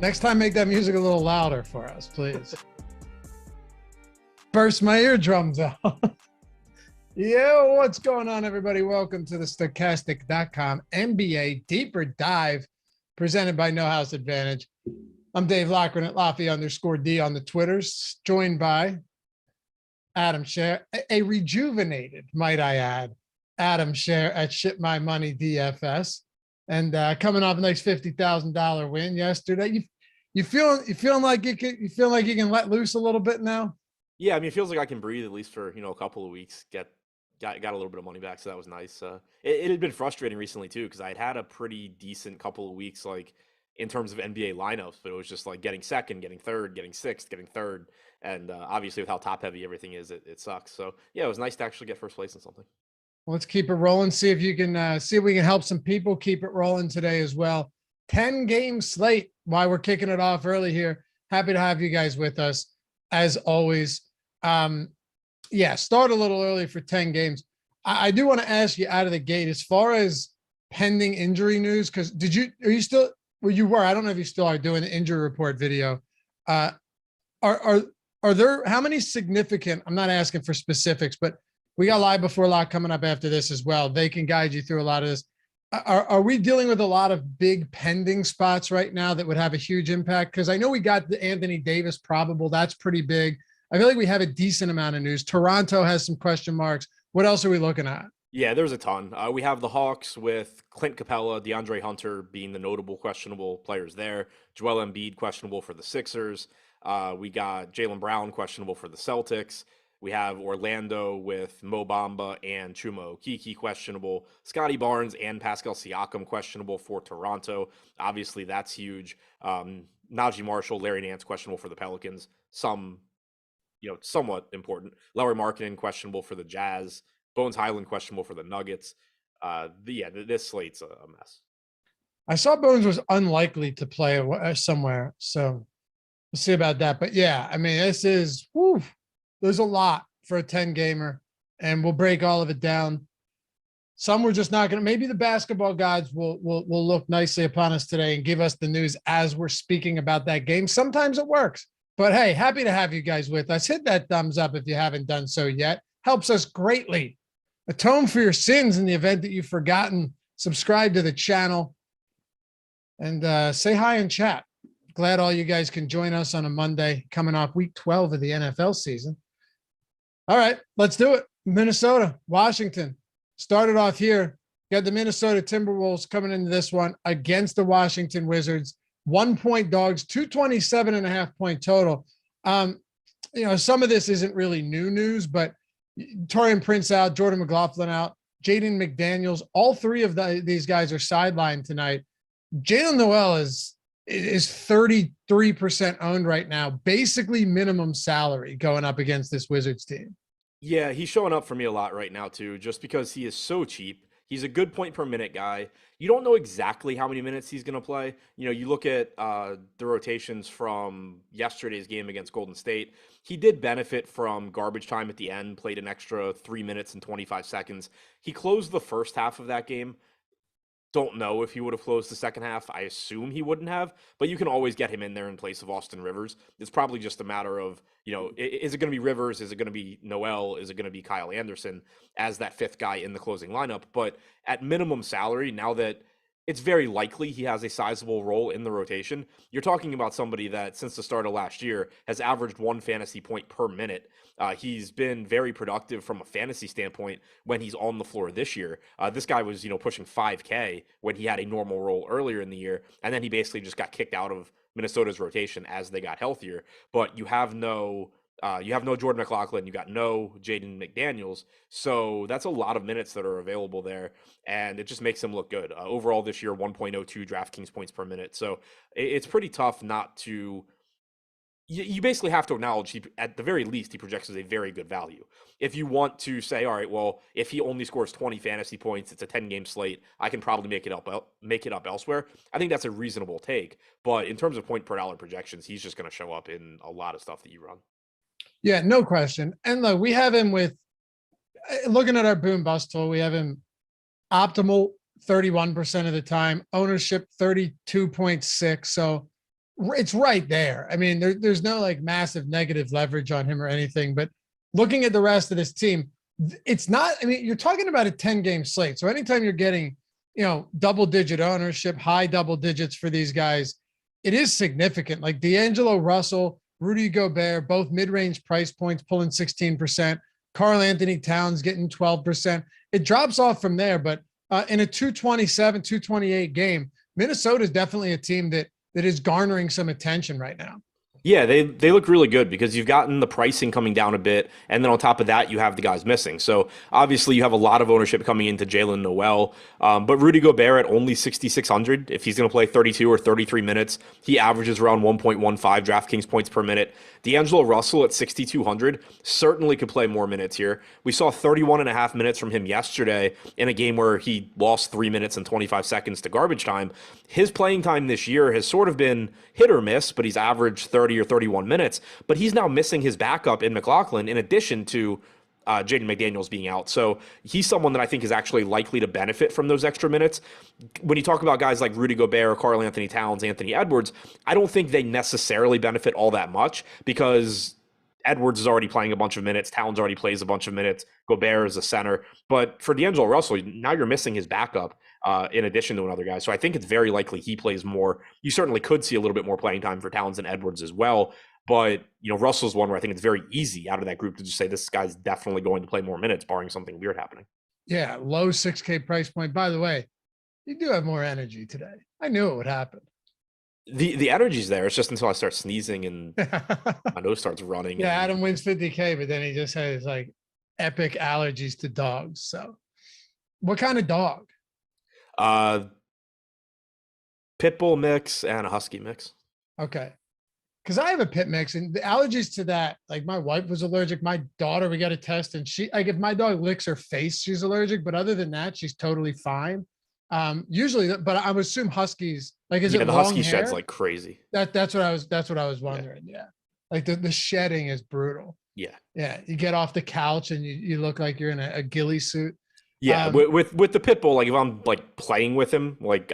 Next time, make that music a little louder for us, please. Burst my eardrums out. Yo, what's going on, everybody? Welcome to the Stokastic.com NBA Deeper Dive, presented by No House Advantage. I'm Dave Loughran at Laffy_D on the Twitters, joined by Adam Scherer, a rejuvenated, might I add, Adam Scherer at Ship My Money DFS, and coming off a nice $50,000 win yesterday. You feeling like you can let loose a little bit now? Yeah, I mean, it feels like I can breathe at least for a couple of weeks. Got a little bit of money back, so that was nice. It had been frustrating recently too because I'd had a pretty decent couple of weeks, like in terms of NBA lineups, but it was just like getting second, getting third, getting sixth, getting third, and obviously with how top heavy everything is, it sucks. So yeah, it was nice to actually get first place in something. Let's keep it rolling. See if you can see if we can help some people keep it rolling today as well. 10-game slate. Why we're kicking it off early here. Happy to have you guys with us as always. Yeah, start a little early for 10 games. I do want to ask you out of the gate, as far as pending injury news, because you I don't know if you still are doing the injury report video. Are there, how many significant, I'm not asking for specifics, but we got live before lock coming up after this as well. They can guide you through a lot of this. Are we dealing with a lot of big pending spots right now that would have a huge impact? Because I know we got the Anthony Davis probable. That's pretty big. I feel like we have a decent amount of news. Toronto has some question marks. What else are we looking at? Yeah, there's a ton. We have the Hawks with Clint Capella, DeAndre Hunter being the notable questionable players there. Joel Embiid questionable for the Sixers. We got Jaylen Brown questionable for the Celtics. We have Orlando with Mo Bamba and Chuma Okeke questionable. Scotty Barnes and Pascal Siakam questionable for Toronto. Obviously, that's huge. Najee Marshall, Larry Nance questionable for the Pelicans. Somewhat important. Lauri Markkanen questionable for the Jazz. Bones Highland questionable for the Nuggets. This slate's a mess. I saw Bones was unlikely to play somewhere, so we'll see about that. But yeah, I mean, this is there's a lot for a 10-gamer, and we'll break all of it down. Some we're just not going to. Maybe the basketball gods will look nicely upon us today and give us the news as we're speaking about that game. Sometimes it works. But hey, happy to have you guys with us. Hit that thumbs up if you haven't done so yet. Helps us greatly. Atone for your sins in the event that you've forgotten. Subscribe to the channel. And say hi in chat. Glad all you guys can join us on a Monday coming off week 12 of the NFL season. All right, let's do it. Minnesota, Washington. Started off here. Got the Minnesota Timberwolves coming into this one against the Washington Wizards. 1-point dogs, 227.5 point total. Some of this isn't really new news, but Taurean Prince out, Jordan McLaughlin out, Jaden McDaniels, all three of these guys are sidelined tonight. Jalen Noel is 33% owned right now, basically minimum salary going up against this Wizards team. Yeah, he's showing up for me a lot right now too, just because he is so cheap. He's a good point per minute guy. You don't know exactly how many minutes he's going to play. You look at the rotations from yesterday's game against Golden State. He did benefit from garbage time at the end, played an extra 3 minutes and 25 seconds. He closed the first half of that game. Don't know if he would have closed the second half. I assume he wouldn't have, but you can always get him in there in place of Austin Rivers. It's probably just a matter of, is it going to be Rivers? Is it going to be Noel? Is it going to be Kyle Anderson as that fifth guy in the closing lineup? But at minimum salary, now that it's very likely he has a sizable role in the rotation, you're talking about somebody that since the start of last year has averaged 1 fantasy point per minute. He's been very productive from a fantasy standpoint when he's on the floor this year. This guy was, pushing 5K when he had a normal role earlier in the year, and then he basically just got kicked out of Minnesota's rotation as they got healthier. But you have no Jordan McLaughlin, you got no Jaden McDaniels, so that's a lot of minutes that are available there, and it just makes him look good. Overall this year, 1.02 DraftKings points per minute, so it's pretty tough not to. You basically have to acknowledge at the very least, he projects as a very good value. If you want to say, all right, well, if he only scores 20 fantasy points, it's a 10-game slate, I can probably make it up elsewhere. I think that's a reasonable take. But in terms of point per dollar projections, he's just going to show up in a lot of stuff that you run. Yeah, no question. And look, we have him with, looking at our boom bust tool, we have him optimal 31% of the time, ownership 32.6. So It's right there. I mean, there's no like massive negative leverage on him or anything, but looking at the rest of this team, it's not, I mean, you're talking about a 10-game slate. So anytime you're getting, double digit ownership, high double digits for these guys, it is significant. Like D'Angelo Russell, Rudy Gobert, both mid-range price points pulling 16%. Karl Anthony Towns getting 12%. It drops off from there, but in a 227, 228 game, Minnesota is definitely a team that is garnering some attention right now. Yeah, they look really good because you've gotten the pricing coming down a bit, and then on top of that, you have the guys missing. So obviously, you have a lot of ownership coming into Jalen Noel, but Rudy Gobert at only 6,600. If he's going to play 32 or 33 minutes, he averages around 1.15 DraftKings points per minute. D'Angelo Russell at 6,200 certainly could play more minutes here. We saw 31 and a half minutes from him yesterday in a game where he lost 3 minutes and 25 seconds to garbage time. His playing time this year has sort of been hit or miss, but he's averaged 30 or 31 minutes. But he's now missing his backup in McLaughlin in addition to Jaden McDaniels being out. So he's someone that I think is actually likely to benefit from those extra minutes. When you talk about guys like Rudy Gobert, Karl Anthony Towns, Anthony Edwards, I don't think they necessarily benefit all that much because Edwards is already playing a bunch of minutes. Towns already plays a bunch of minutes. Gobert is a center. But for D'Angelo Russell, now you're missing his backup in addition to another guy. So I think it's very likely he plays more. You certainly could see a little bit more playing time for Towns and Edwards as well. But, Russell's one where I think it's very easy out of that group to just say this guy's definitely going to play more minutes, barring something weird happening. Yeah, low 6K price point. By the way, you do have more energy today. I knew it would happen. The energy's there. It's just until I start sneezing and my nose starts running. Yeah, Adam wins 50K, but then he just has like epic allergies to dogs. So what kind of dog? Pit bull mix and a husky mix. Okay. Because I have a pit mix and the allergies to that, like my wife was allergic. My daughter, we got a test and she, like if my dog licks her face, she's allergic. But other than that, she's totally fine. Usually, but I would assume huskies, like, is it the long husky hair? sheds like crazy. That's what I was wondering. Yeah. Like the shedding is brutal. Yeah. Yeah. You get off the couch and you look like you're in a ghillie suit. Yeah. With the pit bull, like if I'm like playing with him, like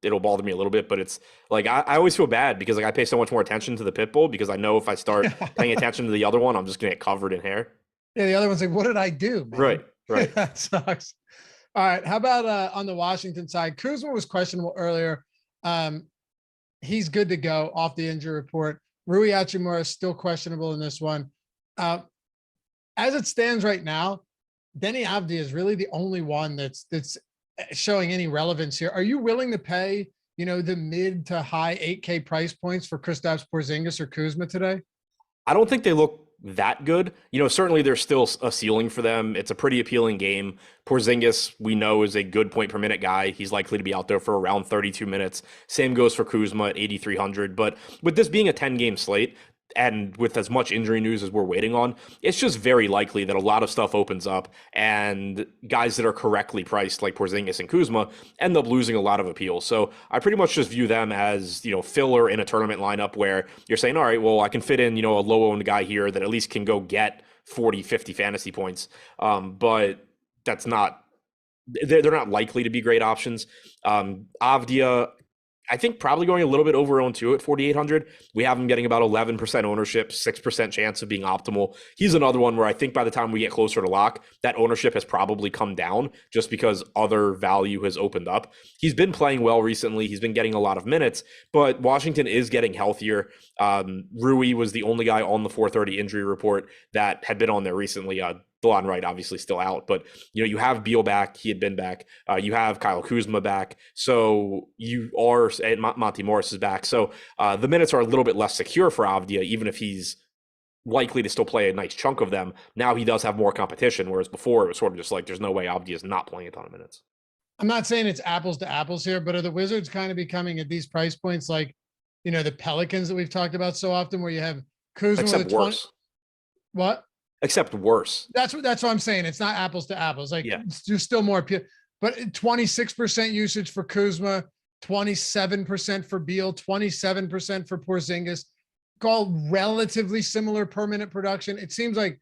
it'll bother me a little bit, but it's like, I always feel bad because like I pay so much more attention to the pit bull because I know if I start paying attention to the other one, I'm just going to get covered in hair. Yeah. The other one's like, what did I do, man? Right. That sucks. All right. How about on the Washington side? Kuzma was questionable earlier. He's good to go off the injury report. Rui Hachimura is still questionable in this one. As it stands right now, Denny Avdia is really the only one that's showing any relevance here. Are you willing to pay, the mid to high 8K price points for Kristaps Porzingis or Kuzma today? I don't think they look that good. Certainly there's still a ceiling for them. It's a pretty appealing game. Porzingis, we know, is a good point per minute guy. He's likely to be out there for around 32 minutes. Same goes for Kuzma at 8,300. But with this being a 10-game slate, and with as much injury news as we're waiting on, it's just very likely that a lot of stuff opens up and guys that are correctly priced like Porzingis and Kuzma end up losing a lot of appeal. So I pretty much just view them as, filler in a tournament lineup where you're saying, all right, well, I can fit in, a low-owned guy here that at least can go get 40, 50 fantasy points. But that's not, they're not likely to be great options. Avdia, I think probably going a little bit over owned too at 4,800. We have him getting about 11% ownership, 6% chance of being optimal. He's another one where I think by the time we get closer to lock, that ownership has probably come down just because other value has opened up. He's been playing well recently. He's been getting a lot of minutes, but Washington is getting healthier. Rui was the only guy on the 430 injury report that had been on there recently. DeLon Wright obviously still out, but you have Beal back. He had been back. You have Kyle Kuzma back. So and Monty Morris is back. So the minutes are a little bit less secure for Avdia, even if he's likely to still play a nice chunk of them. Now he does have more competition, whereas before it was sort of just like, there's no way Avdia is not playing a ton of minutes. I'm not saying it's apples to apples here, but are the Wizards kind of becoming at these price points like, the Pelicans that we've talked about so often where you have Kuzma Except with worse. What? Except worse. That's what I'm saying. It's not apples to apples. Like there's still more, but 26% usage for Kuzma, 27% for Beal, 27% for Porzingis, all relatively similar per minute production. It seems like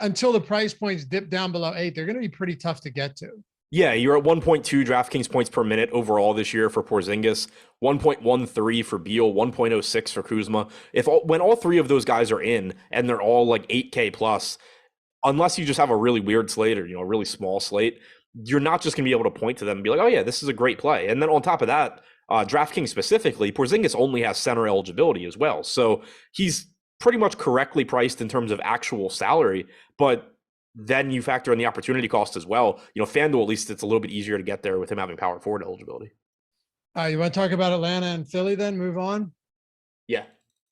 until the price points dip down below 8, they're going to be pretty tough to get to. Yeah, you're at 1.2 DraftKings points per minute overall this year for Porzingis, 1.13 for Beal, 1.06 for Kuzma. When all three of those guys are in and they're all like 8K plus, unless you just have a really weird slate or a really small slate, you're not just going to be able to point to them and be like, oh yeah, this is a great play. And then on top of that, DraftKings specifically, Porzingis only has center eligibility as well, so he's pretty much correctly priced in terms of actual salary, but then you factor in the opportunity cost as well. FanDuel, at least it's a little bit easier to get there with him having power forward eligibility. You want to talk about Atlanta and Philly then? Move on? Yeah.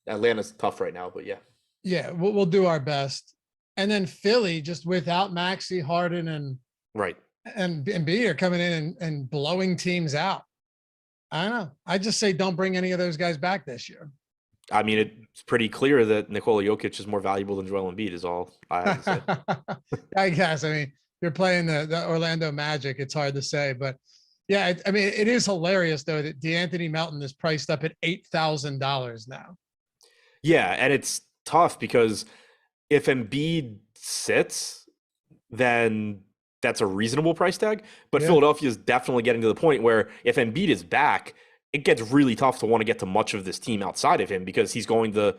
Atlanta's tough right now, but yeah. Yeah, we'll do our best. And then Philly, just without Maxey, Harden, and right. And Embiid are coming in and blowing teams out. I don't know. I just say don't bring any of those guys back this year. I mean, it's pretty clear that Nikola Jokic is more valuable than Joel Embiid is all I have to say. I guess. I mean, you're playing the Orlando Magic. It's hard to say, but yeah, I mean, it is hilarious though that DeAnthony Melton is priced up at $8,000 now. Yeah, and it's tough because if Embiid sits, then that's a reasonable price tag. But yeah. Philadelphia is definitely getting to the point where if Embiid is back, it gets really tough to want to get to much of this team outside of him because he's going to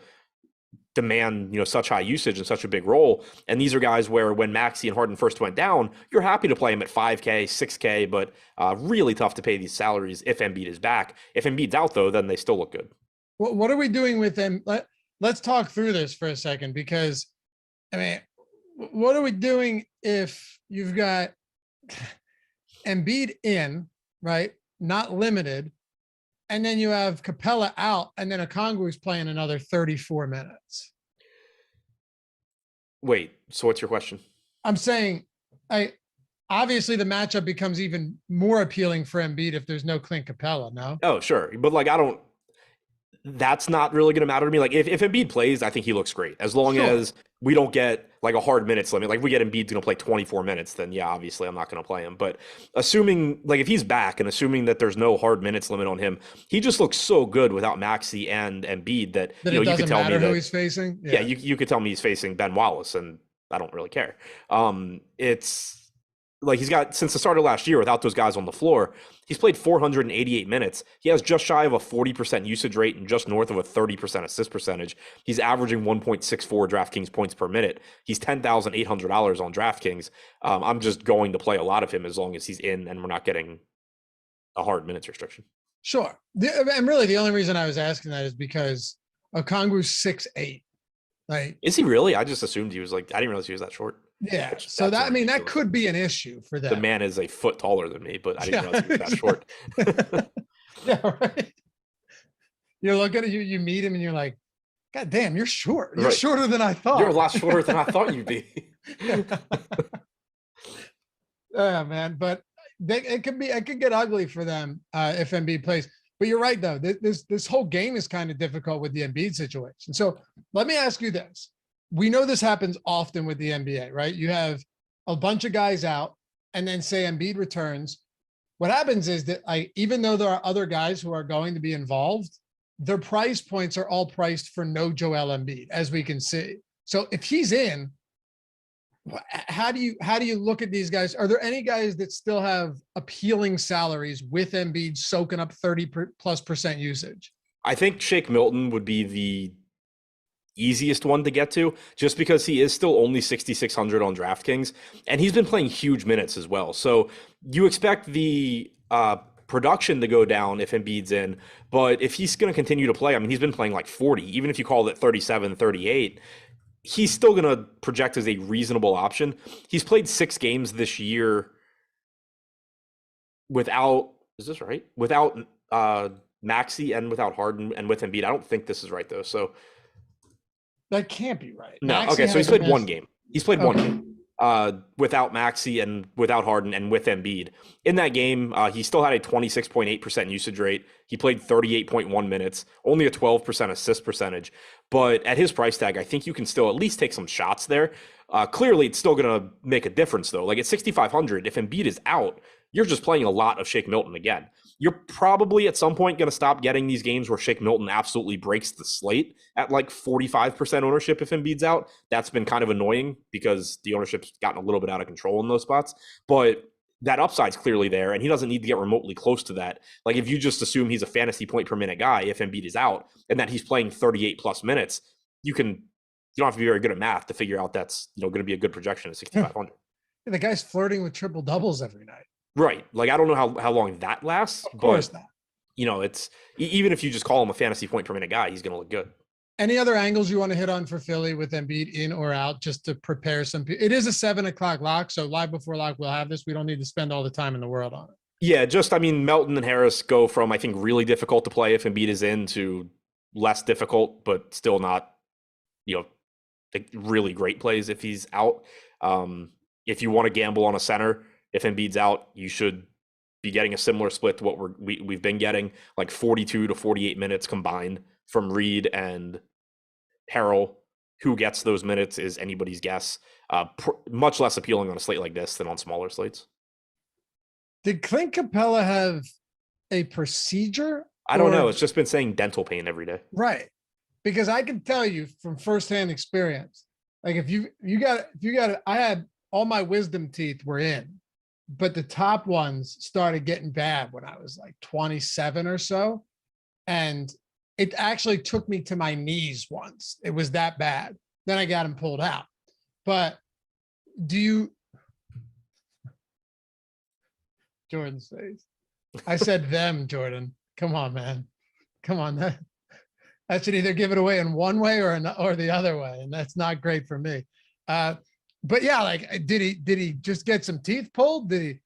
demand, such high usage and such a big role. And these are guys where when Maxey and Harden first went down, you're happy to play him at 5K, 6K, but really tough to pay these salaries if Embiid is back. If Embiid's out, though, then they still look good. Well, what are we doing with them? Let's talk through this for a second, because, I mean, what are we doing if you've got Embiid in, right, not limited, and then you have Capella out, and then Okongwu is playing another 34 minutes? Wait, so what's your question? I'm saying, obviously the matchup becomes even more appealing for Embiid if there's no Clint Capella, no? Oh, sure. But that's not really going to matter to me. Like if Embiid plays, I think he looks great. As long as we don't get like a hard minutes limit, like we get Embiid going to play 24 minutes, then yeah, obviously I'm not going to play him. But assuming like if he's back and assuming that there's no hard minutes limit on him, he just looks so good without Maxey and Embiid that you could tell me who he's facing. Yeah, you could tell me he's facing Ben Wallace, and I don't really care. It's like he's got, since the start of last year without those guys on the floor, he's played 488 minutes. He has just shy of a 40% usage rate and just north of a 30% assist percentage. He's averaging 1.64 DraftKings points per minute. He's $10,800 on DraftKings. I'm just going to play a lot of him as long as he's in and we're not getting a hard minutes restriction. Sure. And really the only reason I was asking that is because Okongwu's 6'8". Like, is he really? I just assumed he was I didn't realize he was that short. Yeah. So that, I mean, that could be an issue for them. The man is a foot taller than me, but I didn't realize he was that short. Yeah, right. You're looking at you meet him and you're like, God damn, you're short. You're shorter than I thought. You're a lot shorter than I thought you'd be. Yeah, man. But it could get ugly for them if Embiid plays. But you're right, though. This whole game is kind of difficult with the Embiid situation. So let me ask you this. We know this happens often with the NBA, right? You have a bunch of guys out and then say Embiid returns. What happens is that even though there are other guys who are going to be involved, their price points are all priced for no Joel Embiid, as we can see. So if he's in, how do you look at these guys? Are there any guys that still have appealing salaries with Embiid soaking up 30+% usage? I think Shake Milton would be the easiest one to get to, just because he is still only 6,600 on DraftKings, and he's been playing huge minutes as well. So you expect the production to go down if Embiid's in, but if he's going to continue to play, I mean, he's been playing like 40, even if you call it 37, 38, he's still going to project as a reasonable option. He's played 6 games this year without, is this right? Without Maxey and without Harden and with Embiid. I don't think this is right though. So that can't be right. No. Maxey okay. So he's played one game. He's played one game without Maxey and without Harden and with Embiid. In that game, he still had a 26.8% usage rate. He played 38.1 minutes, only a 12% assist percentage. But at his price tag, I think you can still at least take some shots there. Clearly, it's still going to make a difference, though. Like at 6,500, if Embiid is out, you're just playing a lot of Shake Milton again. You're probably at some point going to stop getting these games where Shake Milton absolutely breaks the slate at like 45% ownership if Embiid's out. That's been kind of annoying because the ownership's gotten a little bit out of control in those spots. But that upside's clearly there, and he doesn't need to get remotely close to that. Like if you just assume he's a fantasy point per minute guy, if Embiid is out, and that he's playing 38 plus minutes, you don't have to be very good at math to figure out that's going to be a good projection at 6,500. The guy's flirting with triple doubles every night. Right. Like I don't know how long that lasts. Of course not. It's even if you just call him a fantasy point per minute guy, he's going to look good. Any other angles you want to hit on for Philly with Embiid in or out, just to prepare some people? It is a 7:00 lock, so live before lock, we'll have this. We don't need to spend all the time in the world on it. Yeah, Melton and Harris go from, I think, really difficult to play if Embiid is in to less difficult, but still not, really great plays if he's out. If you want to gamble on a center, if Embiid's out, you should be getting a similar split to what we've been getting, like 42 to 48 minutes combined from Reed and Harrell. Who gets those minutes is anybody's guess. Much less appealing on a slate like this than on smaller slates. Did Clint Capella have a procedure? I don't know. It's just been saying dental pain every day. Right. Because I can tell you from firsthand experience, like if you got it, I had all my wisdom teeth were in, but the top ones started getting bad when I was like 27 or so. And it actually took me to my knees once. It was that bad. Then I got them pulled out. But Jordan says, I said them, Jordan. Come on, man. Come on. That should either give it away in one way or the other way. And that's not great for me. But yeah, like, did he just get some teeth pulled? Did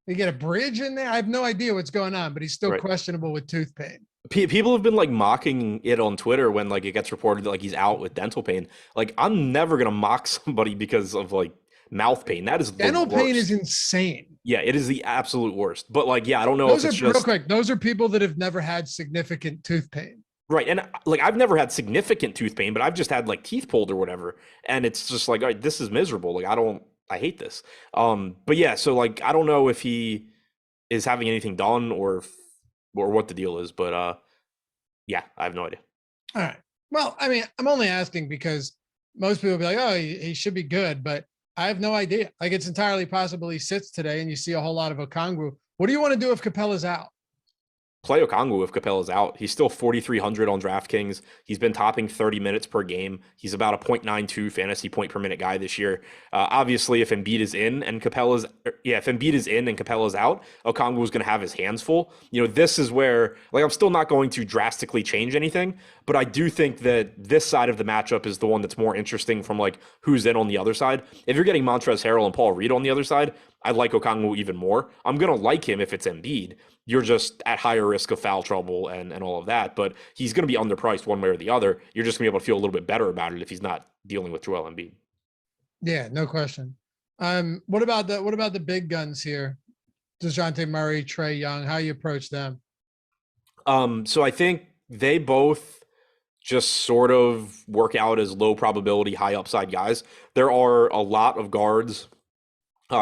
he get a bridge in there? I have no idea what's going on, but he's still questionable with tooth pain. People have been like mocking it on Twitter when like it gets reported that like he's out with dental pain. Like I'm never going to mock somebody because of like mouth pain. That is dental pain is insane. Yeah, it is the absolute worst. But like, yeah, I don't know if it's just real quick. Those are people that have never had significant tooth pain. Right. And like, I've never had significant tooth pain, but I've just had like teeth pulled or whatever. And it's just like, all right, this is miserable. Like, I hate this. But yeah, so like, I don't know if he is having anything done or what the deal is, but yeah, I have no idea. All right. Well, I mean, I'm only asking because most people will be like, oh, he should be good, but I have no idea. Like it's entirely possible he sits today and you see a whole lot of Okongwu. What do you want to do if Capella's out? Play Okongwu if Capella's out. He's still 4,300 on DraftKings. He's been topping 30 minutes per game. He's about a 0.92 fantasy point per minute guy this year. Obviously, if Embiid is in and Capella's out, Okongwu is going to have his hands full. This is where, like, I'm still not going to drastically change anything, but I do think that this side of the matchup is the one that's more interesting from like who's in on the other side. If you're getting Montrezl Harrell and Paul Reed on the other side, I like Okongwu even more. I'm going to like him if it's Embiid. You're just at higher risk of foul trouble and all of that, but he's going to be underpriced one way or the other. You're just going to be able to feel a little bit better about it if he's not dealing with Joel Embiid. Yeah, no question. What about the big guns here? DeJounte Murray, Trae Young, how you approach them? So I think they both just sort of work out as low probability, high upside guys. There are a lot of guards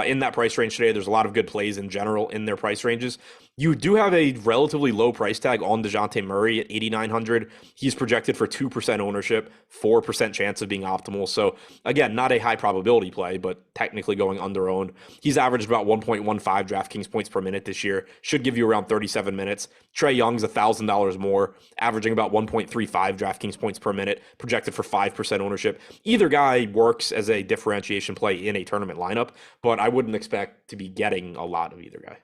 in that price range today. There's a lot of good plays in general in their price ranges. You do have a relatively low price tag on DeJounte Murray at 8,900. He's projected for 2% ownership, 4% chance of being optimal. So again, not a high probability play, but technically going under owned. He's averaged about 1.15 DraftKings points per minute this year. Should give you around 37 minutes. Trae Young's $1,000 more, averaging about 1.35 DraftKings points per minute, projected for 5% ownership. Either guy works as a differentiation play in a tournament lineup, but I wouldn't expect to be getting a lot of either guy.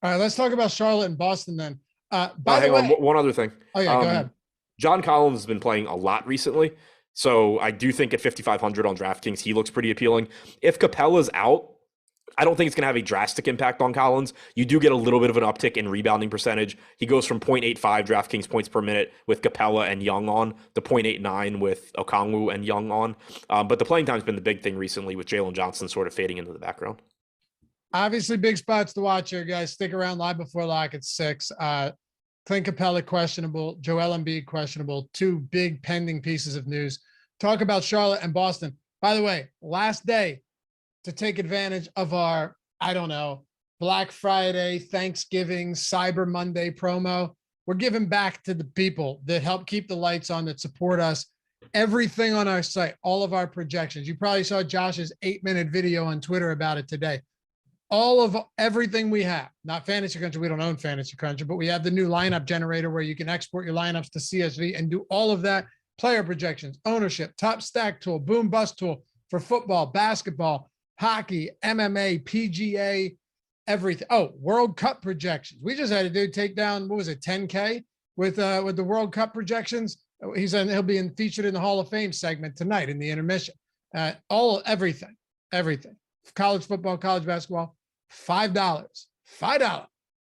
All right, let's talk about Charlotte and Boston then. Hang on, one other thing. Oh, yeah, go ahead. John Collins has been playing a lot recently, so I do think at 5,500 on DraftKings, he looks pretty appealing. If Capella's out, I don't think it's going to have a drastic impact on Collins. You do get a little bit of an uptick in rebounding percentage. He goes from 0.85 DraftKings points per minute with Capella and Young on to 0.89 with Okongwu and Young on. But the playing time's been the big thing recently with Jalen Johnson sort of fading into the background. Obviously, big spots to watch here, guys. Stick around live before lock at 6. Clint Capella questionable, Joel Embiid questionable. Two big pending pieces of news. Talk about Charlotte and Boston. By the way, last day to take advantage of our, Black Friday, Thanksgiving, Cyber Monday promo. We're giving back to the people that help keep the lights on, that support us. Everything on our site, all of our projections. You probably saw Josh's 8-minute video on Twitter about it today. all of everything we have, not Fantasy Cruncher. We don't own Fantasy Cruncher, but we have the new lineup generator where you can export your lineups to CSV and do all of that. Player projections, ownership, top stack tool, boom bust tool for football, basketball, hockey, MMA, PGA, everything. Oh, World Cup projections. We just had a dude take down, what was it, 10K with the World Cup projections. He'll be featured in the Hall of Fame segment tonight in the intermission. Everything. College football, college basketball, $5.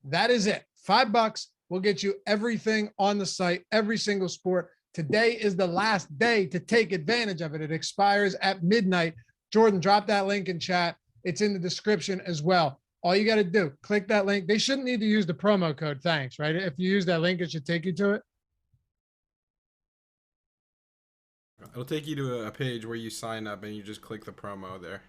That is it. $5 will get you everything on the site, every single sport. Today is the last day to take advantage of it. It expires at midnight. Jordan, drop that link in chat. It's in the description as well. All you got to do, click that link. They shouldn't need to use the promo code thanks, right? If you use that link, it should take you to it. It'll take you to a page where you sign up and you just click the promo there.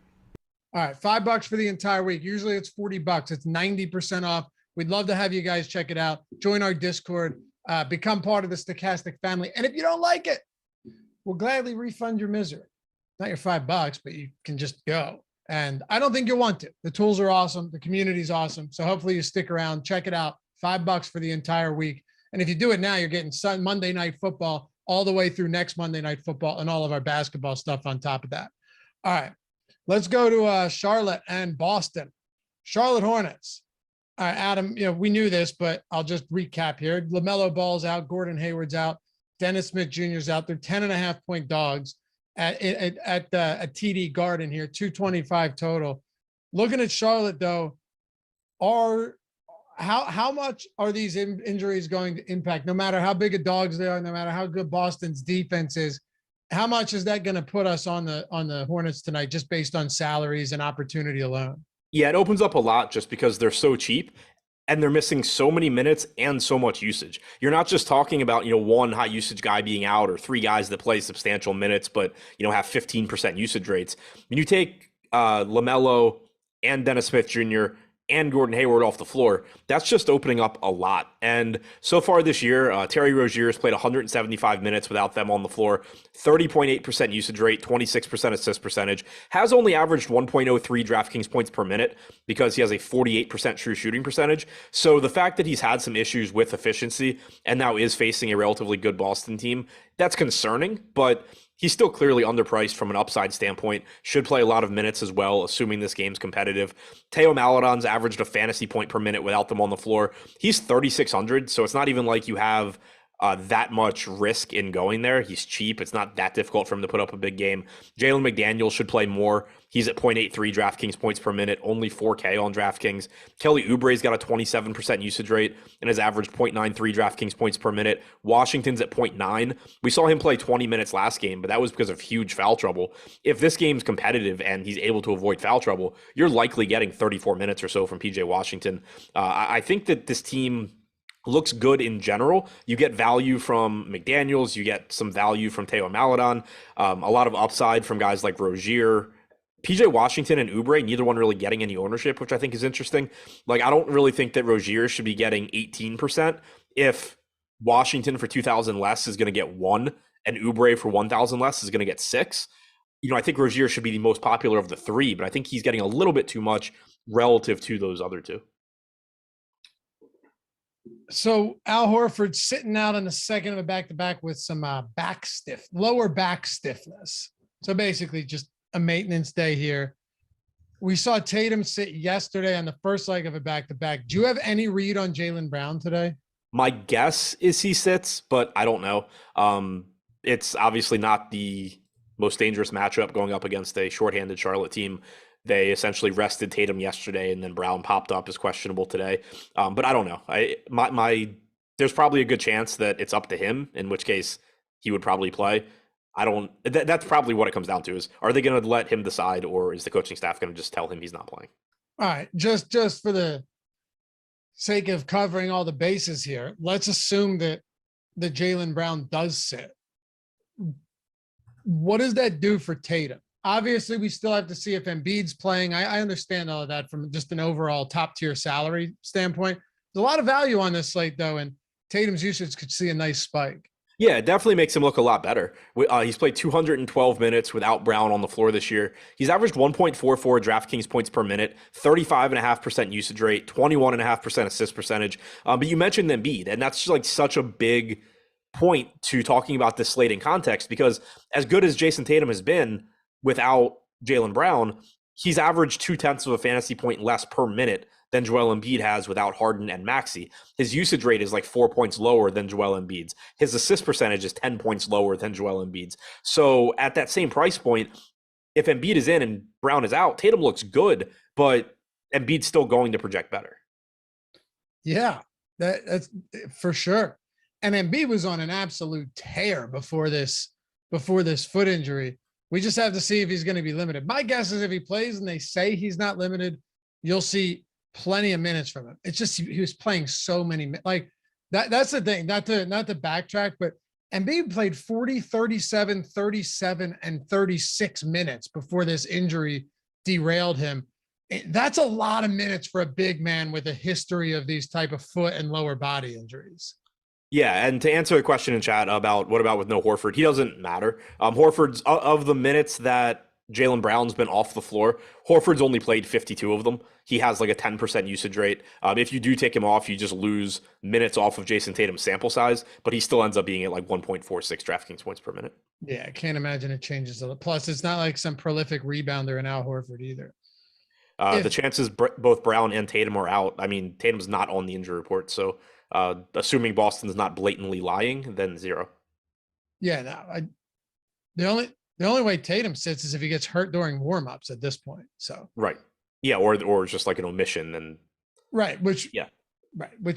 All right, $5 for the entire week. Usually it's $40. It's 90% off. We'd love to have you guys check it out. Join our Discord. Become part of the Stokastic family. And if you don't like it, we'll gladly refund your misery. Not your $5, but you can just go. And I don't think you'll want to. The tools are awesome. The community's awesome. So hopefully you stick around. Check it out. $5 for the entire week. And if you do it now, you're getting Monday Night Football all the way through next Monday Night Football and all of our basketball stuff on top of that. All right. Let's go to Charlotte and Boston. Charlotte Hornets. All right, Adam, we knew this, but I'll just recap here. LaMelo Ball's out. Gordon Hayward's out. Dennis Smith Jr.'s out. They're 10.5-point dogs at TD Garden here, 225 total. Looking at Charlotte, though, how much are these injuries going to impact? No matter how big of dogs they are, no matter how good Boston's defense is, how much is that going to put us on the Hornets tonight, just based on salaries and opportunity alone? Yeah, it opens up a lot just because they're so cheap and they're missing so many minutes and so much usage. You're not just talking about, one high usage guy being out or three guys that play substantial minutes, but, have 15% usage rates. When you take LaMelo and Dennis Smith Jr. and Gordon Hayward off the floor, that's just opening up a lot. And so far this year, Terry Rozier's played 175 minutes without them on the floor, 30.8% usage rate, 26% assist percentage, has only averaged 1.03 DraftKings points per minute because he has a 48% true shooting percentage. So the fact that he's had some issues with efficiency and now is facing a relatively good Boston team, that's concerning, but he's still clearly underpriced from an upside standpoint. Should play a lot of minutes as well, assuming this game's competitive. Teo Maledon's averaged a fantasy point per minute without them on the floor. He's 3,600, so it's not even like you have that much risk in going there. He's cheap. It's not that difficult for him to put up a big game. Jalen McDaniels should play more. He's at 0.83 DraftKings points per minute, only 4K on DraftKings. Kelly Oubre's got a 27% usage rate and has averaged 0.93 DraftKings points per minute. Washington's at 0.9. We saw him play 20 minutes last game, but that was because of huge foul trouble. If this game's competitive and he's able to avoid foul trouble, you're likely getting 34 minutes or so from PJ Washington. I think that this team looks good in general. You get value from McDaniels. You get some value from Teo Maledon. A lot of upside from guys like Rozier. PJ Washington and Oubre, neither one really getting any ownership, which I think is interesting. Like, I don't really think that Rozier should be getting 18% if Washington for 2,000 less is going to get 1 and Oubre for 1,000 less is going to get 6. I think Rozier should be the most popular of the 3, but I think he's getting a little bit too much relative to those other 2. So Al Horford's sitting out on the second of a back-to-back with some lower back stiffness. So basically just a maintenance day here. We saw Tatum sit yesterday on the first leg of a back-to-back. Do you have any read on Jaylen Brown today? My guess is he sits, but I don't know. It's obviously not the most dangerous matchup going up against a shorthanded Charlotte team. They essentially rested Tatum yesterday, and then Brown popped up as questionable today. But I don't know. There's probably a good chance that it's up to him, in which case he would probably play. That's probably what it comes down to is, are they going to let him decide, or is the coaching staff going to just tell him he's not playing? All right. Just for the sake of covering all the bases here, let's assume that the Jaylen Brown does sit. What does that do for Tatum? Obviously, we still have to see if Embiid's playing. I understand all of that from just an overall top-tier salary standpoint. There's a lot of value on this slate, though, and Tatum's usage could see a nice spike. Yeah, it definitely makes him look a lot better. He's played 212 minutes without Brown on the floor this year. He's averaged 1.44 DraftKings points per minute, 35.5% usage rate, 21.5% assist percentage. But you mentioned Embiid, and that's just like such a big point to talking about this slate in context, because as good as Jason Tatum has been without Jaylen Brown, he's averaged 0.2 of a fantasy point less per minute than Joel Embiid has without Harden and Maxey. His usage rate is like 4 points lower than Joel Embiid's. His assist percentage is 10 points lower than Joel Embiid's. So at that same price point, if Embiid is in and Brown is out, Tatum looks good, but Embiid's still going to project better. Yeah, that's for sure. And Embiid was on an absolute tear before this foot injury. We just have to see if he's going to be limited. My guess is if he plays and they say he's not limited, you'll see plenty of minutes from him. It's just he was playing so many, like that's the thing, not to backtrack, but Embiid played 40, 37, 37, and 36 minutes before this injury derailed him. That's a lot of minutes for a big man with a history of these type of foot and lower body injuries. Yeah, and to answer the question in chat about what about with no Horford, he doesn't matter. Horford's of the minutes that Jaylen Brown's been off the floor, Horford's only played 52 of them. He has like a 10% usage rate. If you do take him off, you just lose minutes off of Jason Tatum's sample size, but he still ends up being at like 1.46 DraftKings points per minute. Yeah, I can't imagine it changes. Plus, it's not like some prolific rebounder in Al Horford either. The chances both Brown and Tatum are out. I mean, Tatum's not on the injury report, so assuming Boston's not blatantly lying, then 0. Yeah, no, the only way Tatum sits is if he gets hurt during warmups at this point. So right, yeah, or just like an omission, and right, which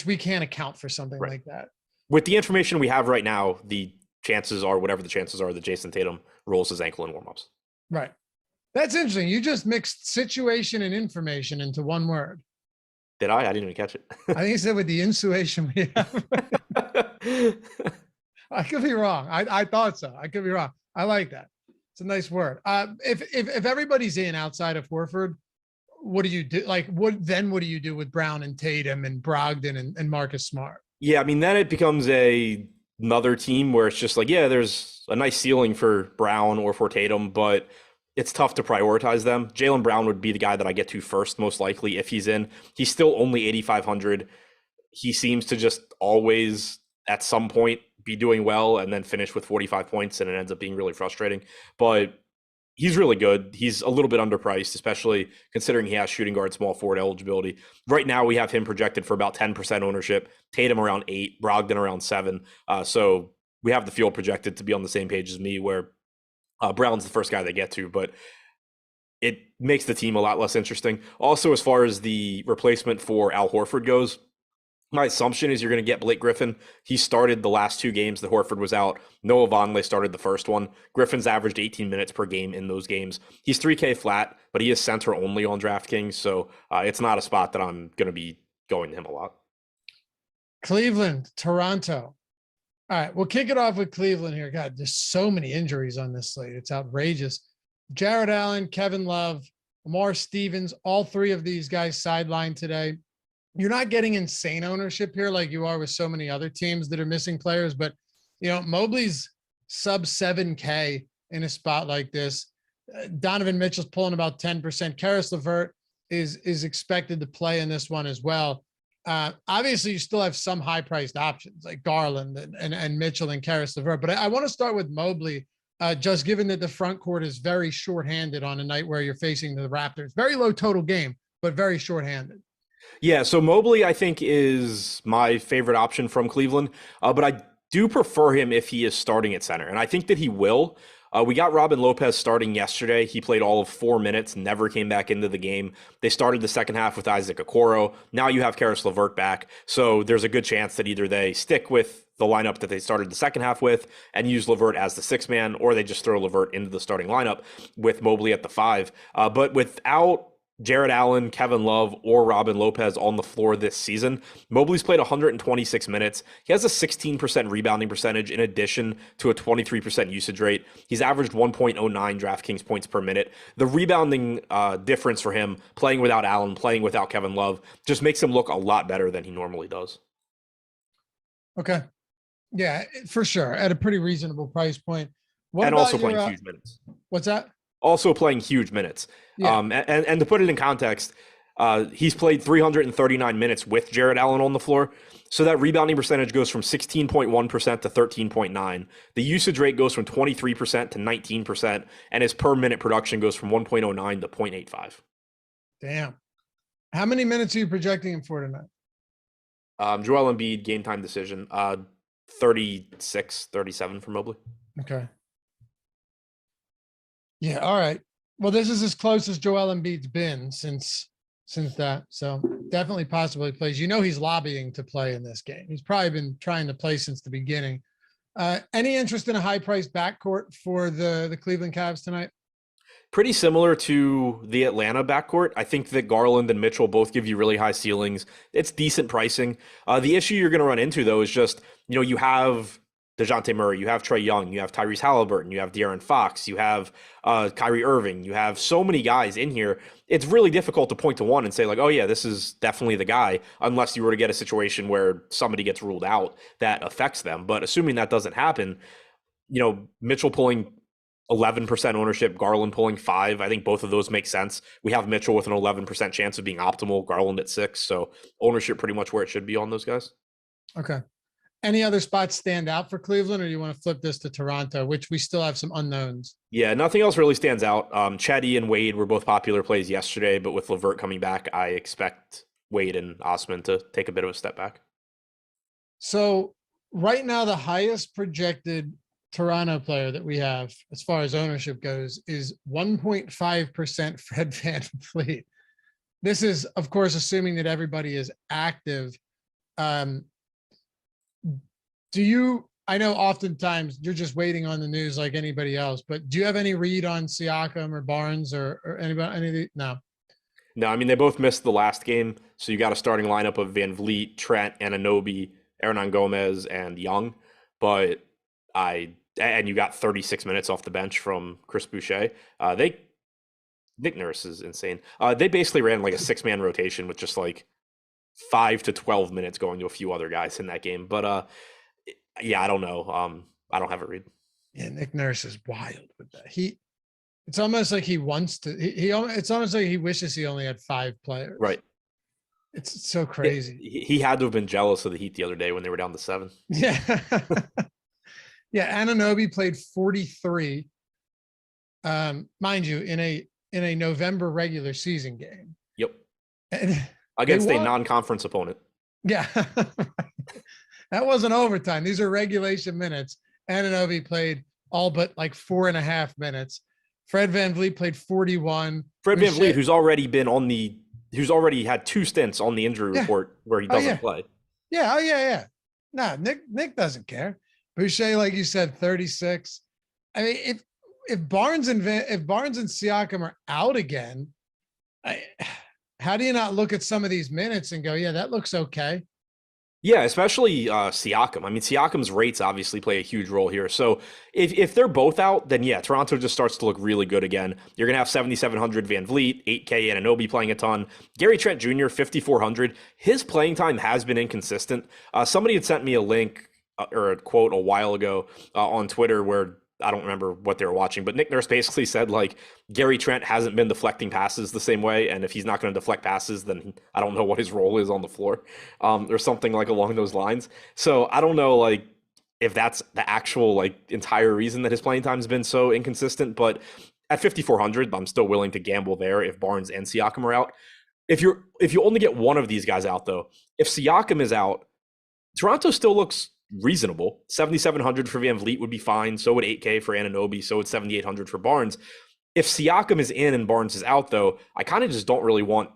we can't account for something like that. With the information we have right now, the chances are whatever the chances are that Jason Tatum rolls his ankle in warmups. Right, that's interesting. You just mixed situation and information into one word. Did I? I didn't even catch it. I think he said with the insuation we have. I could be wrong. I thought so. I could be wrong. I like that. It's a nice word. If everybody's in outside of Horford, what do you do? Like, what do you do with Brown and Tatum and Brogdon and Marcus Smart? Yeah, I mean, then it becomes another team where it's just like, yeah, there's a nice ceiling for Brown or for Tatum, but it's tough to prioritize them. Jaylen Brown would be the guy that I get to first, most likely, if he's in. He's still only 8,500. He seems to just always, at some point, be doing well and then finish with 45 points, and it ends up being really frustrating. But he's really good. He's a little bit underpriced, especially considering he has shooting guard, small forward eligibility. Right now, we have him projected for about 10% ownership, Tatum around 8, Brogdon around 7. So we have the field projected to be on the same page as me, where Brown's the first guy they get to, but it makes the team a lot less interesting. Also, as far as the replacement for Al Horford goes, my assumption is you're going to get Blake Griffin. He started the last 2 games that Horford was out. Noah Vonleh started the first one. Griffin's averaged 18 minutes per game in those games. He's 3K flat, but he is center only on DraftKings, so it's not a spot that I'm going to be going to him a lot. Cleveland, Toronto. All right, we'll kick it off with Cleveland here. God, there's so many injuries on this slate. It's outrageous. Jared Allen, Kevin Love, Amar Stevens, all 3 of these guys sidelined today. You're not getting insane ownership here like you are with so many other teams that are missing players, but Mobley's sub 7K in a spot like this. Donovan Mitchell's pulling about 10%. Karis LeVert is expected to play in this one as well. Obviously, you still have some high-priced options like Garland and Mitchell and Karis LeVert, but I want to start with Mobley, just given that the front court is very shorthanded on a night where you're facing the Raptors. Very low total game, but very shorthanded. Yeah, so Mobley, I think, is my favorite option from Cleveland, but I do prefer him if he is starting at center, and I think that he will. We got Robin Lopez starting yesterday. He played all of 4 minutes, never came back into the game. They started the second half with Isaac Okoro. Now you have Karis LeVert back, so there's a good chance that either they stick with the lineup that they started the second half with and use LeVert as the 6th man, or they just throw LeVert into the starting lineup with Mobley at the 5. But without Jared Allen, Kevin Love, or Robin Lopez on the floor this season, Mobley's played 126 minutes. He has a 16% rebounding percentage in addition to a 23% usage rate. He's averaged 1.09 DraftKings points per minute. The rebounding difference for him, playing without Allen, playing without Kevin Love, just makes him look a lot better than he normally does. Okay. Yeah, for sure. At a pretty reasonable price point. What And about also playing your, huge minutes. what's that? Also playing huge minutes. Yeah. And to put it in context, he's played 339 minutes with Jared Allen on the floor. So that rebounding percentage goes from 16.1% to 13.9. The usage rate goes from 23% to 19%. And his per minute production goes from 1.09 to 0.85. Damn. How many minutes are you projecting him for tonight? Joel Embiid, game time decision, 36, 37 for Mobley. Okay. Yeah. All right. Well, this is as close as Joel Embiid's been since that. So definitely possibly plays. You know, he's lobbying to play in this game. He's probably been trying to play since the beginning. Any interest in a high price backcourt for the Cleveland Cavs tonight? Pretty similar to the Atlanta backcourt. I think that Garland and Mitchell both give you really high ceilings. It's decent pricing. The issue you're going to run into, though, is just, you have DeJounte Murray, you have Trae Young, you have Tyrese Halliburton, you have De'Aaron Fox, you have Kyrie Irving, you have so many guys in here. It's really difficult to point to one and say, like, oh, yeah, this is definitely the guy, unless you were to get a situation where somebody gets ruled out that affects them. But assuming that doesn't happen, Mitchell pulling 11% ownership, Garland pulling 5%. I think both of those make sense. We have Mitchell with an 11% chance of being optimal, Garland at 6%. So ownership pretty much where it should be on those guys. Okay. Any other spots stand out for Cleveland, or do you want to flip this to Toronto, which we still have some unknowns? Yeah, nothing else really stands out. Chetty and Wade were both popular plays yesterday, but with LeVert coming back, I expect Wade and Osman to take a bit of a step back. So right now, the highest projected Toronto player that we have, as far as ownership goes, is 1.5% Fred VanVleet. This is, of course, assuming that everybody is active. I know oftentimes you're just waiting on the news like anybody else, but do you have any read on Siakam or Barnes or anybody? Any of the, no. No, I mean, they both missed the last game. So you got a starting lineup of VanVleet, Trent, Anunoby, Hernan Gomez, and Young. And you got 36 minutes off the bench from Chris Boucher. Nick Nurse is insane. They basically ran like a 6-man rotation with just like 5 to 12 minutes going to a few other guys in that game. But yeah, I don't know. I don't have it read. Yeah, Nick Nurse is wild with that. It's almost like he wants to. It's almost like he wishes he only had 5 players. Right. It's so crazy. He had to have been jealous of the Heat the other day when they were down to 7. Yeah. Yeah, Anunoby played 43. Mind you, in a November regular season game. Yep. And against a non-conference opponent. Yeah. That wasn't overtime. These are regulation minutes. Anunoby played all but like 4.5 minutes. Fred VanVleet played 41. Fred VanVleet, who's already had 2 stints on the injury report where he doesn't play. Yeah. Oh, yeah. No, Nick doesn't care. Boucher, like you said, 36. I mean, if Barnes and Siakam are out again, how do you not look at some of these minutes and go, yeah, that looks okay? Yeah, especially Siakam. I mean, Siakam's rates obviously play a huge role here. So if they're both out, then yeah, Toronto just starts to look really good again. You're going to have 7,700 VanVleet, 8K Anunoby playing a ton. Gary Trent Jr., 5,400. His playing time has been inconsistent. Somebody had sent me a link or a quote a while ago on Twitter where I don't remember what they were watching, but Nick Nurse basically said like Gary Trent hasn't been deflecting passes the same way. And if he's not going to deflect passes, then I don't know what his role is on the floor or something like along those lines. So I don't know like if that's the actual like entire reason that his playing time has been so inconsistent, but at 5,400, I'm still willing to gamble there if Barnes and Siakam are out. If you only get one of these guys out though, if Siakam is out, Toronto still looks reasonable. 7,700 for VanVleet would be fine. So would 8K for Anunoby. So would 7,800 for Barnes. If Siakam is in and Barnes is out, though, I kind of just don't really want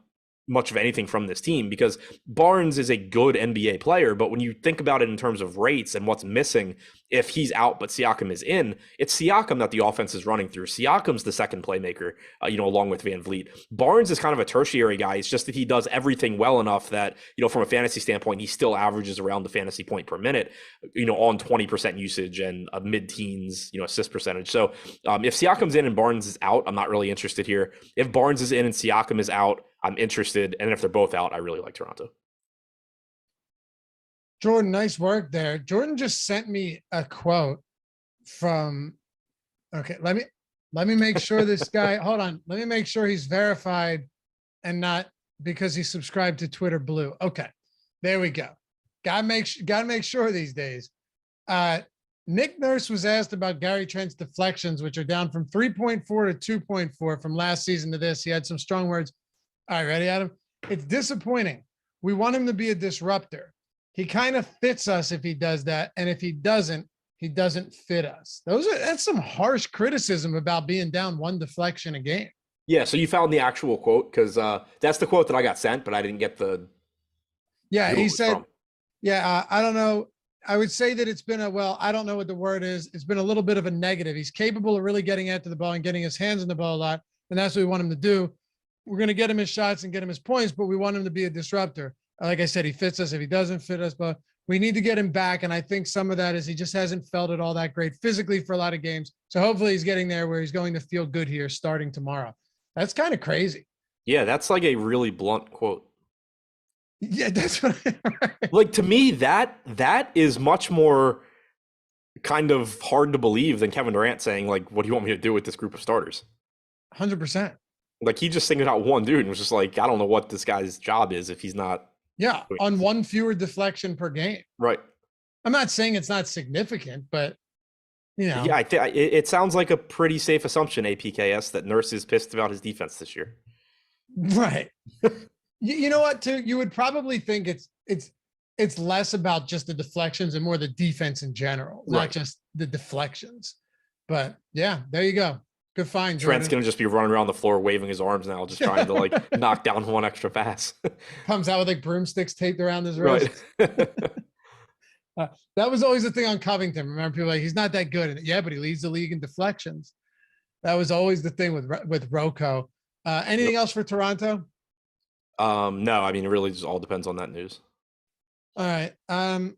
much of anything from this team because Barnes is a good NBA player. But when you think about it in terms of rates and what's missing, if he's out but Siakam is in, it's Siakam that the offense is running through. Siakam's the second playmaker, along with VanVleet. Barnes is kind of a tertiary guy. It's just that he does everything well enough that, from a fantasy standpoint, he still averages around the fantasy point per minute, on 20% usage and a mid-teens, assist percentage. So if Siakam's in and Barnes is out, I'm not really interested here. If Barnes is in and Siakam is out, I'm interested. And if they're both out, I really like Toronto. Jordan, nice work there. Jordan just sent me a quote from, okay, let me make sure this guy, hold on. Let me make sure he's verified and not because he subscribed to Twitter Blue. Okay, there we go. Gotta make sure these days. Nick Nurse was asked about Gary Trent's deflections, which are down from 3.4 to 2.4 from last season to this. He had some strong words. All right, ready, Adam? It's disappointing. We want him to be a disruptor. He kind of fits us if he does that. And if he doesn't fit us. That's some harsh criticism about being down one deflection a game. Yeah, so you found the actual quote because that's the quote that I got sent, but I didn't get the. Yeah, he said, I don't know. I would say that it's been I don't know what the word is. It's been a little bit of a negative. He's capable of really getting after the ball and getting his hands on the ball a lot. And that's what we want him to do. We're going to get him his shots and get him his points, but we want him to be a disruptor. Like I said, he fits us if he doesn't fit us, but we need to get him back. And I think some of that is he just hasn't felt it all that great physically for a lot of games. So hopefully he's getting there where he's going to feel good here starting tomorrow. That's kind of crazy. Yeah, that's like a really blunt quote. Yeah, that's what like to me, that is much more kind of hard to believe than Kevin Durant saying, like, what do you want me to do with this group of starters? 100%. Like he just singled out one dude and was just like, I don't know what this guy's job is if he's not. Yeah, on one fewer deflection per game. Right. I'm not saying it's not significant, but you know. Yeah, it sounds like a pretty safe assumption, APKS, that Nurse is pissed about his defense this year. Right. You know what, too? You would probably think it's less about just the deflections and more the defense in general, not just the deflections. But yeah, there you go. Good find, Jordan. Trent's going to just be running around the floor waving his arms now, just trying to like knock down one extra pass. Comes out with like broomsticks taped around his wrist. Right. That was always the thing on Covington. Remember, people like, he's not that good. Yeah, but he leads the league in deflections. That was always the thing with Rocco. Anything else for Toronto? No, I mean, it really just all depends on that news. All right.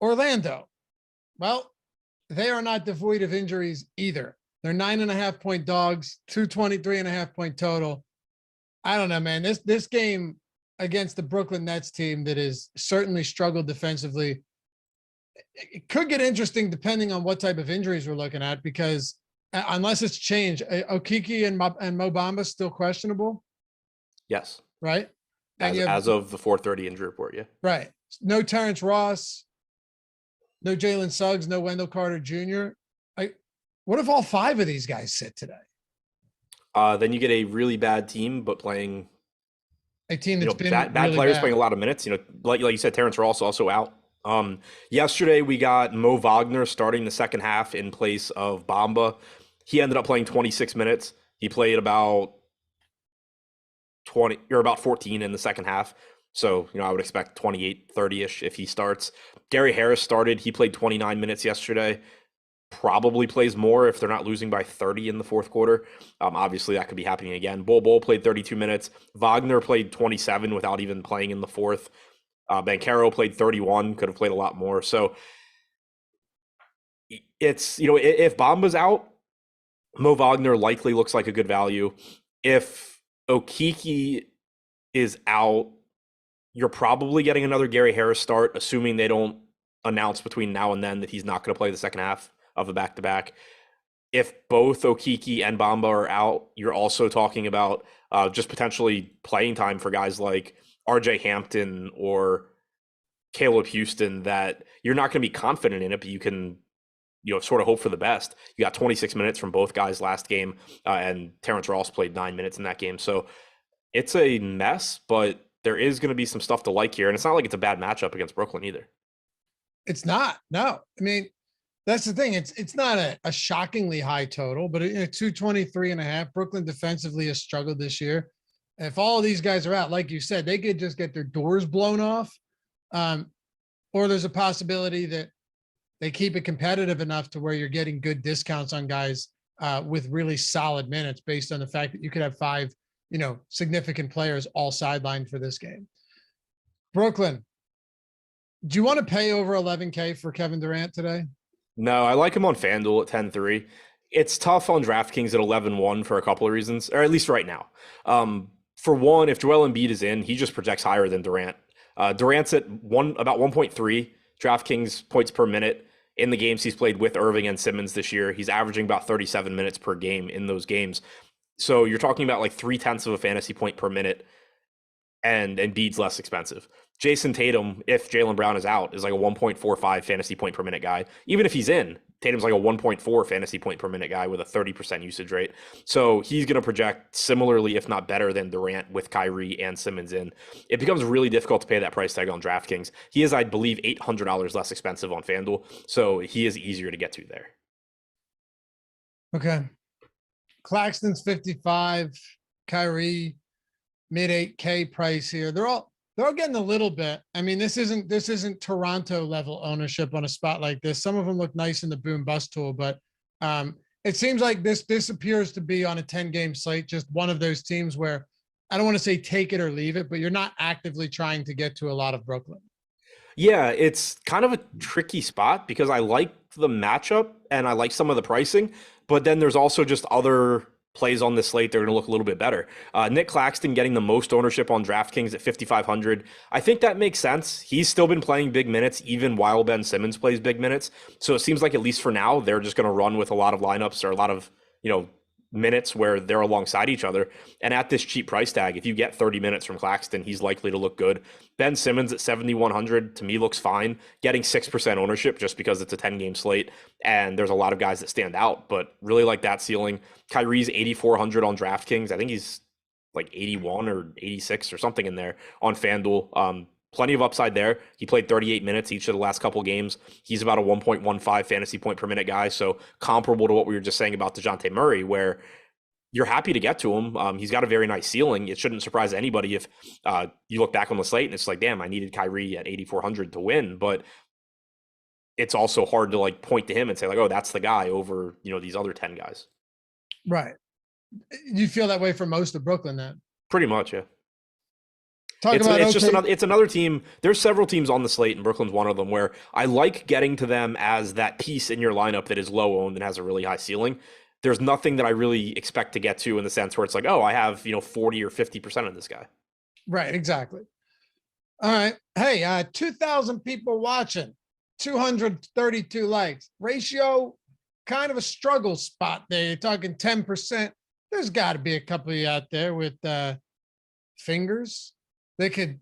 Orlando. Well, they are not devoid of injuries either. They're 9.5-point dogs, 223.5 point total. I don't know, man. This game against the Brooklyn Nets team that has certainly struggled defensively, it could get interesting depending on what type of injuries we're looking at, because unless it's changed, Okiki and Mo Bamba still questionable. Yes. Right. As of the 4:30 injury report. Yeah. Right. No Terrence Ross, no Jalen Suggs, no Wendell Carter Jr. What if all five of these guys sit today? Then you get a really bad team, but playing a team that's been bad really players bad. playing a lot of minutes. You know, like you said, Terrence Ross also out. Yesterday we got Mo Wagner starting the second half in place of Bamba. He ended up playing 26 minutes. He played about 14 in the second half. So, I would expect 28, 30-ish if he starts. Gary Harris started. He played 29 minutes yesterday. Probably plays more if they're not losing by 30 in the fourth quarter. Obviously, that could be happening again. Bol played 32 minutes. Wagner played 27 without even playing in the fourth. Banchero played 31, could have played a lot more. So it's, if Bamba's out, Mo Wagner likely looks like a good value. If Okiki is out, you're probably getting another Gary Harris start, assuming they don't announce between now and then that he's not going to play the second half of a back-to-back. If both Okiki and Bamba are out, you're also talking about just potentially playing time for guys like RJ Hampton or Caleb Houston that you're not going to be confident in it, but you can, sort of hope for the best. You got 26 minutes from both guys last game, and Terrence Ross played 9 minutes in that game. So it's a mess, but there is going to be some stuff to like here. And it's not like it's a bad matchup against Brooklyn either. It's not. No. I mean, that's the thing. It's not a shockingly high total, but 223.5. Brooklyn defensively has struggled this year. If all of these guys are out, like you said, they could just get their doors blown off. Or there's a possibility that they keep it competitive enough to where you're getting good discounts on guys with really solid minutes based on the fact that you could have five, significant players all sidelined for this game. Brooklyn, do you want to pay over 11K for Kevin Durant today? No, I like him on FanDuel at 10-3. It's tough on DraftKings at 11-1 for a couple of reasons, or at least right now. For one, if Joel Embiid is in, he just projects higher than Durant. Durant's at about 1.3 DraftKings points per minute in the games he's played with Irving and Simmons this year. He's averaging about 37 minutes per game in those games. So you're talking about like 0.3 of a fantasy point per minute, and Embiid's less expensive. Jason Tatum, if Jaylen Brown is out, is like a 1.45 fantasy point per minute guy. Even if he's in, Tatum's like a 1.4 fantasy point per minute guy with a 30% usage rate. So he's going to project similarly, if not better, than Durant with Kyrie and Simmons in. It becomes really difficult to pay that price tag on DraftKings. He is, I believe, $800 less expensive on FanDuel. So he is easier to get to there. Okay. Claxton's 55, Kyrie mid 8K price here. They're all getting a little bit. I mean, this isn't Toronto level ownership on a spot like this. Some of them look nice in the boom bust tool, but it seems like this appears to be on a 10-game slate, just one of those teams where I don't want to say take it or leave it, but you're not actively trying to get to a lot of Brooklyn. Yeah, it's kind of a tricky spot because I like the matchup and I like some of the pricing, but then there's also just other plays on this slate. They're going to look a little bit better. Nick Claxton getting the most ownership on DraftKings at 5,500. I think that makes sense. He's still been playing big minutes even while Ben Simmons plays big minutes. So it seems like at least for now, they're just going to run with a lot of lineups or a lot of, minutes where they're alongside each other. And at this cheap price tag, if you get 30 minutes from Claxton, he's likely to look good. Ben Simmons at 7,100 to me looks fine. Getting 6% ownership just because it's a 10-game slate and there's a lot of guys that stand out, but really like that ceiling. Kyrie's 8,400 on DraftKings. I think he's like 81 or 86 or something in there on FanDuel. Plenty of upside there. He played 38 minutes each of the last couple games. He's about a 1.15 fantasy point per minute guy. So comparable to what we were just saying about DeJounte Murray, where you're happy to get to him. He's got a very nice ceiling. It shouldn't surprise anybody if you look back on the slate and it's like, damn, I needed Kyrie at 8,400 to win. But it's also hard to like point to him and say like, oh, that's the guy over, these other 10 guys. Right. You feel that way for most of Brooklyn then? Pretty much, yeah. It's another team. There's several teams on the slate, and Brooklyn's one of them, where I like getting to them as that piece in your lineup that is low owned and has a really high ceiling. There's nothing that I really expect to get to in the sense where it's like, oh, I have 40 or 50% of this guy. Right, exactly. All right, hey, 2,000 people watching, 232 likes. Ratio, kind of a struggle spot there. You're talking 10%. There's got to be a couple of you out there with fingers. They could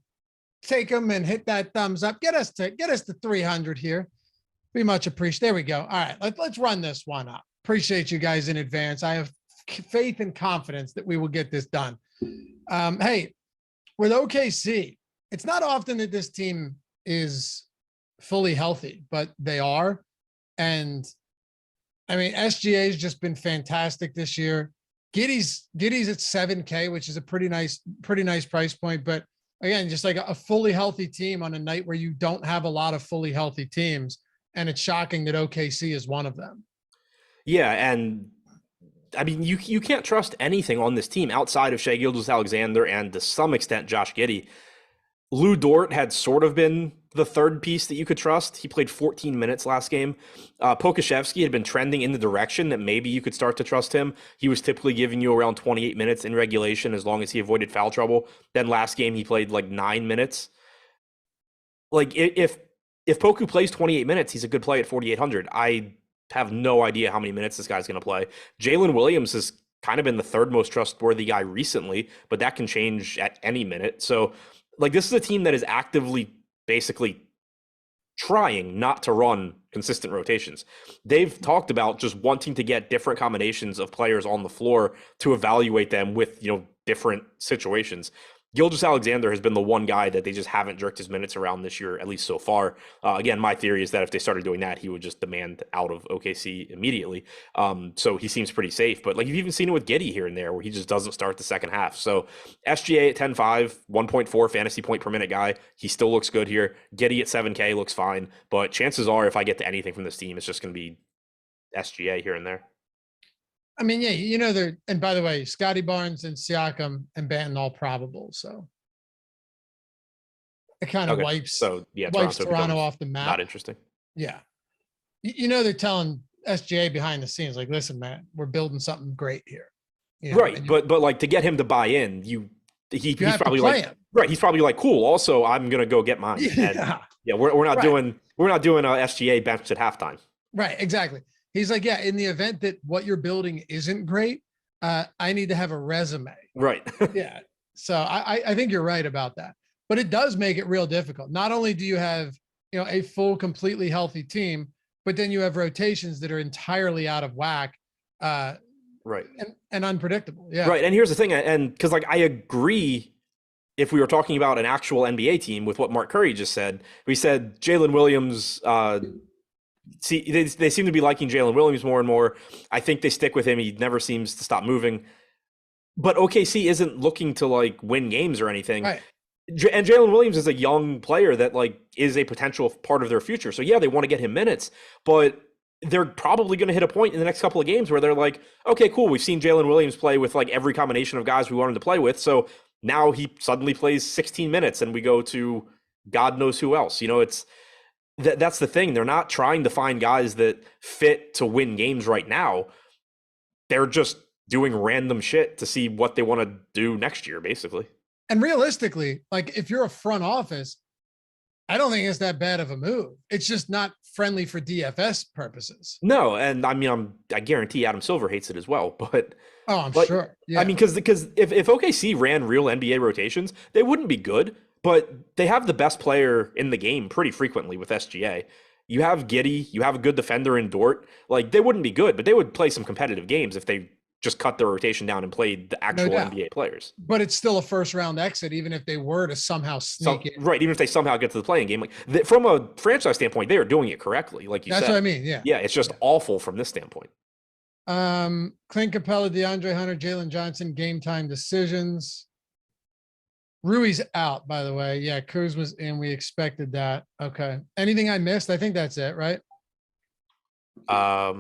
take them and hit that thumbs up. Get us to 300 here. Be much appreciated. There we go. All right, let's run this one up. Appreciate you guys in advance. I have faith and confidence that we will get this done. Hey, with OKC, it's not often that this team is fully healthy, but they are. And I mean, SGA has just been fantastic this year. Giddy's at 7K, which is a pretty nice price point. But again, just like a fully healthy team on a night where you don't have a lot of fully healthy teams. And it's shocking that OKC is one of them. Yeah. And I mean, you can't trust anything on this team outside of Shai Gilgeous-Alexander and to some extent, Josh Giddey. Lou Dort had sort of been the third piece that you could trust. He played 14 minutes last game. Pokashevsky had been trending in the direction that maybe you could start to trust him. He was typically giving you around 28 minutes in regulation as long as he avoided foul trouble. Then last game, he played like 9 minutes. Like if Poku plays 28 minutes, he's a good play at 4,800. I have no idea how many minutes this guy's going to play. Jalen Williams has kind of been the third most trustworthy guy recently, but that can change at any minute. So like this is a team that is actively basically trying not to run consistent rotations. They've talked about just wanting to get different combinations of players on the floor to evaluate them with, different situations. Gilgeous-Alexander has been the one guy that they just haven't jerked his minutes around this year, at least so far. Again, my theory is that if they started doing that, he would just demand out of OKC immediately. So he seems pretty safe. But like you've even seen it with Giddey here and there, where he just doesn't start the second half. So SGA at 10.5, 1.4 fantasy point per minute guy. He still looks good here. Giddey at 7K looks fine. But chances are, if I get to anything from this team, it's just going to be SGA here and there. I mean, yeah, they're, and by the way, Scotty Barnes and Siakam and Banton all probable. So it kind of wipes Toronto off the map. Not interesting. Yeah. They're telling SGA behind the scenes, like, listen, man, we're building something great here. Right. But like to get him to buy in, he's probably like, Right. He's probably like, cool. Also, I'm going to go get mine. Yeah. Yeah. We're not Right. doing a SGA bench at halftime. Right. Exactly. He's like, yeah, in the event that what you're building isn't great, I need to have a resume. Right. Yeah. So I think you're right about that. But it does make it real difficult. Not only do you have, a full, completely healthy team, but then you have rotations that are entirely out of whack. Right. And unpredictable. Yeah. Right. And here's the thing. And because I agree, if we were talking about an actual NBA team with what Mark Curry just said, we said Jalen Williams, they seem to be liking Jalen Williams more and more. I think they stick with him. He never seems to stop moving. But OKC isn't looking to win games or anything. Right. And Jalen Williams is a young player that is a potential part of their future. So yeah, they want to get him minutes, but they're probably going to hit a point in the next couple of games where they're like, okay, cool. We've seen Jalen Williams play with every combination of guys we wanted to play with. So now he suddenly plays 16 minutes and we go to God knows who else. That's the thing. They're not trying to find guys that fit to win games right now. They're just doing random shit to see what they want to do next year, basically. And realistically, if you're a front office, I don't think it's that bad of a move. It's just not friendly for DFS purposes. No, and I guarantee Adam Silver hates it as well. But I'm sure. Yeah. because if OKC ran real NBA rotations, they wouldn't be good. But they have the best player in the game pretty frequently with SGA. You have Giddey, you have a good defender in Dort. They wouldn't be good, but they would play some competitive games if they just cut their rotation down and played the actual NBA players. But it's still a first round exit, even if they were to somehow sneak in. Right. Even if they somehow get to the playing game, from a franchise standpoint, they are doing it correctly. Like you said. That's what I mean. Yeah. Yeah. It's just awful from this standpoint. Clint Capella, DeAndre Hunter, Jalen Johnson, game time decisions. Rui's out, by the way. Yeah. Kuzma's in. We expected that. Okay. Anything I missed? I think that's it, right? I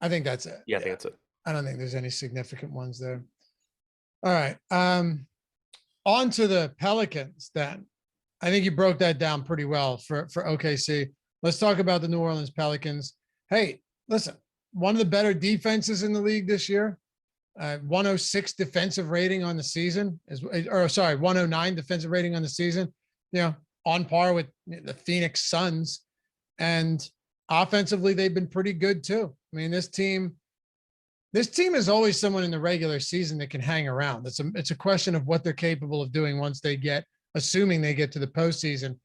think that's it. Yeah, I think that's it. I don't think there's any significant ones there. All right. On to the Pelicans then. I think you broke that down pretty well for OKC. Let's talk about the New Orleans Pelicans. Hey, listen, one of the better defenses in the league this year. 106 defensive rating on the season 109 defensive rating on the season, on par with the Phoenix Suns. And offensively, they've been pretty good too. I mean, this team is always someone in the regular season that can hang around. It's a question of what they're capable of doing once assuming they get to the postseason.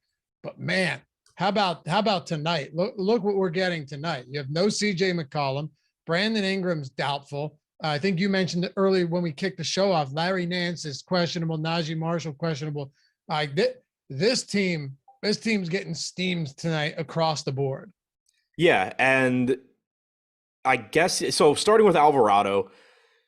But man, how about tonight? Look what we're getting tonight. You have no CJ McCollum. Brandon Ingram's doubtful. I think you mentioned earlier when we kicked the show off, Larry Nance is questionable. Najee Marshall questionable. This team's getting steamed tonight across the board. Yeah, and I guess so. Starting with Alvarado,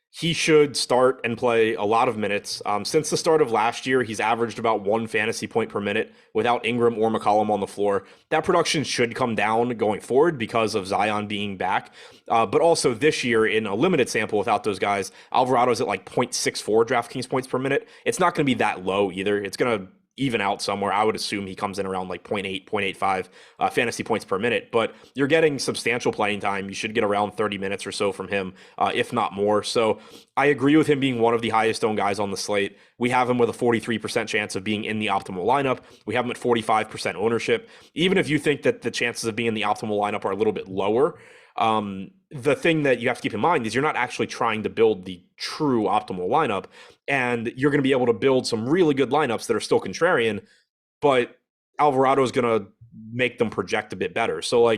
he should start and play a lot of minutes. Since the start of last year, he's averaged about 1 fantasy point per minute without Ingram or McCollum on the floor. That production should come down going forward because of Zion being back. But also this year, in a limited sample without those guys, Alvarado's at 0.64 DraftKings points per minute. It's not going to be that low either. It's going to even out somewhere. I would assume he comes in around 0.8, 0.85 fantasy points per minute, but you're getting substantial playing time. You should get around 30 minutes or so from him, if not more. So I agree with him being one of the highest owned guys on the slate. We have him with a 43% chance of being in the optimal lineup. We have him at 45% ownership. Even if you think that the chances of being in the optimal lineup are a little bit lower, the thing that you have to keep in mind is you're not actually trying to build the true optimal lineup, and you're going to be able to build some really good lineups that are still contrarian, but Alvarado is going to make them project a bit better. So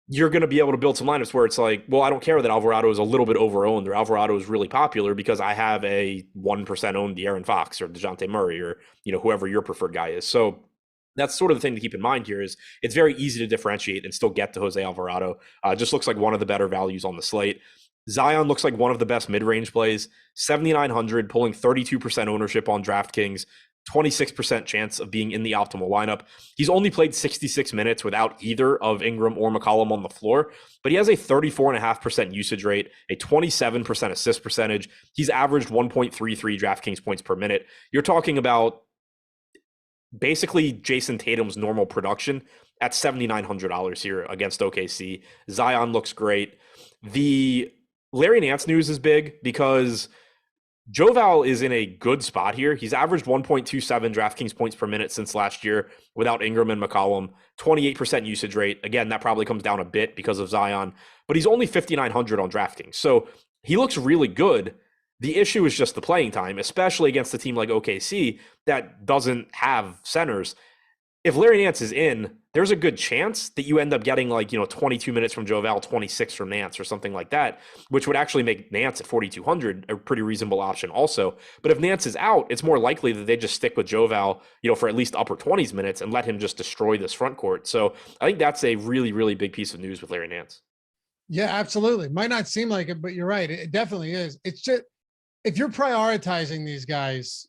you're going to be able to build some lineups where it's well, I don't care that Alvarado is a little bit over-owned or Alvarado is really popular because I have a 1% owned De'Aaron Fox or DeJounte Murray or, whoever your preferred guy is. So that's sort of the thing to keep in mind here is it's very easy to differentiate and still get to Jose Alvarado. Just looks like one of the better values on the slate. Zion looks like one of the best mid-range plays, 7,900, pulling 32% ownership on DraftKings, 26% chance of being in the optimal lineup. He's only played 66 minutes without either of Ingram or McCollum on the floor, but he has a 34.5% usage rate, a 27% assist percentage. He's averaged 1.33 DraftKings points per minute. You're talking about basically Jason Tatum's normal production at $7,900 here against OKC. Zion looks great. The Larry Nance news is big because Joval is in a good spot here. He's averaged 1.27 DraftKings points per minute since last year without Ingram and McCollum, 28% usage rate. Again, that probably comes down a bit because of Zion, but he's only 5,900 on DraftKings. So he looks really good. The issue is just the playing time, especially against a team like OKC that doesn't have centers. If Larry Nance is in, there's a good chance that you end up getting 22 minutes from Joval, 26 from Nance or something like that, which would actually make Nance at 4,200 a pretty reasonable option also. But if Nance is out, it's more likely that they just stick with Joval, for at least upper 20s minutes and let him just destroy this front court. So I think that's a really, really big piece of news with Larry Nance. Yeah, absolutely. Might not seem like it, but you're right. It definitely is. It's just, if you're prioritizing these guys,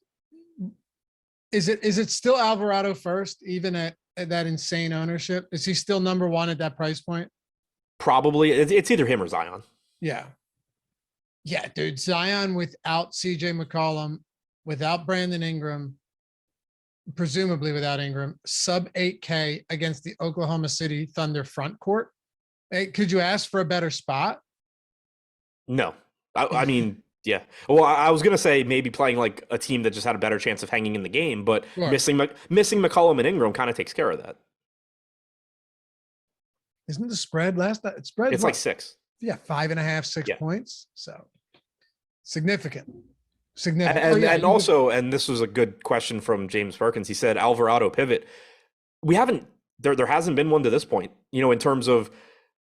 is it still Alvarado first, even at that insane ownership? Is he still number one at that price point? Probably. It's either him or Zion. Yeah. Yeah, dude. Zion without CJ McCollum, without Brandon Ingram, presumably without Ingram, sub 8K against the Oklahoma City Thunder front court. Hey, could you ask for a better spot? No. I mean, yeah. Well, I was going to say maybe playing like a team that just had a better chance of hanging in the game, but Sure. missing McCollum and Ingram kind of takes care of that. Isn't the spread last night? Spread It's like 6. Yeah, 5.5, 6 Yeah. points. So significant. And also, and this was a good question from James Perkins. He said Alvarado pivot. We haven't there hasn't been one to this point, in terms of,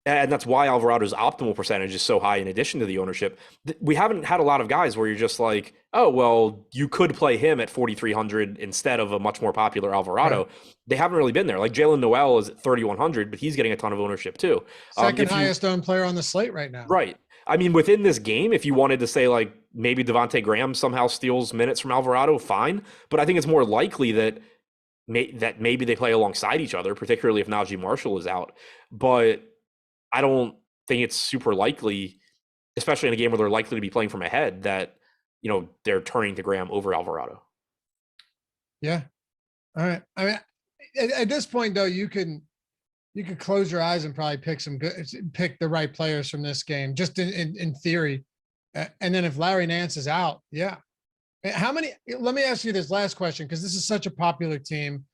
and that's why Alvarado's optimal percentage is so high in addition to the ownership. We haven't had a lot of guys where you're just like, oh, well, you could play him at 4,300 instead of a much more popular Alvarado. Right. They haven't really been there. Like Jalen Noel is at 3,100, but he's getting a ton of ownership too. Second highest owned player on the slate right now. Right. I mean, within this game, if you wanted to say like maybe Devontae Graham somehow steals minutes from Alvarado, fine. But I think it's more likely that maybe they play alongside each other, particularly if Najee Marshall is out. But I don't think it's super likely, especially in a game where they're likely to be playing from ahead, that, they're turning to Graham over Alvarado. Yeah. All right. I mean, at this point though, you could close your eyes and probably pick the right players from this game, just in theory. And then if Larry Nance is out, yeah. Let me ask you this last question, because this is such a popular team.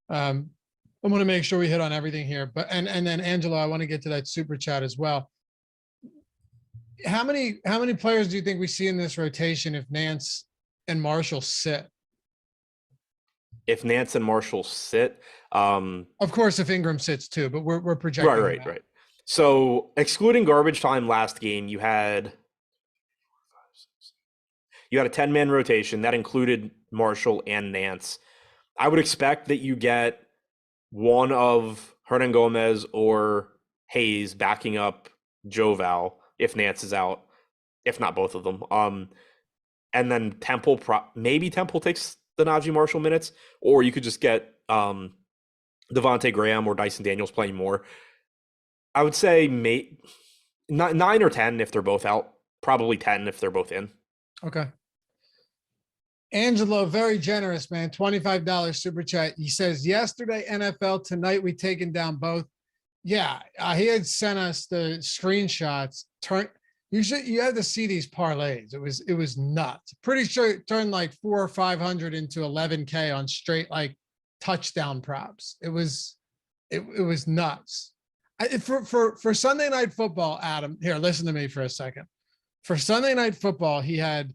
I want to make sure we hit on everything here, but and then Angelo, I want to get to that super chat as well. How many players do you think we see in this rotation if Nance and Marshall sit? If Nance and Marshall sit, of course, if Ingram sits too, but we're projecting. Right. So excluding garbage time last game, you had a 10-man rotation that included Marshall and Nance. I would expect that you get one of Hernan Gomez or Hayes backing up Joval if Nance is out, if not both of them. And then Temple, maybe Temple takes the Najee Marshall minutes, or you could just get Devontae Graham or Dyson Daniels playing more. I would say 9 or 10 if they're both out, probably 10 if they're both in. Okay. Angelo, very generous, man. $25 super chat. He says, yesterday NFL, tonight we taken down both. Yeah, he had sent us the screenshots. You have to see these parlays. It was nuts. Pretty sure it turned like 400 or 500 into 11K on straight like touchdown props. It was nuts. For Sunday Night Football, Adam, here, listen to me for a second. For Sunday Night Football, he had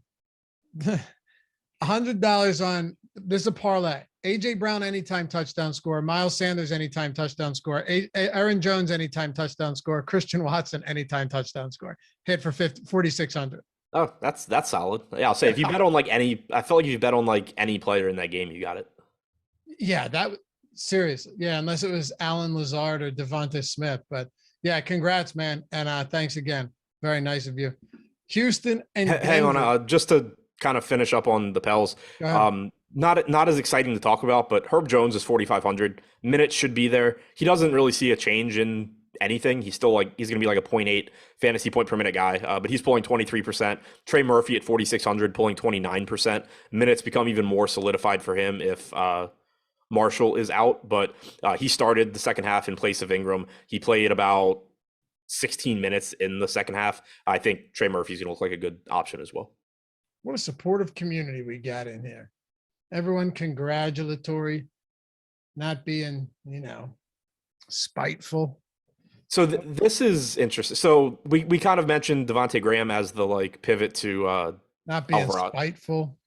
$100 on this is a parlay. AJ Brown anytime touchdown score, Miles Sanders anytime touchdown score, Aaron Jones anytime touchdown score, Christian Watson anytime touchdown score. Hit for 4,600. Oh, that's solid. Yeah, I'll say if you bet on I felt like if you bet on like any player in that game, you got it. Yeah, seriously. Yeah, unless it was Alan Lazard or Devonta Smith. But yeah, congrats, man. And thanks again. Very nice of you. Houston and hang on, just to kind of finish up on the Pels. Not as exciting to talk about, but Herb Jones is 4,500. Minutes should be there. He doesn't really see a change in anything. He's still he's going to be like a 0.8 fantasy point per minute guy, but he's pulling 23%. Trey Murphy at 4,600 pulling 29%. Minutes become even more solidified for him if Marshall is out, but he started the second half in place of Ingram. He played about 16 minutes in the second half. I think Trey Murphy's going to look like a good option as well. What a supportive community we got in here. Everyone congratulatory, not being, spiteful. So this is interesting. So we kind of mentioned Devontae Graham as the like pivot to Not being Alvarado. spiteful,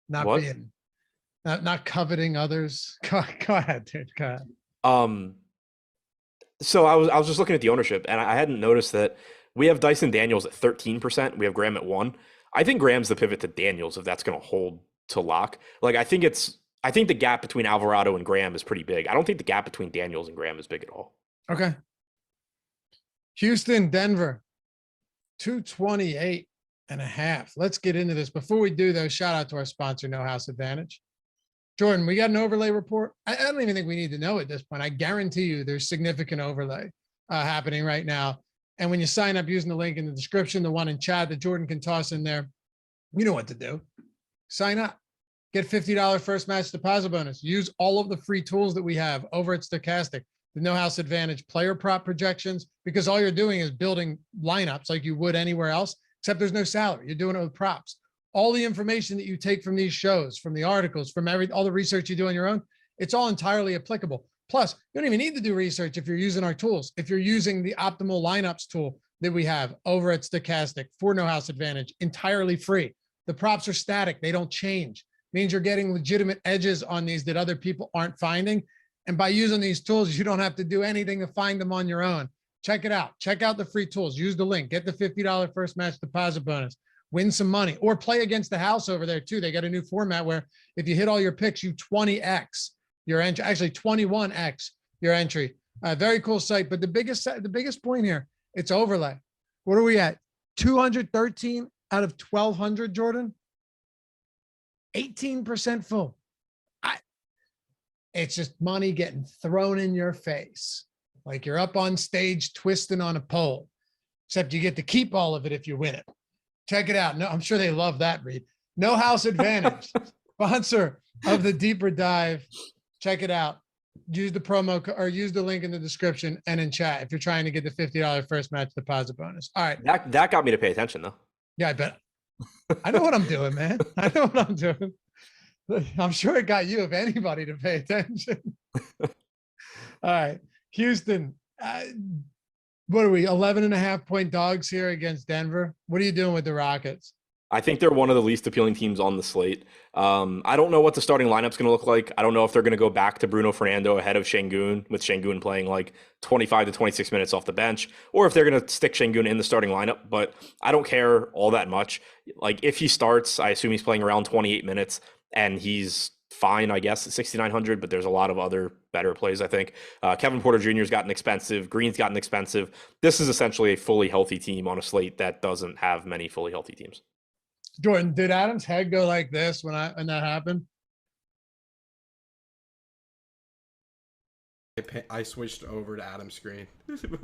not What? being, not coveting others. Go ahead, dude. Go ahead. So I was just looking at the ownership, and I hadn't noticed that we have Dyson Daniels at 13%. We have Graham at 1%. I think Graham's the pivot to Daniels if that's going to hold to lock. Like I think the gap between Alvarado and Graham is pretty big. I don't think the gap between Daniels and Graham is big at all. Okay. Houston, Denver, 228.5. Let's get into this. Before we do though, shout out to our sponsor, No House Advantage. Jordan, we got an overlay report. I don't even think we need to know at this point. I guarantee you there's significant overlay happening right now. And when you sign up using the link in the description, the one in chat that Jordan can toss in there, you know what to do. Sign up. Get $50 first match deposit bonus. Use all of the free tools that we have over at Stokastic. The No House Advantage player prop projections, because all you're doing is building lineups like you would anywhere else, except there's no salary. You're doing it with props. All the information that you take from these shows, from the articles, from all the research you do on your own, it's all entirely applicable. Plus, you don't even need to do research if you're using our tools. If you're using the optimal lineups tool that we have over at Stokastic for No House Advantage, entirely free. The props are static. They don't change. Means you're getting legitimate edges on these that other people aren't finding. And by using these tools, you don't have to do anything to find them on your own. Check it out. Check out the free tools. Use the link. Get the $50 first match deposit bonus. Win some money or play against the house over there too. They got a new format where if you hit all your picks, you 20x your entry, actually 21x your entry. Very cool site. But the biggest point here, it's overlay. What are we at? 213 out of 1,200, Jordan. 18% full. It's just money getting thrown in your face. Like you're up on stage twisting on a pole, except you get to keep all of it if you win it. Check it out. No, I'm sure they love that, Reed. No House Advantage, sponsor of the Deeper Dive. Check it out. Use the promo or use the link in the description and in chat if you're trying to get the $50 first match deposit bonus. All right. That got me to pay attention though. Yeah, I bet. I know what I'm doing, man. I know what I'm doing. I'm sure it got you, if anybody, to pay attention. All right. Houston, what are we, 11.5-point dogs here against Denver? What are you doing with the Rockets? I think they're one of the least appealing teams on the slate. I don't know what the starting lineup's going to look like. I don't know if they're going to go back to Bruno Fernando ahead of Şengün, with Şengün playing like 25 to 26 minutes off the bench, or if they're going to stick Şengün in the starting lineup. But I don't care all that much. Like if he starts, I assume he's playing around 28 minutes, and he's fine, I guess, at 6,900, but there's a lot of other better plays, I think. Kevin Porter Jr.'s gotten expensive. Green's gotten expensive. This is essentially a fully healthy team on a slate that doesn't have many fully healthy teams. Jordan, did Adam's head go like this when that happened? I switched over to Adam's screen.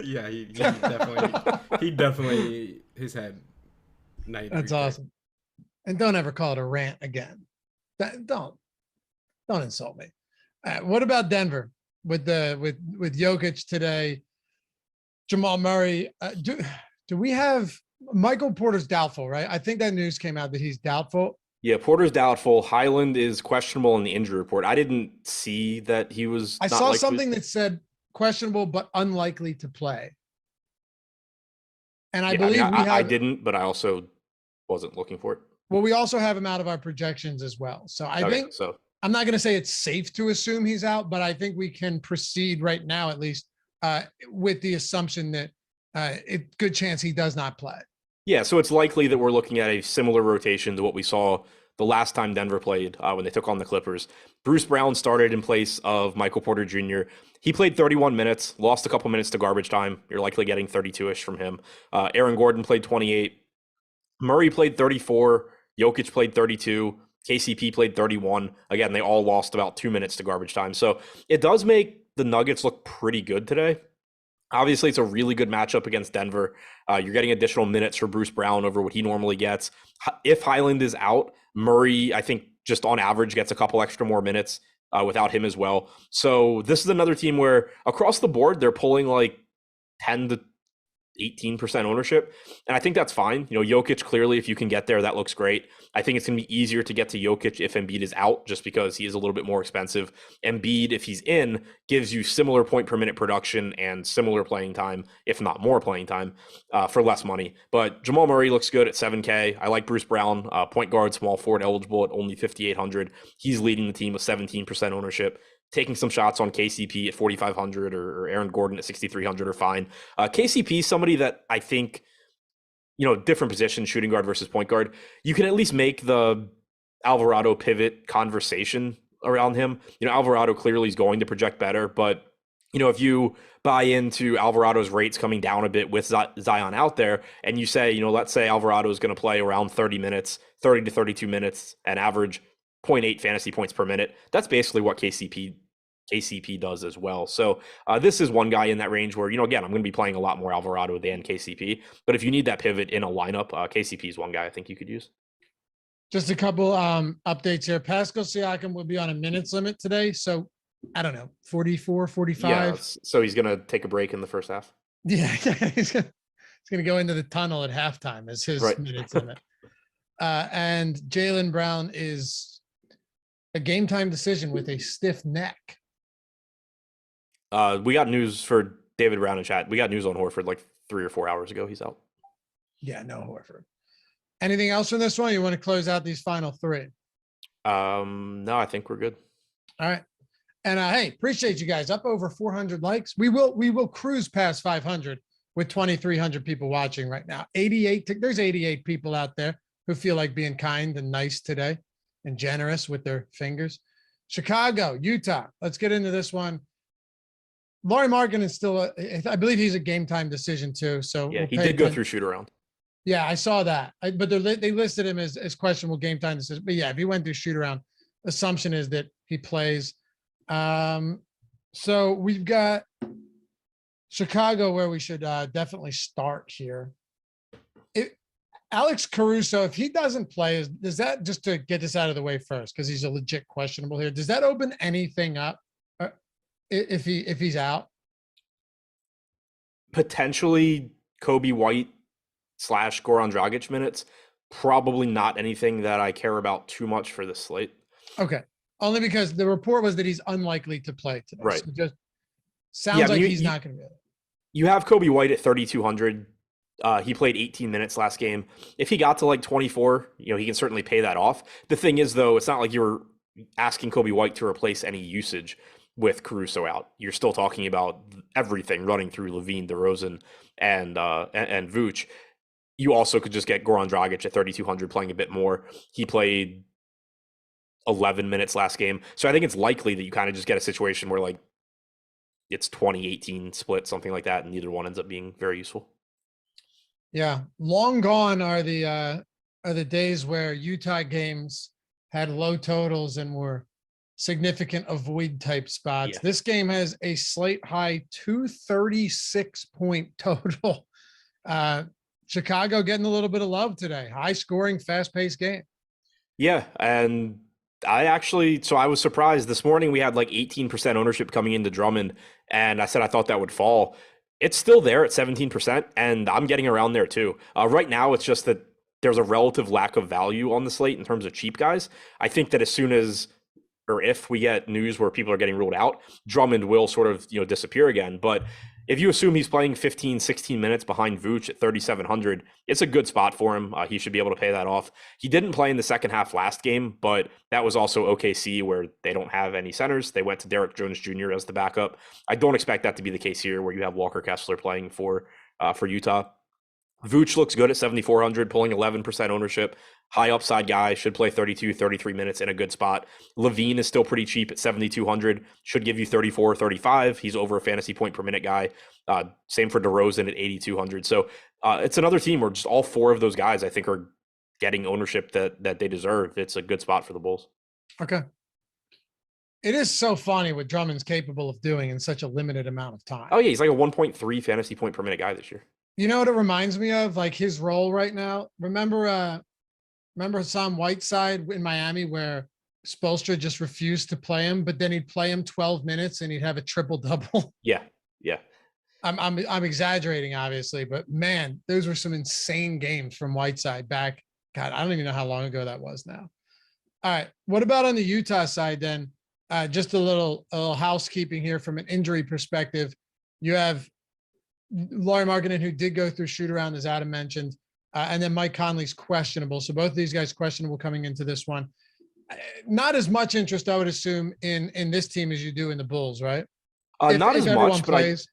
Yeah, he definitely his head. That's awesome. And don't ever call it a rant again. Don't insult me. What about Denver with Jokic today? Jamal Murray. Do we have Michael Porter's doubtful, right? I think that news came out that he's doubtful. Yeah, Porter's doubtful. Highland is questionable in the injury report. I didn't see that he was. I saw something that said questionable but unlikely to play. And I believe I didn't, but I also wasn't looking for it. Well, we also have him out of our projections as well. So I think I'm not going to say it's safe to assume he's out, but I think we can proceed right now, at least with the assumption that good chance he does not play. Yeah, so it's likely that we're looking at a similar rotation to what we saw the last time Denver played when they took on the Clippers. Bruce Brown started in place of Michael Porter Jr. He played 31 minutes, lost a couple minutes to garbage time. You're likely getting 32-ish from him. Aaron Gordon played 28. Murray played 34. Jokic played 32. KCP played 31. Again, they all lost about 2 minutes to garbage time. So it does make the Nuggets look pretty good today. Obviously, it's a really good matchup against Denver. You're getting additional minutes for Bruce Brown over what he normally gets. If Highland is out, Murray, I think, just on average gets a couple extra more minutes without him as well. So this is another team where across the board, they're pulling like 10 to 18% ownership. And I think that's fine. You know, Jokic, clearly, if you can get there, that looks great. I think it's going to be easier to get to Jokic if Embiid is out, just because he is a little bit more expensive. Embiid, if he's in, gives you similar point per minute production and similar playing time, if not more playing time, for less money. But Jamal Murray looks good at 7K. I like Bruce Brown, point guard, small forward eligible at only 5,800. He's leading the team with 17% ownership. Taking some shots on KCP at 4,500 or Aaron Gordon at 6,300 are fine. KCP is somebody that I think, you know, different position, shooting guard versus point guard. You can at least make the Alvarado pivot conversation around him. You know, Alvarado clearly is going to project better, but, you know, if you buy into Alvarado's rates coming down a bit with Zion out there, and you say, you know, let's say Alvarado is going to play around 30 to 32 minutes and average 0.8 fantasy points per minute. That's basically what KCP does as well. So this is one guy in that range where, you know, again, I'm going to be playing a lot more Alvarado than KCP. But if you need that pivot in a lineup, KCP is one guy I think you could use. Just a couple updates here. Pascal Siakam will be on a minutes limit today. So I don't know, 44, 45. Yeah, so he's going to take a break in the first half. Yeah, he's going to go into the tunnel at halftime as his minutes limit. And Jaylen Brown is a game time decision with a stiff neck. We got news for David Brown in chat. We got news on Horford like 3 or 4 hours ago. He's out. Yeah, no Horford. Anything else from this one? You want to close out these final three? No, I think we're good. All right. And hey, appreciate you guys. Up over 400 likes. We will cruise past 500 with 2,300 people watching right now. There's 88 people out there who feel like being kind and nice today and generous with their fingers. Chicago, Utah. Let's get into this one. Lauri Markkanen is still, I believe he's a game time decision too. So yeah, he did go through shoot around. Yeah, I saw that. But they listed him as questionable game time decision. But yeah, if he went through shoot around, assumption is that he plays. So we've got Chicago where we should definitely start here. Alex Caruso, if he doesn't play, does that, just to get this out of the way first, because he's a legit questionable here, does that open anything up if he's out? Potentially Kobe White / Goran Dragic minutes. Probably not anything that I care about too much for this slate. Okay. Only because the report was that he's unlikely to play today. Right. So just sounds like he's not going to be able to. You have Kobe White at 3,200. He played 18 minutes last game. If he got to like 24, you know, he can certainly pay that off. The thing is, though, it's not like you're asking Kobe White to replace any usage with Caruso out. You're still talking about everything running through Levine, DeRozan, and Vooch. You also could just get Goran Dragic at 3,200 playing a bit more. He played 11 minutes last game. So I think it's likely that you kind of just get a situation where like it's 20-18 split, something like that, and neither one ends up being very useful. Yeah, long gone are the days where Utah games had low totals and were significant avoid type spots. Yeah. This game has a slate high 236 point total. Chicago getting a little bit of love today. High scoring, fast paced game. Yeah, and I was surprised this morning. We had like 18% ownership coming into Drummond, and I said I thought that would fall. It's still there at 17%, and I'm getting around there too. Right now, it's just that there's a relative lack of value on the slate in terms of cheap guys. I think that as soon as, or if we get news where people are getting ruled out, Drummond will sort of, you know, disappear again. But if you assume he's playing 15, 16 minutes behind Vooch at 3,700, it's a good spot for him. He should be able to pay that off. He didn't play in the second half last game, but that was also OKC where they don't have any centers. They went to Derek Jones Jr. as the backup. I don't expect that to be the case here where you have Walker Kessler playing for Utah. Vooch looks good at 7,400, pulling 11% ownership. High upside guy, should play 32, 33 minutes in a good spot. Levine is still pretty cheap at 7,200, should give you 34, 35. He's over a fantasy point per minute guy. Same for DeRozan at 8,200. So it's another team where just all four of those guys, I think, are getting ownership that they deserve. It's a good spot for the Bulls. Okay. It is so funny what Drummond's capable of doing in such a limited amount of time. Oh, yeah, he's like a 1.3 fantasy point per minute guy this year. You know what it reminds me of? Like his role right now. Remember Hassan Whiteside in Miami where Spoelstra just refused to play him, but then he'd play him 12 minutes and he'd have a triple double. Yeah. I'm exaggerating, obviously, but man, those were some insane games from Whiteside back. God, I don't even know how long ago that was now. All right. What about on the Utah side then? Just a little housekeeping here from an injury perspective. You have Lauri Markkanen, who did go through shoot around, as Adam mentioned, and then Mike Conley's questionable. So both of these guys questionable coming into this one. Not as much interest, I would assume, in this team as you do in the Bulls, right? Not as much, but plays,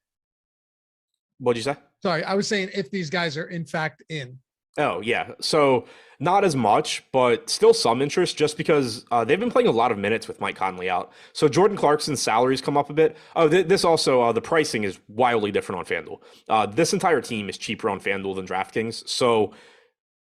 what'd you say? Sorry, I was saying if these guys are in fact in. Oh, yeah. So not as much, but still some interest just because they've been playing a lot of minutes with Mike Conley out. So Jordan Clarkson's salaries come up a bit. Oh, this also, the pricing is wildly different on FanDuel. This entire team is cheaper on FanDuel than DraftKings. So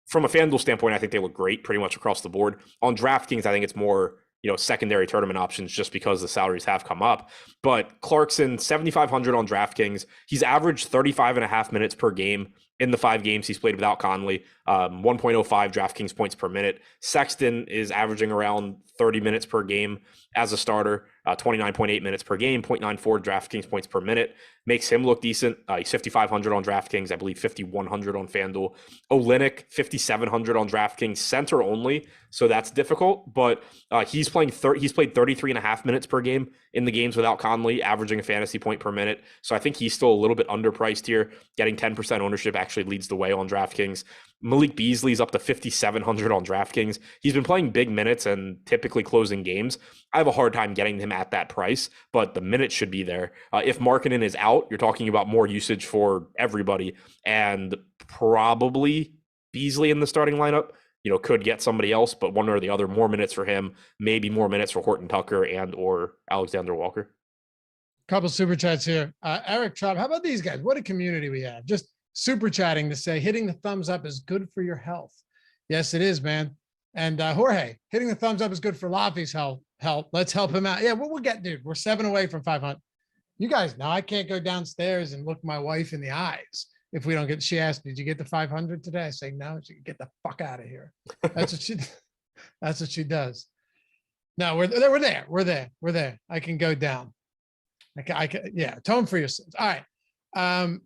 from a FanDuel standpoint, I think they look great pretty much across the board. On DraftKings, I think it's more, secondary tournament options just because the salaries have come up. But Clarkson, 7,500 on DraftKings. He's averaged 35 and a half minutes per game in the 5 games he's played without Conley, 1.05 DraftKings points per minute. Sexton is averaging around 30 minutes per game as a starter, 29.8 minutes per game, 0.94 DraftKings points per minute. Makes him look decent. He's 5,500 on DraftKings, I believe 5,100 on FanDuel. Olynyk, 5,700 on DraftKings, center only, so that's difficult. But he's played 33 and a half minutes per game in the games without Conley, averaging a fantasy point per minute. So I think he's still a little bit underpriced here. Getting 10% ownership actually leads the way on DraftKings. Malik Beasley's up to 5,700 on DraftKings. He's been playing big minutes and typically closing games. I have a hard time getting him at that price, but the minutes should be there. If Markkanen is out, you're talking about more usage for everybody, and probably Beasley in the starting lineup, could get somebody else, but one or the other, more minutes for him, maybe more minutes for Horton Tucker and or Alexander Walker. Couple super chats here. Eric Traub, how about these guys? What a community we have. Just super chatting to say hitting the thumbs up is good for your health. Yes, it is, man. And Jorge, hitting the thumbs up is good for Laffy's health. Let's help him out. Yeah, we'll get, dude. We're 7 away from 500. You guys know I can't go downstairs and look my wife in the eyes if we don't get. She asked, "Did you get the 500 today?" I say, "No." She get the fuck out of here. That's what she. That's what she does. No, we're there. We're there. I can go down. I can. Yeah, atone for your sins. All right.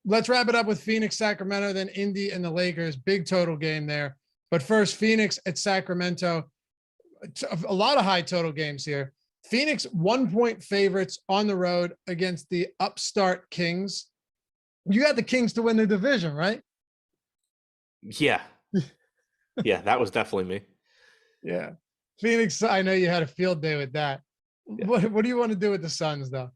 Let's wrap it up with Phoenix, Sacramento, then Indy and the Lakers. Big total game there. But first, Phoenix at Sacramento. A lot of high total games here. Phoenix 1-point favorites on the road against the upstart Kings. You got the Kings to win the division, right? Yeah. Yeah, that was definitely me. Yeah. Phoenix, I know you had a field day with that. Yeah. What do you want to do with the Suns, though?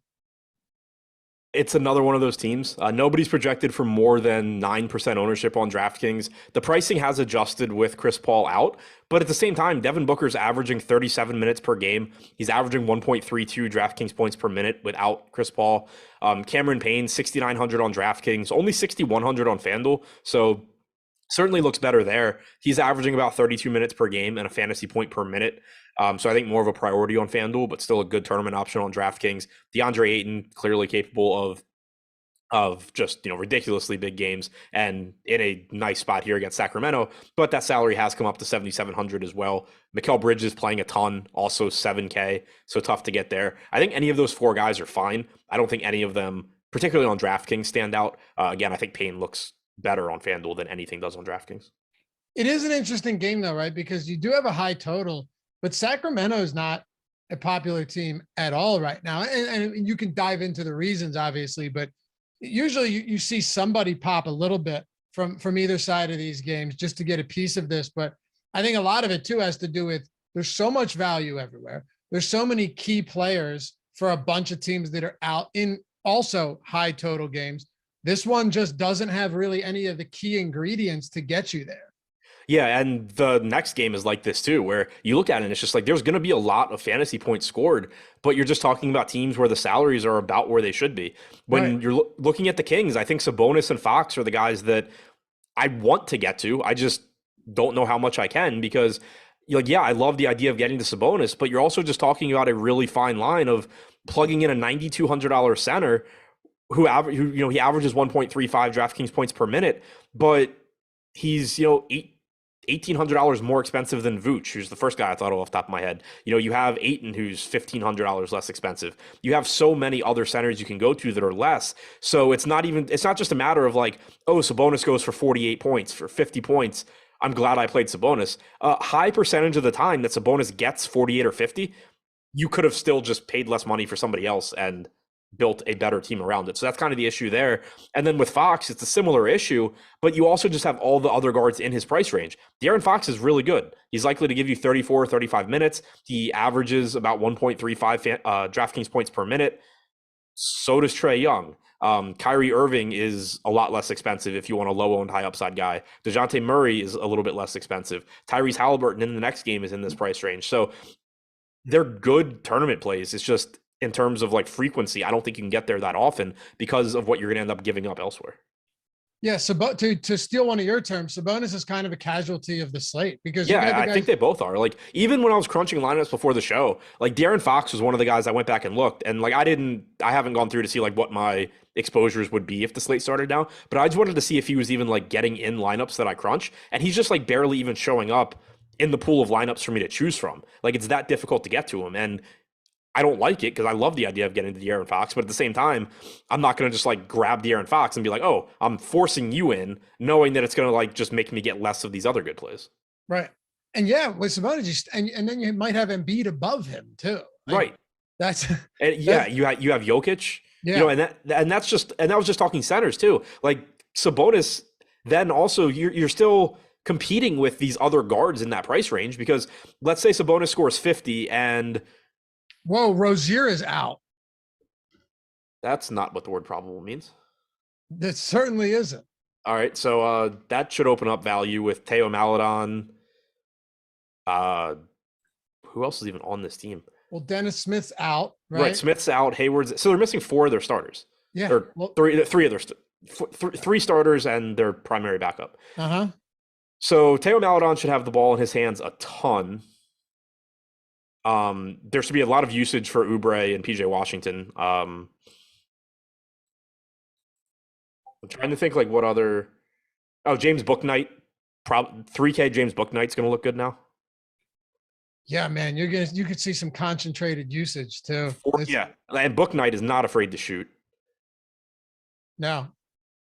It's another one of those teams. Nobody's projected for more than 9% ownership on DraftKings. The pricing has adjusted with Chris Paul out, but at the same time, Devin Booker's averaging 37 minutes per game. He's averaging 1.32 DraftKings points per minute without Chris Paul. Cameron Payne, 6,900 on DraftKings, only 6,100 on FanDuel. So certainly looks better there. He's averaging about 32 minutes per game and a fantasy point per minute. So I think more of a priority on FanDuel, but still a good tournament option on DraftKings. DeAndre Ayton, clearly capable of just, ridiculously big games and in a nice spot here against Sacramento, but that salary has come up to 7,700 as well. Mikal Bridges playing a ton, also 7K, so tough to get there. I think any of those 4 guys are fine. I don't think any of them, particularly on DraftKings, stand out. Again, I think Payne looks better on FanDuel than anything does on DraftKings. It is an interesting game though, right? Because you do have a high total, but Sacramento is not a popular team at all right now. And you can dive into the reasons, obviously, but usually you see somebody pop a little bit from either side of these games just to get a piece of this. But I think a lot of it too has to do with there's so much value everywhere. There's so many key players for a bunch of teams that are out in also high total games. This one just doesn't have really any of the key ingredients to get you there. Yeah, and the next game is like this too, where you look at it and it's just like there's going to be a lot of fantasy points scored, but you're just talking about teams where the salaries are about where they should be. When you're looking at the Kings, I think Sabonis and Fox are the guys that I want to get to. I just don't know how much I can because, I love the idea of getting to Sabonis, but you're also just talking about a really fine line of plugging in a $9,200 center who he averages 1.35 DraftKings points per minute, but he's, $1,800 more expensive than Vooch, who's the first guy I thought of off the top of my head. You have Ayton, who's $1,500 less expensive. You have so many other centers you can go to that are less. So it's not just a matter of like, oh, Sabonis goes for 48 points, for 50 points. I'm glad I played Sabonis. A high percentage of the time that Sabonis gets 48 or 50, you could have still just paid less money for somebody else and built a better team around it. So that's kind of the issue there. And then with Fox, it's a similar issue, but you also just have all the other guards in his price range. De'Aaron Fox is really good. He's likely to give you 34, 35 minutes. He averages about 1.35 DraftKings points per minute. So does Trae Young. Kyrie Irving is a lot less expensive if you want a low-owned, high-upside guy. DeJounte Murray is a little bit less expensive. Tyrese Halliburton in the next game is in this price range. So they're good tournament plays. It's just in terms of like frequency, I don't think you can get there that often because of what you're going to end up giving up elsewhere. Yeah, so to steal one of your terms, Sabonis is kind of a casualty of the slate because I think they both are. Like even when I was crunching lineups before the show, like De'Aaron Fox was one of the guys I went back and looked, and like I haven't gone through to see like what my exposures would be if the slate started now, but I just wanted to see if he was even like getting in lineups that I crunch, and he's just like barely even showing up in the pool of lineups for me to choose from. Like it's that difficult to get to him, and I don't like it because I love the idea of getting to De'Aaron Fox, but at the same time, I'm not going to just like grab De'Aaron Fox and be like, oh, I'm forcing you in, knowing that it's going to like just make me get less of these other good plays. Right. And yeah, with Sabonis, and then you might have Embiid above him too. Like, right. That's you have Jokic. Yeah. And that was just talking centers too. Like Sabonis, then also you're still competing with these other guards in that price range because let's say Sabonis scores 50 and whoa, Rozier is out. That's not what the word probable means. That certainly isn't. All right, so that should open up value with Teo Maledon. Who else is even on this team? Well, Dennis Smith's out, right? Right, Smith's out. Hayward's so they're missing 4 of their starters. Yeah, or three of their three starters and their primary backup. So Teo Maledon should have the ball in his hands a ton. There should be a lot of usage for Oubre and PJ Washington. I'm trying to think like what other. Oh, James Bouknight, 3K James Bouknight's going to look good now. Yeah, man, you could see some concentrated usage too. Yeah, and Bouknight is not afraid to shoot. No,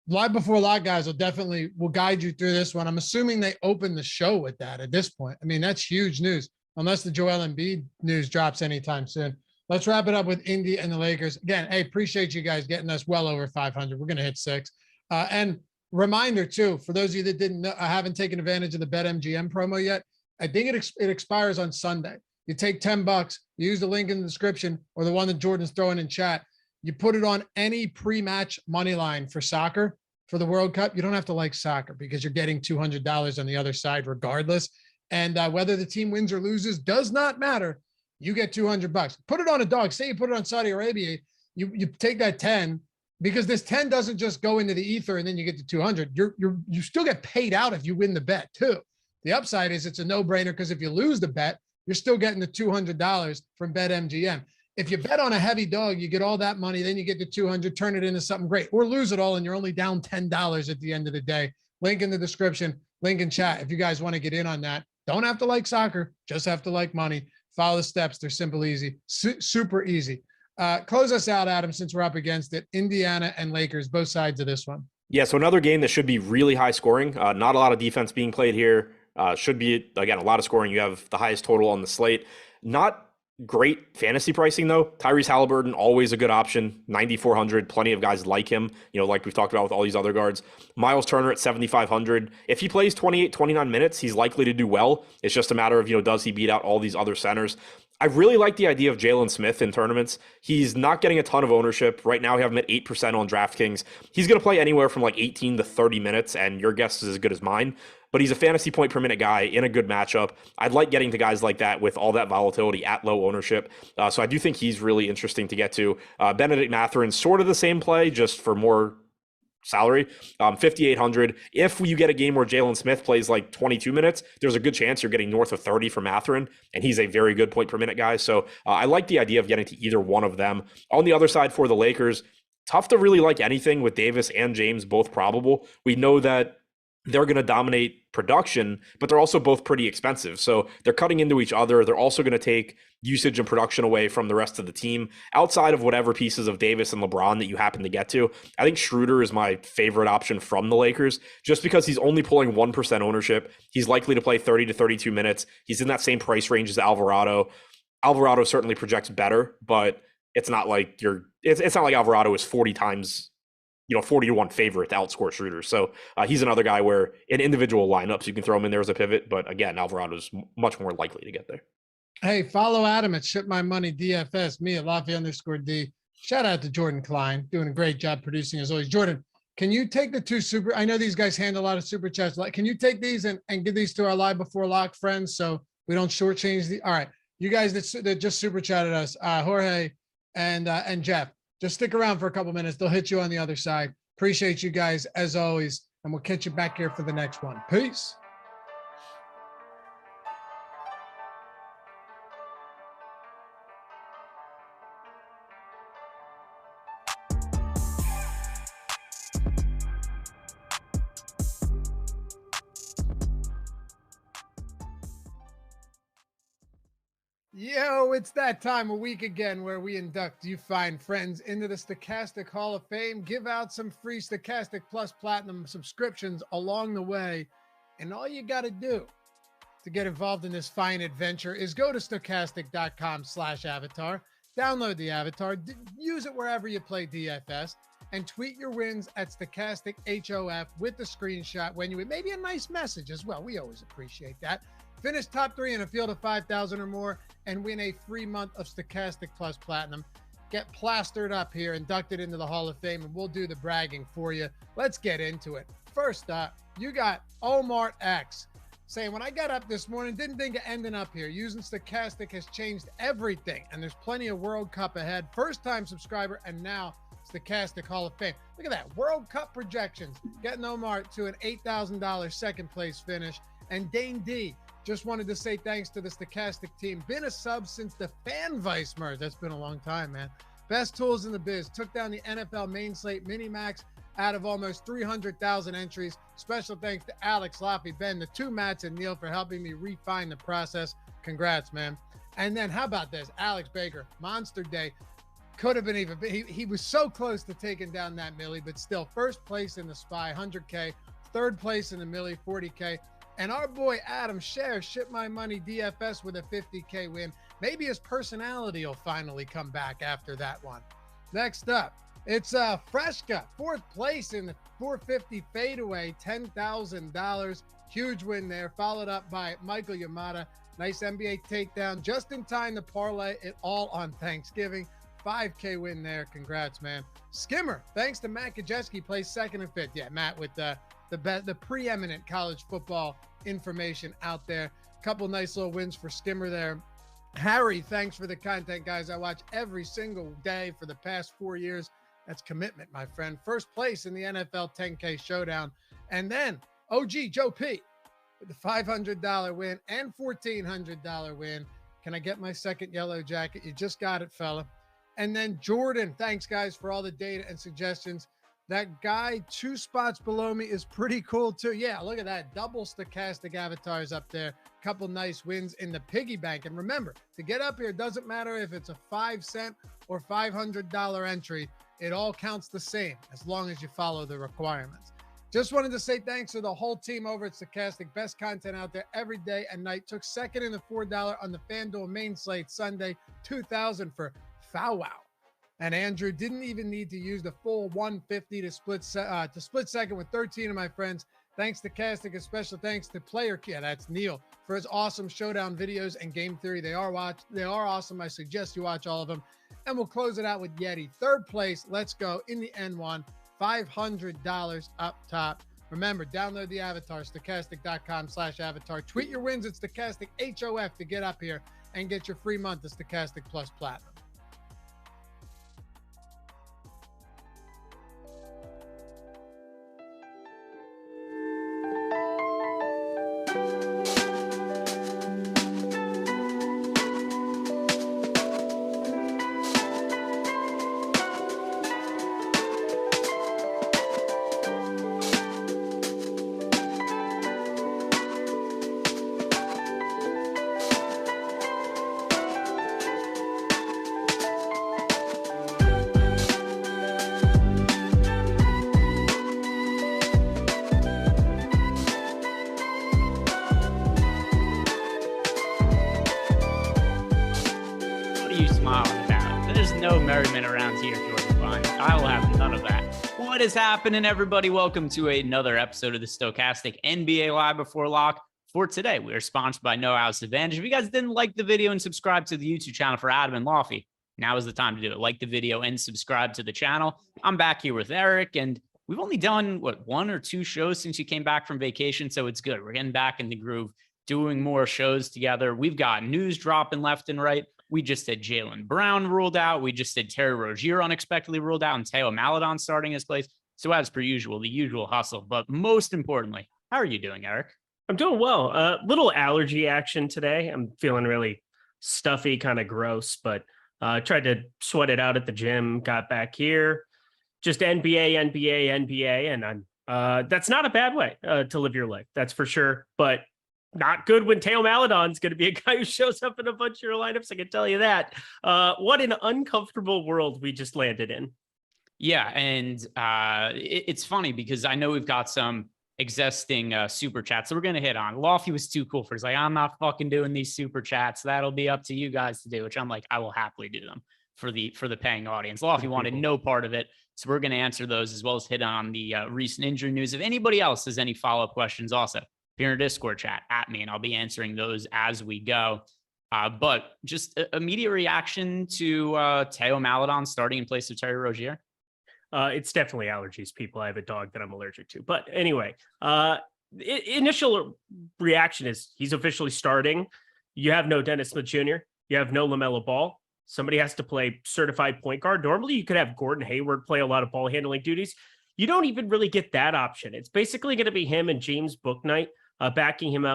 Live Before Lot guys will guide you through this one. I'm assuming they open the show with that at this point. I mean, that's huge news. Unless the Joel Embiid news drops anytime soon. Let's wrap it up with Indy and the Lakers. Again, hey, appreciate you guys getting us well over 500. We're going to hit 6. And reminder, too, for those of you that didn't know, haven't taken advantage of the BetMGM promo yet, I think it expires on Sunday. You take $10, you use the link in the description or the one that Jordan's throwing in chat. You put it on any pre-match money line for soccer for the World Cup. You don't have to like soccer because you're getting $200 on the other side regardless. And whether the team wins or loses does not matter. You get $200. Put it on a dog. Say you put it on Saudi Arabia. You take that 10 because this 10 doesn't just go into the ether and then you get to 200. You still get paid out if you win the bet too. The upside is it's a no-brainer because if you lose the bet, you're still getting the $200 from BetMGM. If you bet on a heavy dog, you get all that money. Then you get the 200, turn it into something great, or lose it all and you're only down $10 at the end of the day. Link in the description. Link in chat if you guys want to get in on that. Don't have to like soccer, just have to like money. Follow the steps. They're simple, easy, super easy. Close us out, Adam, since we're up against it. Indiana and Lakers, both sides of this one. Yeah, so another game that should be really high scoring. Not a lot of defense being played here. Should be, again, a lot of scoring. You have the highest total on the slate. Not great fantasy pricing, though. Tyrese Halliburton, always a good option. 9,400. Plenty of guys like him, like we've talked about with all these other guards. Miles Turner at 7,500. If he plays 28, 29 minutes, he's likely to do well. It's just a matter of, does he beat out all these other centers? I really like the idea of Jalen Smith in tournaments. He's not getting a ton of ownership. Right now, we have him at 8% on DraftKings. He's going to play anywhere from like 18 to 30 minutes, and your guess is as good as mine. But he's a fantasy point per minute guy in a good matchup. I'd like getting to guys like that with all that volatility at low ownership. So I do think he's really interesting to get to. Benedict Mathurin, sort of the same play, just for more salary, 5,800. If you get a game where Jalen Smith plays like 22 minutes, there's a good chance you're getting north of 30 from Mathurin, and he's a very good point per minute guy. So I like the idea of getting to either one of them. On the other side for the Lakers, tough to really like anything with Davis and James both probable. We know that they're going to dominate production, but they're also both pretty expensive. So they're cutting into each other. They're also going to take usage and production away from the rest of the team outside of whatever pieces of Davis and LeBron that you happen to get to. I think Schroeder is my favorite option from the Lakers just because he's only pulling 1% ownership. He's likely to play 30 to 32 minutes. He's in that same price range as Alvarado. Alvarado certainly projects better, but it's not like it's not like Alvarado is 40 times, 40 to 1 favorite to outscore Schroeder. So he's another guy where in individual lineups, you can throw him in there as a pivot. But again, Alvarado's much more likely to get there. Hey, follow Adam at Ship My Money DFS, me at Lafayette_D. Shout out to Jordan Klein, doing a great job producing as always. Jordan, can you take the 2 super? I know these guys hand a lot of super chats. Can you take these and give these to our live before lock friends so we don't shortchange the? All right, you guys that just super chatted us, Jorge and Jeff, just stick around for a couple minutes. They'll hit you on the other side. Appreciate you guys as always, and we'll catch you back here for the next one. Peace. Yo, it's that time of week again where we induct you fine friends into the Stokastic Hall of Fame, give out some free Stokastic Plus Platinum subscriptions along the way. And all you got to do to get involved in this fine adventure is go to stokastic.com/avatar, download the avatar, use it wherever you play DFS, and tweet your wins at Stokastic HOF with the screenshot when you win. Maybe a nice message as well. We always appreciate that. Finish top 3 in a field of 5,000 or more and win a free month of Stokastic Plus Platinum. Get plastered up here, inducted into the Hall of Fame, and we'll do the bragging for you. Let's get into it. First up, you got Omar X saying, when I got up this morning, didn't think of ending up here. Using Stokastic has changed everything, and there's plenty of World Cup ahead. First-time subscriber, and now Stokastic Hall of Fame. Look at that, World Cup projections. Getting Omar to an $8,000 second-place finish. And Dane D just wanted to say thanks to the Stokastic team. Been a sub since the Fan Vice merge. That's been a long time, man. Best tools in the biz. Took down the NFL main slate mini-max out of almost 300,000 entries. Special thanks to Alex, Laffy, Ben, the 2 Matts, and Neil for helping me refine the process. Congrats, man. And then how about this? Alex Baker, Monster Day. Could have been even, he was so close to taking down that Millie, but still first place in the SPY, 100K, third place in the Millie, 40K. And our boy Adam Scherer, Ship My Money DFS with a 50K win. Maybe his personality will finally come back after that one. Next up, it's Freshka, 4th place in the 450 fadeaway, $10,000. Huge win there, followed up by Michael Yamada. Nice NBA takedown, just in time to parlay it all on Thanksgiving. 5K win there. Congrats, man. Skimmer, thanks to Matt Kajeski, plays 2nd and 5th. Yeah, Matt with the preeminent college football information out there. Couple nice little wins for Skimmer there. Harry, thanks for the content, guys. I watch every single day for the past 4 years. That's commitment, my friend. First place in the NFL 10K showdown. And then OG Joe P with the $500 win and $1,400 win. Can I get my second yellow jacket? You just got it, fella. And then Jordan, thanks, guys, for all the data and suggestions. That guy 2 spots below me is pretty cool too. Yeah, look at that. Double Stokastic avatars up there. Couple nice wins in the piggy bank. And remember, to get up here, doesn't matter if it's a 5-cent or $500 entry. It all counts the same as long as you follow the requirements. Just wanted to say thanks to the whole team over at Stokastic. Best content out there every day and night. Took 2nd in the $4 on the FanDuel main slate Sunday, 2,000 for Foul Wow. And Andrew didn't even need to use the full 150 to split second with 13 of my friends. Thanks to Stokastic, and special thanks to Player Kid, that's Neil, for his awesome showdown videos and game theory. They are awesome. I suggest you watch all of them. And we'll close it out with Yeti. 3rd place, let's go in the N1, $500 up top. Remember, download the avatar, stokastic.com/avatar. Tweet your wins at Stokastic HOF to get up here and get your free month of Stokastic Plus Platinum. women around here, Jordan Vaughn. I will have none of that. What is happening, everybody? Welcome to another episode of the Stokastic NBA Live Before Lock. For today, we are sponsored by No House Advantage. If you guys didn't like the video and subscribe to the YouTube channel for Adam and Lofty, now is the time to do it. Like the video and subscribe to the channel. I'm back here with Eric, and we've only done, one or two shows since you came back from vacation, so it's good. We're getting back in the groove, doing more shows together. We've got news dropping left and right. We just had Jaylen Brown ruled out. We just had Terry Rozier unexpectedly ruled out and Theo Maledon starting his place. So as per usual, the usual hustle. But most importantly, how are you doing, Eric? I'm doing well. Little allergy action today. I'm feeling really stuffy, kind of gross, but tried to sweat it out at the gym, got back here. Just NBA, and I'm that's not a bad way to live your life. That's for sure. But not good when Theo Maledon's going to be a guy who shows up in a bunch of your lineups. I can tell you that. What an uncomfortable world we just landed in. Yeah, and it's funny because I know we've got some existing super chats that we're going to hit on. Lofty was too cool for us. Like, I'm not fucking doing these super chats. That'll be up to you guys to do, which I'm like, I will happily do them for the paying audience. Lofty wanted no part of it. So we're going to answer those as well as hit on the recent injury news. If anybody else has any follow-up questions, also in our Discord chat at me, and I'll be answering those as we go. But just immediate reaction to Theo Maledon starting in place of Terry Rozier. It's definitely allergies, people. I have a dog that I'm allergic to. But anyway, initial reaction is he's officially starting. You have no Dennis Smith Jr. You have no LaMelo Ball. Somebody has to play certified point guard. Normally, you could have Gordon Hayward play a lot of ball handling duties. You don't even really get that option. It's basically going to be him and James Bouknight backing him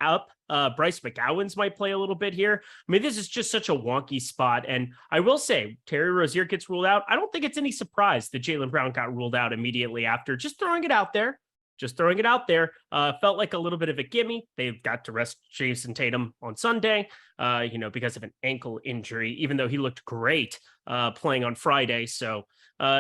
up. Bryce McGowens might play a little bit here. I mean, this is just such a wonky spot. And I will say, Terry Rozier gets ruled out. I don't think it's any surprise that Jaylen Brown got ruled out immediately after. Just throwing it out there. Felt like a little bit of a gimme. They've got to rest Jason Tatum on Sunday, because of an ankle injury, even though he looked great playing on Friday. So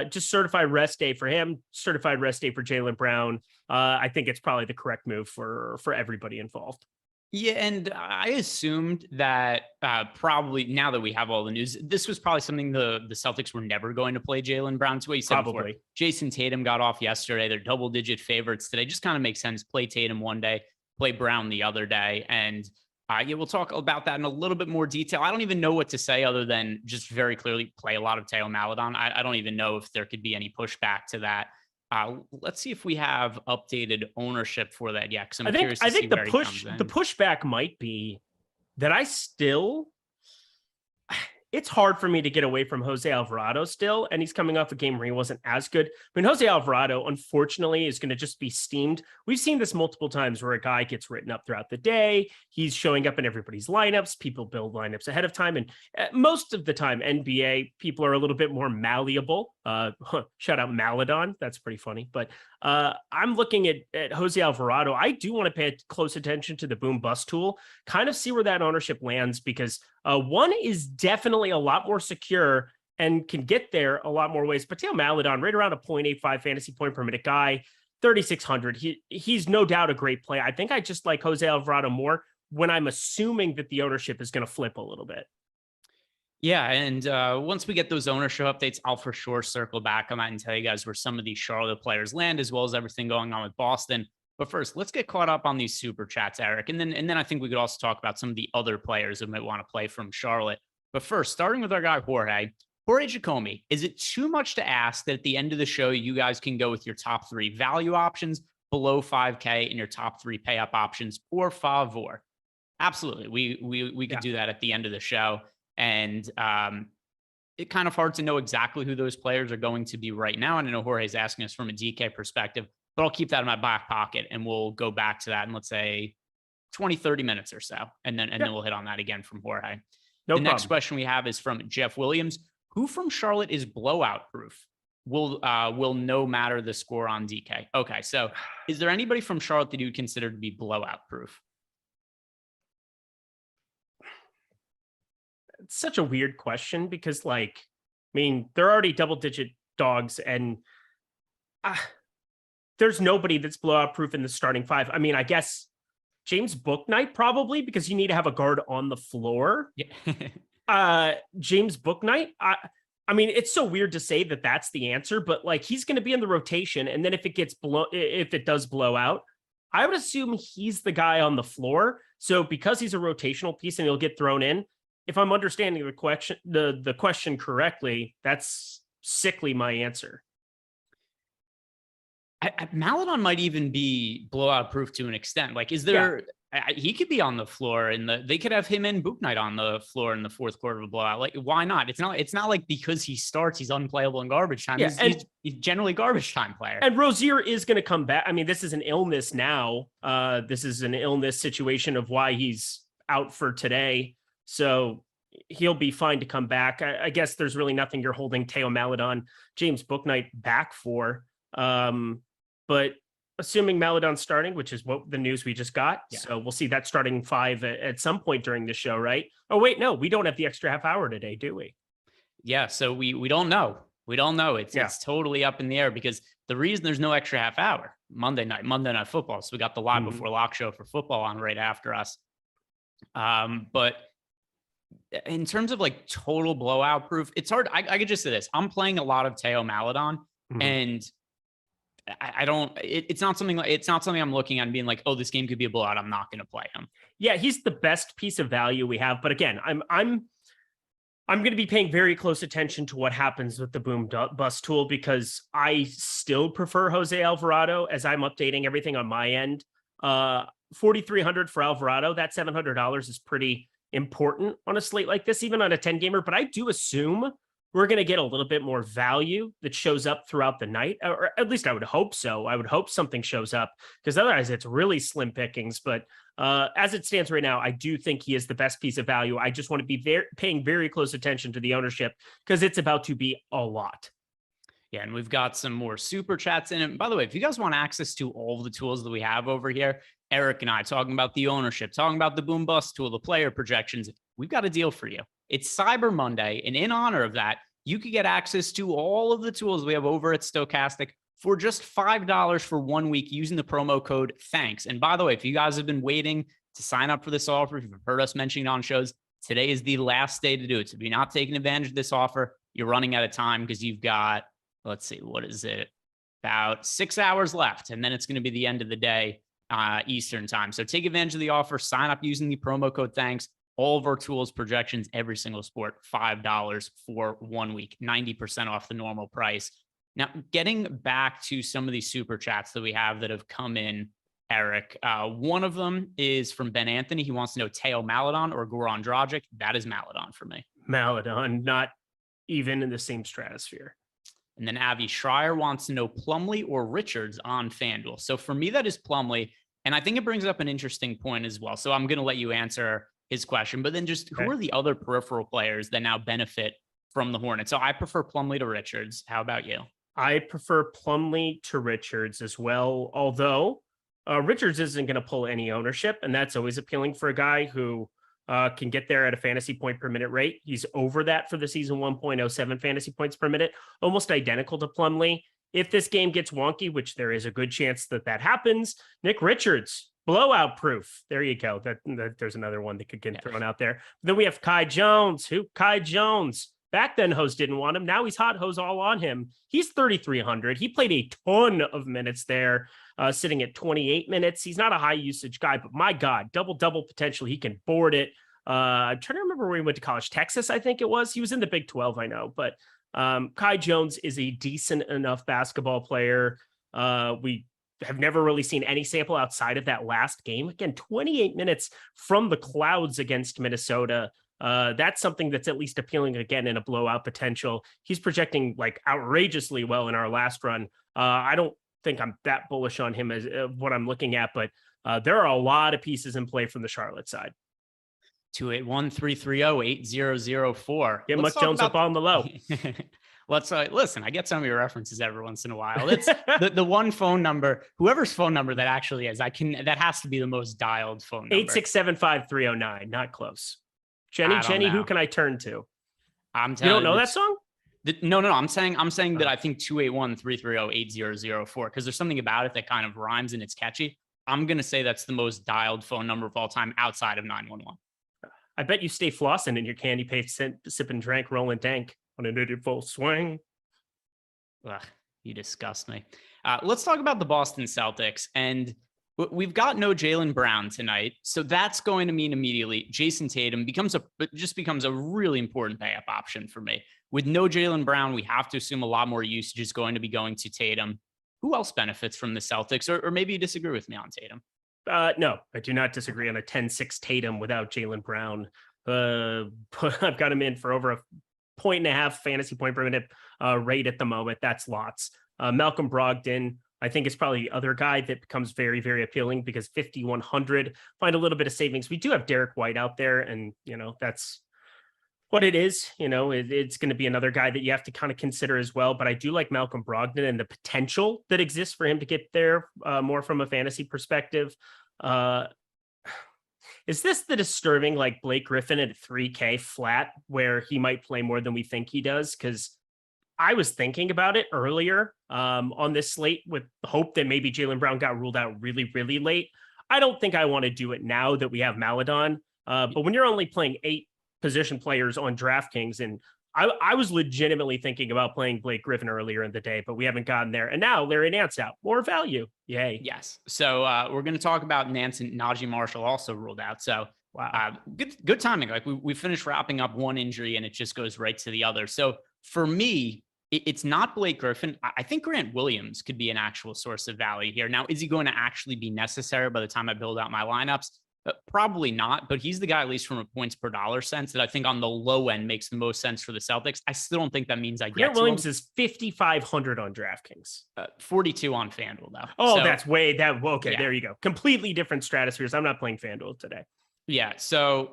just certified rest day for him, certified rest day for Jaylen Brown. I think it's probably the correct move for everybody involved. Yeah, and I assumed that probably now that we have all the news, this was probably something the Celtics were never going to play Jaylen Brown. It's what you said Probably. before. Jason Tatum got off yesterday. They're double-digit favorites today. Just kind of makes sense. Play Tatum one day, play Brown the other day. And we'll talk about that in a little bit more detail. I don't even know what to say other than just very clearly play a lot of Theo Maledon. I don't even know if there could be any pushback to that. Let's see if we have updated ownership for that yet. Because I think the pushback might be that it's hard for me to get away from Jose Alvarado still, and he's coming off a game where he wasn't as good. I mean, Jose Alvarado, unfortunately, is going to just be steamed. We've seen this multiple times where a guy gets written up throughout the day. He's showing up in everybody's lineups. People build lineups ahead of time, and most of the time, NBA people are a little bit more malleable. Shout out Maledon. That's pretty funny. But I'm looking at Jose Alvarado. I do want to pay close attention to the boom bust tool, kind of see where that ownership lands, because one is definitely a lot more secure and can get there a lot more ways. But Theo Maledon, right around a 0.85 fantasy point per minute guy, 3,600. He's no doubt a great play. I think I just like Jose Alvarado more when I'm assuming that the ownership is going to flip a little bit. Yeah, and once we get those ownership updates, I'll for sure circle back on that and tell you guys where some of these Charlotte players land, as well as everything going on with Boston. But first, let's get caught up on these super chats, Eric. And then I think we could also talk about some of the other players that might want to play from Charlotte. But first, starting with our guy, Jorge Jacomi, is it too much to ask that at the end of the show, you guys can go with your top 3 value options below 5K and your top 3 pay up options, por favor? Absolutely. We could do that at the end of the show. And it's kind of hard to know exactly who those players are going to be right now. And I know Jorge's asking us from a DK perspective, but I'll keep that in my back pocket and we'll go back to that in, let's say, 20, 30 minutes or so. And then we'll hit on that again from Jorge. The next question we have is from Jeff Williams. Who from Charlotte is blowout proof? Will no matter the score on DK? Okay, so is there anybody from Charlotte that you would consider to be blowout proof? It's such a weird question because, they're already double-digit dogs, and there's nobody that's blowout proof in the starting 5. I mean, I guess James Bouknight probably, because you need to have a guard on the floor. Yeah. James Bouknight, I mean, it's so weird to say that that's the answer, but like he's going to be in the rotation. And then if it does blow out, I would assume he's the guy on the floor. So because he's a rotational piece and he'll get thrown in, if I'm understanding the question correctly, that's sickly my answer. Maladon might even be blowout proof to an extent. Like, is there? He could be on the floor, and they could have him and Book Night on the floor in the fourth quarter of a blowout. Like, why not? It's not like because he starts, he's unplayable in garbage time. Yeah, he's generally garbage time player. And Rozier is going to come back. I mean, this is an illness now. This is an illness situation of why he's out for today. So he'll be fine to come back. I guess there's really nothing you're holding Teo Maladon, James Bouknight back for. But assuming Maladon's starting, which is what the news we just got. Yeah. So we'll see that starting 5 at some point during the show, right? Oh, wait, no, we don't have the extra half hour today, do we? Yeah. So we don't know. We don't know. It's totally up in the air because the reason there's no extra half hour, Monday night football. So we got the live before lock show for football on right after us. But in terms of like total blowout proof, it's hard. I could just say this. I'm playing a lot of Teo Maladon and I don't, it's not something I'm looking at and being like, oh, this game could be a blowout. I'm not going to play him. Yeah. He's the best piece of value we have. But again, I'm going to be paying very close attention to what happens with the boom bust tool, because I still prefer Jose Alvarado as I'm updating everything on my end. 4,300 for Alvarado. That $700 is pretty important on a slate like this, even on a 10 gamer, but I do assume we're going to get a little bit more value that shows up throughout the night, or at least I would hope so. I would hope something shows up, because otherwise it's really slim pickings. But as it stands right now, I do think he is the best piece of value. I just want to be paying very close attention to the ownership, because it's about to be a lot. Yeah, and we've got some more super chats in it. By the way, if you guys want access to all of the tools that we have over here, Eric and I talking about the ownership, talking about the boom bust tool, the player projections, we've got a deal for you. It's Cyber Monday, and in honor of that, you could get access to all of the tools we have over at Stokastic for just $5 for 1 week using the promo code THANKS. And by the way, if you guys have been waiting to sign up for this offer, if you've heard us mentioning it on shows, today is the last day to do it. So if you're not taking advantage of this offer, you're running out of time, because you've got, let's see, what is it? About 6 hours left, and then it's going to be the end of the day, Eastern time. So take advantage of the offer, sign up using the promo code THANKS. All of our tools, projections, every single sport, $5 for 1 week, 90% off the normal price. Now, getting back to some of these super chats that we have that have come in, Eric, one of them is from Ben Anthony. He wants to know Teo Maladon or Goran Dragic. That is Maladon for me. Maladon, not even in the same stratosphere. And then Avi Schreier wants to know Plumlee or Richards on FanDuel. So for me, that is Plumlee. And I think it brings up an interesting point as well. So I'm going to let you answer his question, but then just who are the other peripheral players that now benefit from the Hornets? So I prefer Plumlee to Richards. How about you? I prefer Plumlee to Richards as well. Although Richards isn't going to pull any ownership, and that's always appealing for a guy who can get there at a fantasy point per minute rate. He's over that for the season 1.07 fantasy points per minute, almost identical to Plumlee. If this game gets wonky, which there is a good chance that happens, Nick Richards, blowout proof. There you go. That there's another one that could get thrown out there. Then we have Kai Jones. Kai Jones. Back then, Hose didn't want him. Now he's hot. Hose all on him. He's 3,300. He played a ton of minutes there, sitting at 28 minutes. He's not a high usage guy, but my God, double potential. He can board it. I'm trying to remember where he went to college. Texas, I think it was. He was in the Big 12, I know. But Kai Jones is a decent enough basketball player. We have never really seen any sample outside of that last game. Again, 28 minutes from the clouds against Minnesota. That's something that's at least appealing again in a blowout potential. He's projecting like outrageously well in our last run. I don't think I'm that bullish on him as what I'm looking at, but there are a lot of pieces in play from the Charlotte side. 281-330-8004. Get Muck Jones up on the low. Let's listen. I get some of your references every once in a while. It's the one phone number, whoever's phone number that actually is. That has to be the most dialed phone number. 8675309. Not close. Jenny, who can I turn to? I'm telling you. Don't know that song? No. I'm saying that I think 281-330-8004 because there's something about it that kind of rhymes and it's catchy. I'm gonna say that's the most dialed phone number of all time outside of 911. I bet you stay flossing in your candy paste sip and drank rolling dank. on an idiot full swing. Ugh, you disgust me. Let's talk about the Boston Celtics. And we've got no Jaylen Brown tonight. So that's going to mean immediately Jason Tatum becomes a really important pay-up option for me. With no Jaylen Brown, we have to assume a lot more usage is going to be going to Tatum. Who else benefits from the Celtics? Or maybe you disagree with me on Tatum. No, I do not disagree on a 10-6 Tatum without Jaylen Brown. I've got him in for over a 1.5 fantasy point per minute rate at the moment. That's lots. Malcolm Brogdon, I think, is probably the other guy that becomes very, very appealing because 5,100, find a little bit of savings. We do have Derek White out there, and, that's what it is. It's going to be another guy that you have to kind of consider as well. But I do like Malcolm Brogdon and the potential that exists for him to get there more from a fantasy perspective. Is this the disturbing, like, Blake Griffin at 3K flat where he might play more than we think he does? Because I was thinking about it earlier on this slate with the hope that maybe Jaylen Brown got ruled out really, really late. I don't think I want to do it now that we have Maledon. But when you're only playing 8 position players on DraftKings, and I was legitimately thinking about playing Blake Griffin earlier in the day, but we haven't gotten there. And now Larry Nance out. More value. Yay. Yes. So we're going to talk about Nance, and Najee Marshall also ruled out. So wow, good timing. Like we finished wrapping up one injury and it just goes right to the other. So for me, it's not Blake Griffin. I think Grant Williams could be an actual source of value here. Now, is he going to actually be necessary by the time I build out my lineups? Probably not, but he's the guy, at least from a points per dollar sense, that I think on the low end makes the most sense for the Celtics. I still don't think that means I get Grant Williams is 5,500 on DraftKings. 42 on FanDuel, though. Oh, so, that's way that. Okay, yeah. There you go. Completely different stratospheres. I'm not playing FanDuel today. Yeah, so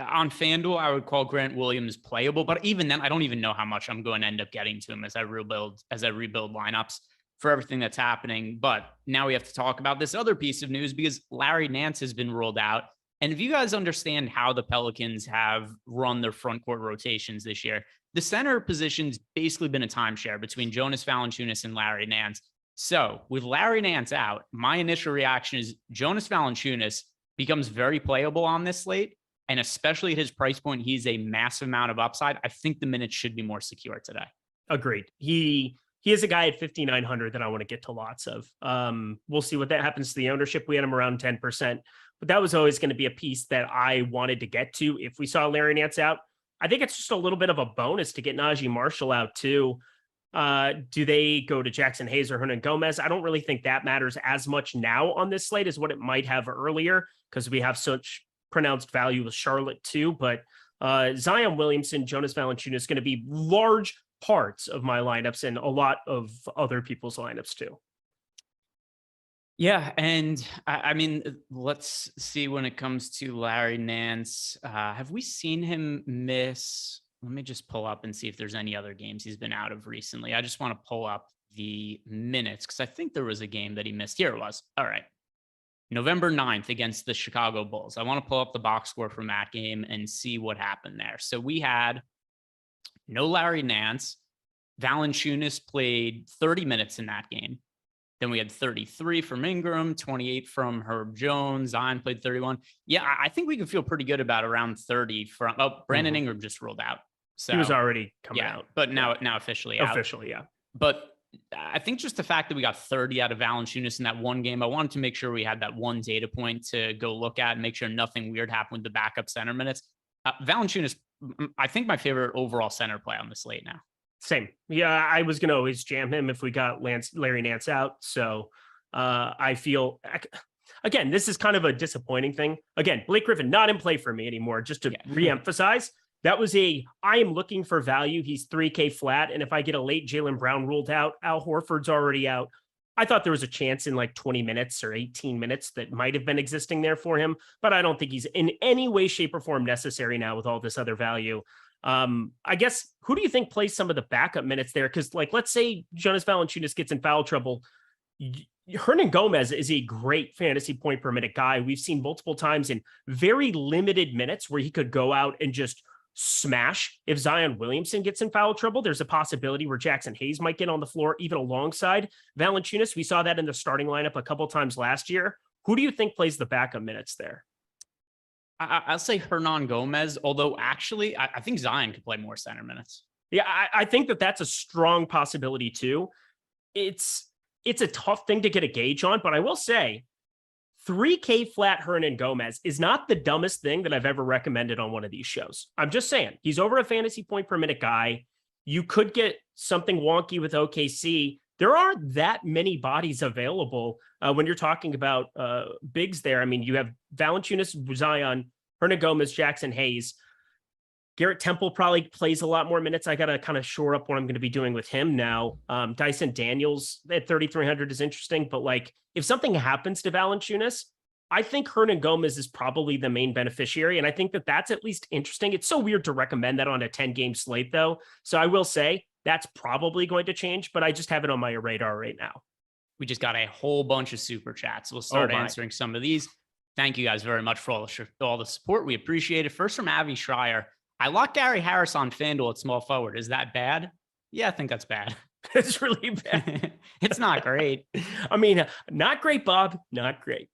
on FanDuel, I would call Grant Williams playable, but even then, I don't even know how much I'm going to end up getting to him as I rebuild lineups for everything that's happening. But now we have to talk about this other piece of news because Larry Nance has been ruled out. And if you guys understand how the Pelicans have run their front court rotations this year, the center position's basically been a timeshare between Jonas Valanciunas and Larry Nance. So with Larry Nance out, my initial reaction is Jonas Valanciunas becomes very playable on this slate. And especially at his price point, he's a massive amount of upside. I think the minutes should be more secure today. Agreed. He is a guy at 5,900 that I want to get to lots of. We'll see what that happens to the ownership. We had him around 10%, but that was always going to be a piece that I wanted to get to. If we saw Larry Nance out, I think it's just a little bit of a bonus to get Najee Marshall out too. Do they go to Jackson Hayes or Hernan Gomez? I don't really think that matters as much now on this slate as what it might have earlier because we have such pronounced value with Charlotte too. But Zion Williamson, Jonas Valanciunas is going to be large parts of my lineups and a lot of other people's lineups too. Yeah. And I mean, let's see when it comes to Larry Nance. Have we seen him miss? Let me just pull up and see if there's any other games he's been out of recently. I just want to pull up the minutes because I think there was a game that he missed. Here it was. All right. November 9th against the Chicago Bulls. I want to pull up the box score from that game and see what happened there. So we had no Larry Nance. Valanciunas played 30 minutes in that game. Then we had 33 from Ingram, 28 from Herb Jones. Zion played 31. Yeah, I think we can feel pretty good about around 30 from. Oh, Brandon Ingram just rolled out. So he was already coming out, but now officially out. Officially, yeah. But I think just the fact that we got 30 out of Valanciunas in that one game, I wanted to make sure we had that one data point to go look at and make sure nothing weird happened with the backup center minutes. Valanciunas, I think my favorite overall center play on the slate now. Same. Yeah, I was going to always jam him if we got Larry Nance out. So I feel, again, this is kind of a disappointing thing. Again, Blake Griffin not in play for me anymore, just to reemphasize. That was I am looking for value. He's 3K flat. And if I get a late Jaylen Brown ruled out, Al Horford's already out. I thought there was a chance in like 20 minutes or 18 minutes that might have been existing there for him, but I don't think he's in any way, shape, or form necessary now with all this other value. I guess, who do you think plays some of the backup minutes there? Because, like, let's say Jonas Valanciunas gets in foul trouble. Hernan Gomez is a great fantasy point per minute guy. We've seen multiple times in very limited minutes where he could go out and just smash. If Zion Williamson gets in foul trouble, there's a possibility where Jackson Hayes might get on the floor even alongside Valanciunas. We saw that in the starting lineup a couple times last year. Who do you think plays the backup minutes there? I'll say Hernan Gomez, although actually I think Zion could play more center minutes. Yeah, I think that's a strong possibility too. It's a tough thing to get a gauge on, but I will say 3K flat Hernangomez is not the dumbest thing that I've ever recommended on one of these shows. I'm just saying, he's over a fantasy point per minute guy. You could get something wonky with OKC. There aren't that many bodies available when you're talking about bigs there. I mean, you have Valanciunas, Zion, Hernangomez, Jackson Hayes. Garrett Temple probably plays a lot more minutes. I got to kind of shore up what I'm going to be doing with him now. Dyson Daniels at 3,300 is interesting, but like if something happens to Valanciunas, I think Hernangomez is probably the main beneficiary. And I think that's at least interesting. It's so weird to recommend that on a 10-game slate though. So I will say that's probably going to change, but I just have it on my radar right now. We just got a whole bunch of super chats. We'll start answering some of these. Thank you guys very much for all the support. We appreciate it. First from Avi Schreier. I locked Gary Harris on FanDuel at small forward. Is that bad? Yeah, I think that's bad. It's really bad. It's not great. I mean, not great, Bob. Not great.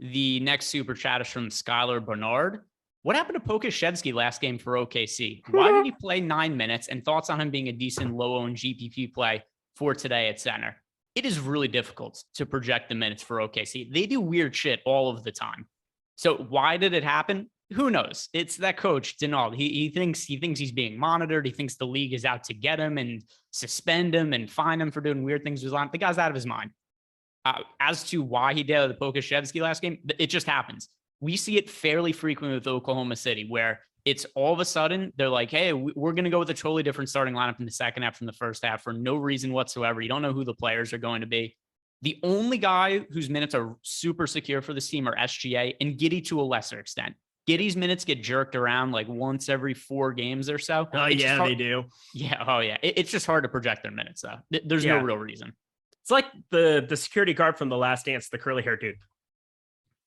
The next super chat is from Skylar Bernard. What happened to Pokashevsky last game for OKC? Why did he play 9 minutes? And thoughts on him being a decent low-owned GPP play for today at center? It is really difficult to project the minutes for OKC. They do weird shit all of the time. So why did it happen? Who knows? It's that coach, Denald. He thinks he's being monitored. He thinks the league is out to get him and suspend him and fine him for doing weird things. The guy's out of his mind. As to why he did the Pokashevsky last game, it just happens. We see it fairly frequently with Oklahoma City, where it's all of a sudden they're like, hey, we're going to go with a totally different starting lineup in the second half from the first half for no reason whatsoever. You don't know who the players are going to be. The only guy whose minutes are super secure for this team are SGA and Giddey to a lesser extent. Giddey's minutes get jerked around like once every 4 games or so. Oh, yeah, they do. Yeah. Oh, yeah. It's just hard to project their minutes, though. There's no real reason. It's like the security guard from The Last Dance, the curly hair dude.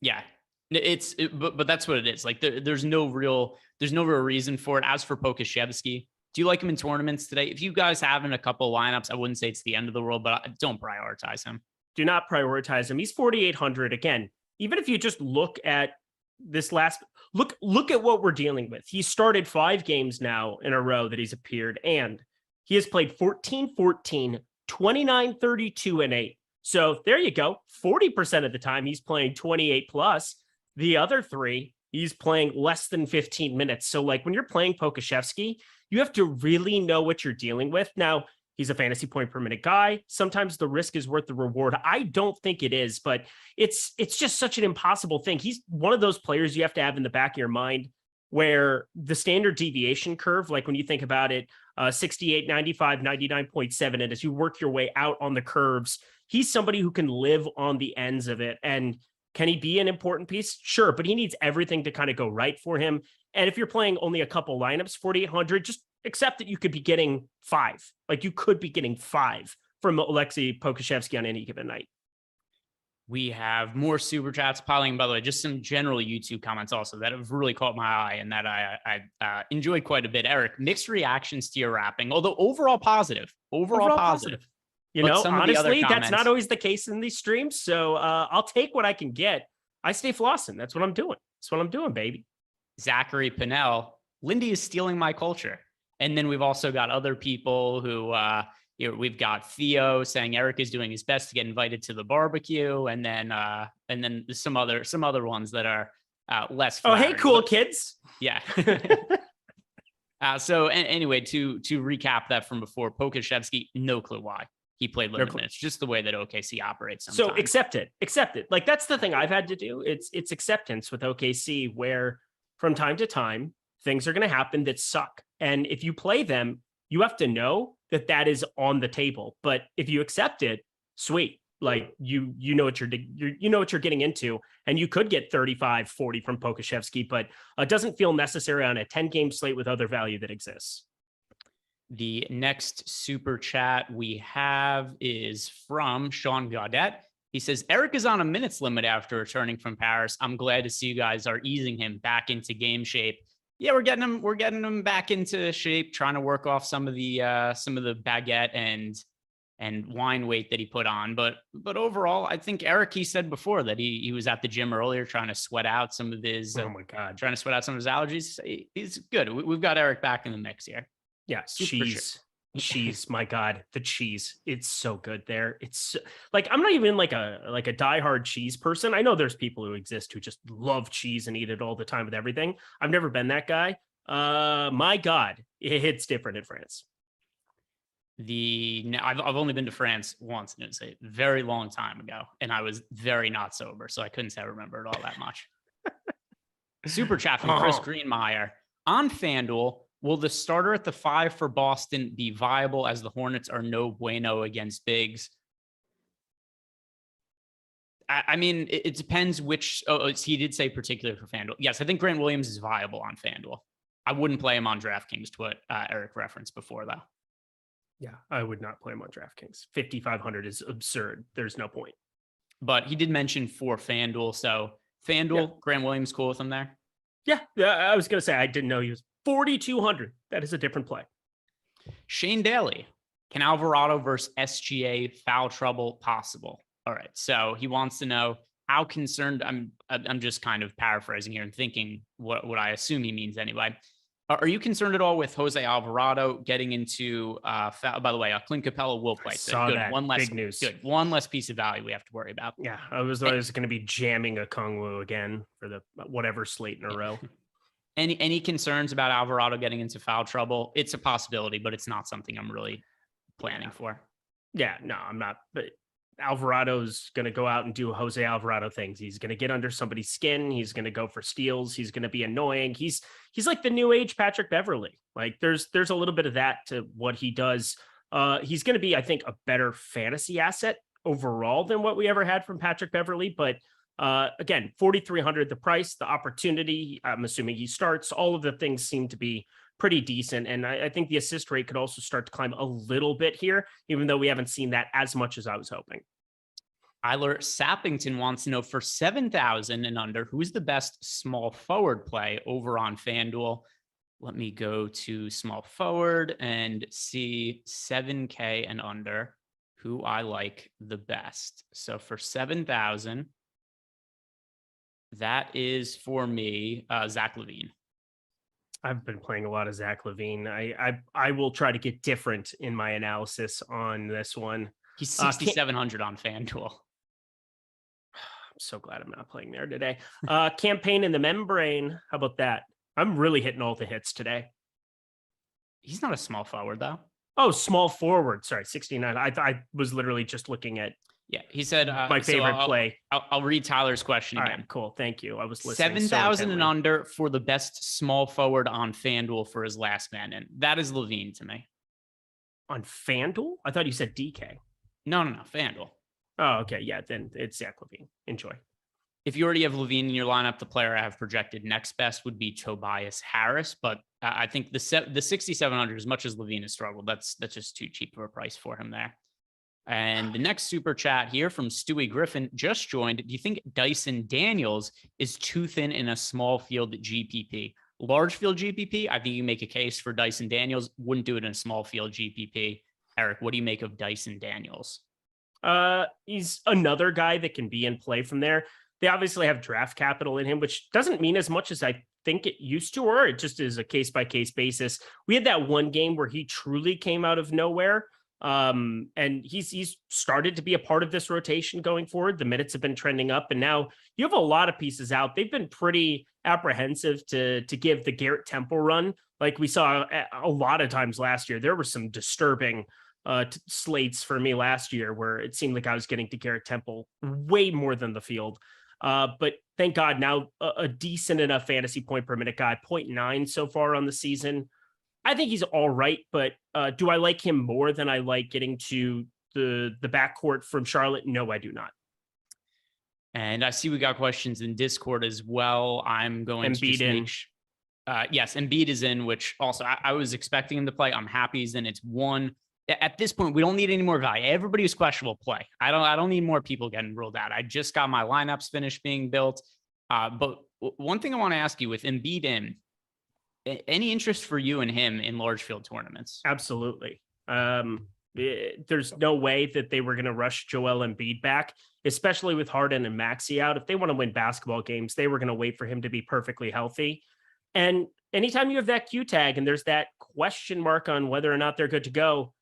Yeah. But that's what it is. Like there's no real reason for it. As for Pokashevsky, do you like him in tournaments today? If you guys have in a couple lineups, I wouldn't say it's the end of the world, but don't prioritize him. Do not prioritize him. He's 4,800 again. Even if you just look at this last look at what we're dealing with. He started 5 games now in a row that he's appeared, and he has played 14-14, 29-32, and 8. So there you go. 40% of the time he's playing 28 plus. The other 3, he's playing less than 15 minutes. So like when you're playing Pokashevsky, you have to really know what you're dealing with. Now, he's a fantasy point per minute guy. Sometimes the risk is worth the reward. I don't think it is, but it's just such an impossible thing. He's one of those players you have to have in the back of your mind where the standard deviation curve, like when you think about it, 68, 95, 99.7, and as you work your way out on the curves, he's somebody who can live on the ends of it. And can he be an important piece? Sure, but he needs everything to kind of go right for him. And if you're playing only a couple lineups, 4,800, just accept that you could be getting 5. Like you could be getting 5 from Alexei Pokashevsky on any given night. We have more super chats piling. By the way, just some general YouTube comments also that have really caught my eye and that I enjoyed quite a bit. Eric, mixed reactions to your rapping, although overall positive. Overall positive. You know, honestly, that's not always the case in these streams. So I'll take what I can get. I stay flossing. That's what I'm doing. That's what I'm doing, baby. Zachary Pinnell, Lindy is stealing my culture. And then we've also got other people who, we've got Theo saying Eric is doing his best to get invited to the barbecue, and then some other ones that are less. Flattering. Oh, hey, cool kids. Yeah. So anyway, to recap that from before, Pokashevsky, no clue why he played limited minutes, just the way that OKC operates. Sometimes. So accept it. Like that's the thing I've had to do. It's acceptance with OKC, where from time to time things are going to happen that suck, and if you play them, you have to know that is on the table. But if you accept it, sweet. Like you know what you're getting into, and you could get 35, 40 from Pokashevsky, but it doesn't feel necessary on a 10-game slate with other value that exists. The next super chat we have is from Sean Gaudet. He says, Eric is on a minutes limit after returning from Paris. I'm glad to see you guys are easing him back into game shape. Yeah, we're getting him back into shape, trying to work off some of the baguette and wine weight that he put on. But overall, I think Eric, he said before that he was at the gym earlier trying to sweat out some of his allergies. He's good. We've got Eric back in the mix here. Yeah, Super cheese. My God, the cheese. It's so good there. It's like, I'm not even like a diehard cheese person. I know there's people who exist who just love cheese and eat it all the time with everything. I've never been that guy. My God, it hits different in France. I've only been to France once, and it was a very long time ago, and I was very not sober, so I couldn't say I remember it all that much. Super chat from Chris Greenmeyer. On FanDuel, will the starter at the 5 for Boston be viable as the Hornets are no bueno against bigs? I mean, it depends which. He did say particularly for FanDuel. Yes, I think Grant Williams is viable on FanDuel. I wouldn't play him on DraftKings, to what Eric referenced before, though. Yeah, I would not play him on DraftKings. 5,500 is absurd. There's no point. But he did mention for FanDuel, so FanDuel, Grant Williams, cool with him there? Yeah, I was going to say, I didn't know he was 4,200. That is a different play. Shane Daly, can Alvarado versus SGA foul trouble possible? All right, so he wants to know how concerned, I'm just kind of paraphrasing here and thinking what I assume he means anyway. Are you concerned at all with Jose Alvarado getting into foul? By the way, Clint Capella will play. Saw good. that. One less Big news. Good. One less piece of value we have to worry about. Yeah, I was going to be jamming a Kongwu again for the whatever slate in a row. Any concerns about Alvarado getting into foul trouble? It's a possibility, but it's not something I'm really planning for. Yeah, no, I'm not. But Alvarado's going to go out and do Jose Alvarado things. He's going to get under somebody's skin. He's going to go for steals. He's going to be annoying. He's like the new age Patrick Beverley. Like there's a little bit of that to what he does. He's going to be, I think, a better fantasy asset overall than what we ever had from Patrick Beverley. But again, 4,300, the price, the opportunity, I'm assuming he starts, all of the things seem to be pretty decent. And I think the assist rate could also start to climb a little bit here, even though we haven't seen that as much as I was hoping. Tyler Sappington wants to know for 7,000 and under, who's the best small forward play over on FanDuel? Let me go to small forward and see 7K and under who I like the best. So for 7,000, that is for me, Zach LaVine. I've been playing a lot of Zach LaVine. I will try to get different in my analysis on this one. He's 6,700 on FanDuel. I'm so glad I'm not playing there today. Campaign in the membrane. How about that? I'm really hitting all the hits today. He's not a small forward, though. Oh, small forward. Sorry, 69. I was literally just looking at. Yeah, he said my favorite play. I'll read Tyler's question all again. Right, cool. Thank you. I was listening. 7,000 and under for the best small forward on FanDuel for his last man in. That is LaVine to me. On FanDuel? I thought you said DK. No, FanDuel. Oh, okay. Yeah, then it's Zach LaVine. Enjoy. If you already have LaVine in your lineup, the player I have projected next best would be Tobias Harris. But I think the 6,700, as much as LaVine has struggled, that's just too cheap of a price for him there. And the next super chat here from Stewie Griffin just joined. Do you think Dyson Daniels is too thin in a small field GPP? Large field GPP, I think you make a case for Dyson Daniels. Wouldn't do it in a small field GPP. Eric, what do you make of Dyson Daniels? He's another guy that can be in play from there. They obviously have draft capital in him, which doesn't mean as much as I think it used to, or it just is a case-by-case basis. We had that one game where he truly came out of nowhere. And he's started to be a part of this rotation going forward. The minutes have been trending up, and now you have a lot of pieces out. They've been pretty apprehensive to give the Garrett Temple run. Like we saw a lot of times last year, there were some disturbing slates for me last year where it seemed like I was getting to Garrett Temple way more than the field. But thank God now a decent enough fantasy point per minute guy, 0.9 so far on the season. I think he's all right, but do I like him more than I like getting to the backcourt from Charlotte? No, I do not. And I see we got questions in Discord as well. I'm going Embiid to in. Yes, Embiid is in, which also I was expecting him to play. I'm happy he's in. It's one. At this point, we don't need any more value. Everybody who's questionable play. I don't need more people getting ruled out. I just got my lineups finished being built. But one thing I want to ask you with Embiid in, any interest for you and him in large field tournaments? Absolutely. There's no way that they were going to rush Joel Embiid back, especially with Harden and Maxey out. If they want to win basketball games, they were going to wait for him to be perfectly healthy. And anytime you have that Q tag and there's that question mark on whether or not they're good to go,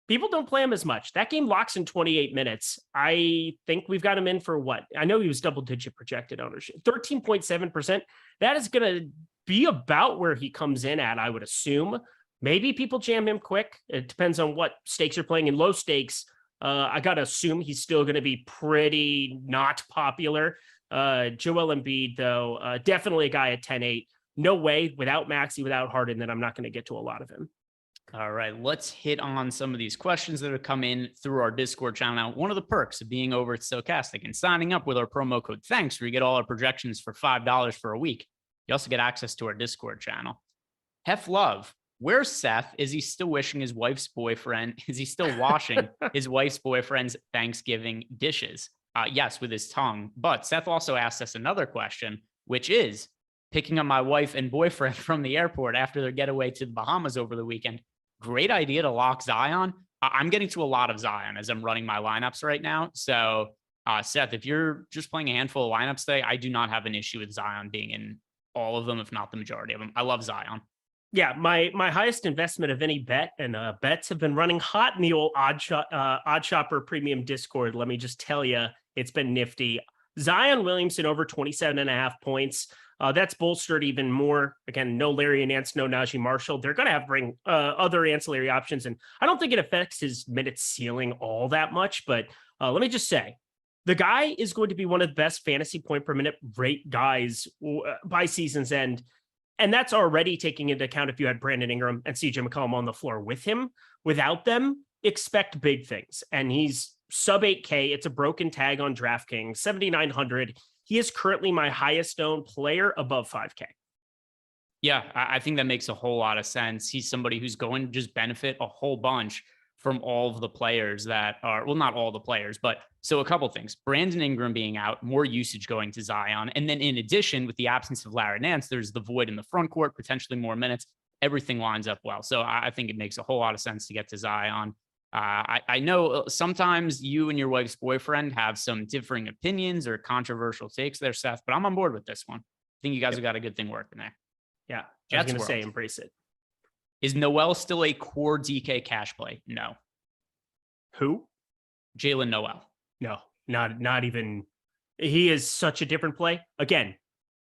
people don't play him as much. That game locks in 28 minutes. I think we've got him in for what? I know he was double-digit projected ownership, 13.7%. That is going to be about where he comes in at, I would assume. Maybe people jam him quick. It depends on what stakes you're playing. In low stakes, I got to assume he's still going to be pretty not popular. Joel Embiid, though, definitely a guy at 10-8. No way, without Maxey, without Harden, that I'm not going to get to a lot of him. All right, let's hit on some of these questions that have come in through our Discord channel. Now, one of the perks of being over at Stokastic and signing up with our promo code THANKS, where you get all our projections for $5 for a week. You also get access to our Discord channel. Hef Love, where's Seth? Is he still wishing his wife's boyfriend? Is he still washing his wife's boyfriend's Thanksgiving dishes? Yes, with his tongue. But Seth also asked us another question, which is picking up my wife and boyfriend from the airport after their getaway to the Bahamas over the weekend. Great idea to lock Zion. I'm getting to a lot of Zion as I'm running my lineups right now. So, Seth, if you're just playing a handful of lineups today, I do not have an issue with Zion being in all of them, if not the majority of them. I love Zion. Yeah, my highest investment of any bet, and bets have been running hot in the old Odd Shopper Premium Discord. Let me just tell you, it's been nifty. Zion Williamson over 27.5 points. That's bolstered even more. Again, no Larry Nance, no Najee Marshall. They're going to have to bring other ancillary options. And I don't think it affects his minute ceiling all that much. But let me just say, the guy is going to be one of the best fantasy point per minute rate guys by season's end. And that's already taking into account if you had Brandon Ingram and CJ McCollum on the floor with him. Without them, expect big things. And he's sub 8K. It's a broken tag on DraftKings, 7,900. He is currently my highest owned player above 5K. Yeah, I think that makes a whole lot of sense. He's somebody who's going to just benefit a whole bunch from all of the players that are, well, not all the players, but so a couple things. Brandon Ingram being out, more usage going to Zion. And then in addition, with the absence of Larry Nance, there's the void in the front court, potentially more minutes. Everything lines up well. So I think it makes a whole lot of sense to get to Zion. I know sometimes you and your wife's boyfriend have some differing opinions or controversial takes there, Seth, but I'm on board with this one. I think you guys have got a good thing working there. Yeah, I was going to say embrace it. Is Noel still a core DK cash play? No. Who? Jalen Noel. No, not even. He is such a different play. Again,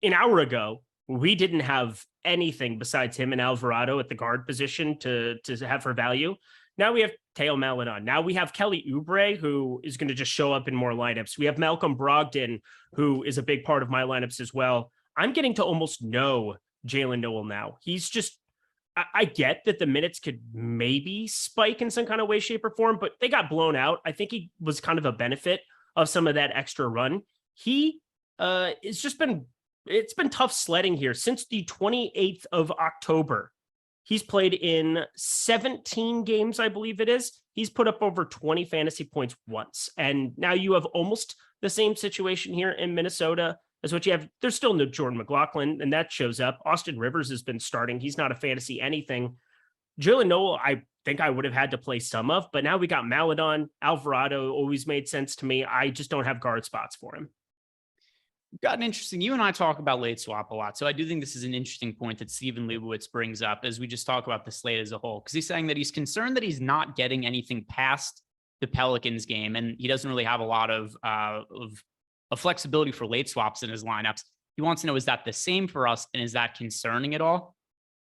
an hour ago, we didn't have anything besides him and Alvarado at the guard position to have for value. Now we have Teo Maledon. Now we have Kelly Oubre, who is going to just show up in more lineups. We have Malcolm Brogdon, who is a big part of my lineups as well. I'm getting to almost no Jalen Noel now. He's just, I get that the minutes could maybe spike in some kind of way, shape, or form, but they got blown out. I think he was kind of a benefit of some of that extra run. He it's just been, it's been tough sledding here since the 28th of October. He's played in 17 games, I believe it is. He's put up over 20 fantasy points once. And now you have almost the same situation here in Minnesota as what you have. There's still no Jordan McLaughlin, and that shows up. Austin Rivers has been starting. He's not a fantasy anything. Jalen Noel, I think I would have had to play some of, but now we got Maledon. Alvarado always made sense to me. I just don't have guard spots for him. Gotten interesting. You and I talk about late swap a lot. So I do think this is an interesting point that Stephen Leibowitz brings up as we just talk about the slate as a whole, because he's saying that he's concerned that he's not getting anything past the Pelicans game. And he doesn't really have a lot of flexibility for late swaps in his lineups. He wants to know, is that the same for us? And is that concerning at all?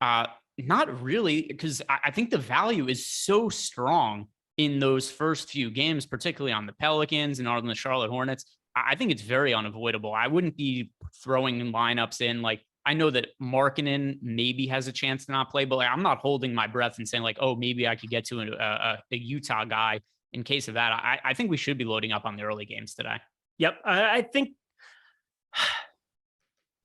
Not really, because I think the value is so strong in those first few games, particularly on the Pelicans and on the Charlotte Hornets. I think it's very unavoidable. I wouldn't be throwing lineups in. Like, I know that Markkanen maybe has a chance to not play, but like, I'm not holding my breath and saying like, oh, maybe I could get to a Utah guy in case of that. I think we should be loading up on the early games today. Yep. I think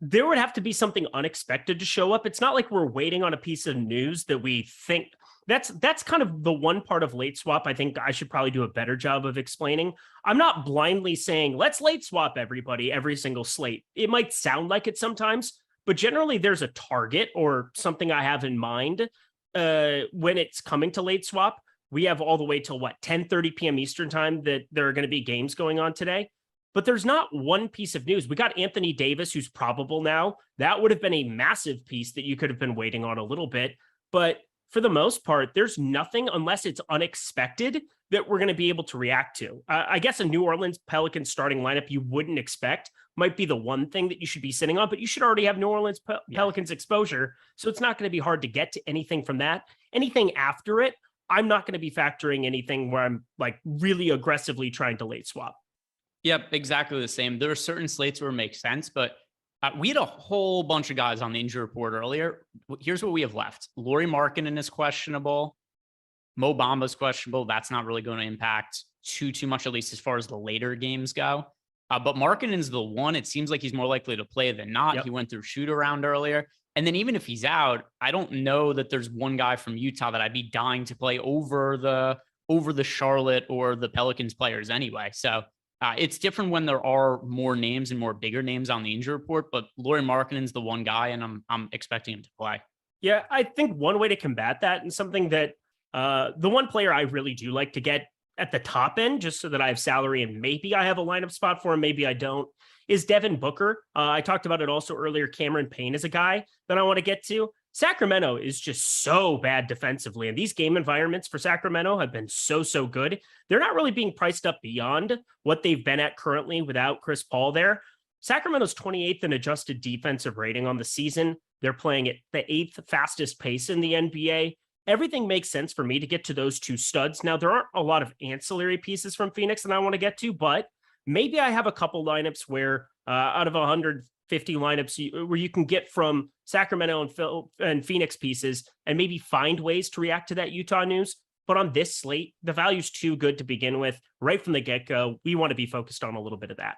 there would have to be something unexpected to show up. It's not like we're waiting on a piece of news that we think that's kind of the one part of late swap. I think I should probably do a better job of explaining. I'm not blindly saying, let's late swap everybody, every single slate. It might sound like it sometimes, but generally there's a target or something I have in mind when it's coming to late swap. We have all the way till 10:30 p.m. Eastern time that there are going to be games going on today. But there's not one piece of news. We got Anthony Davis, who's probable now. That would have been a massive piece that you could have been waiting on a little bit. But for the most part, there's nothing unless it's unexpected that we're going to be able to react to. I guess a New Orleans Pelicans starting lineup you wouldn't expect might be the one thing that you should be sitting on, but you should already have New Orleans Pelicans exposure. So it's not going to be hard to get to anything from that. Anything after it, I'm not going to be factoring anything where I'm like really aggressively trying to late swap. Yep, exactly the same. There are certain slates where it makes sense, but we had a whole bunch of guys on the injury report earlier. Here's what we have left. Lauri Markkanen is questionable. Mo Bamba's questionable. That's not really going to impact too much, at least as far as the later games go. But Markkanen's the one. It seems like he's more likely to play than not. Yep. He went through shoot around earlier. And then even if he's out, I don't know that there's one guy from Utah that I'd be dying to play over the Charlotte or the Pelicans players anyway. So it's different when there are more names and more bigger names on the injury report, but Lauri Markkanen's the one guy, and I'm expecting him to play. Yeah, I think one way to combat that, and something that the one player I really do like to get at the top end, just so that I have salary and maybe I have a lineup spot for him, maybe I don't, is Devin Booker. I talked about it also earlier. Cameron Payne is a guy that I want to get to. Sacramento is just so bad defensively, and these game environments for Sacramento have been so good. They're not really being priced up beyond what they've been at currently without Chris Paul there. Sacramento's 28th in adjusted defensive rating on the season. They're playing at the 8th fastest pace in the NBA. Everything makes sense for me to get to those two studs. Now, there aren't a lot of ancillary pieces from Phoenix that I want to get to, but maybe I have a couple lineups where out of 150 lineups where you can get from Sacramento and Phoenix pieces and maybe find ways to react to that Utah news. But on this slate, the value's too good to begin with. Right from the get-go, we want to be focused on a little bit of that.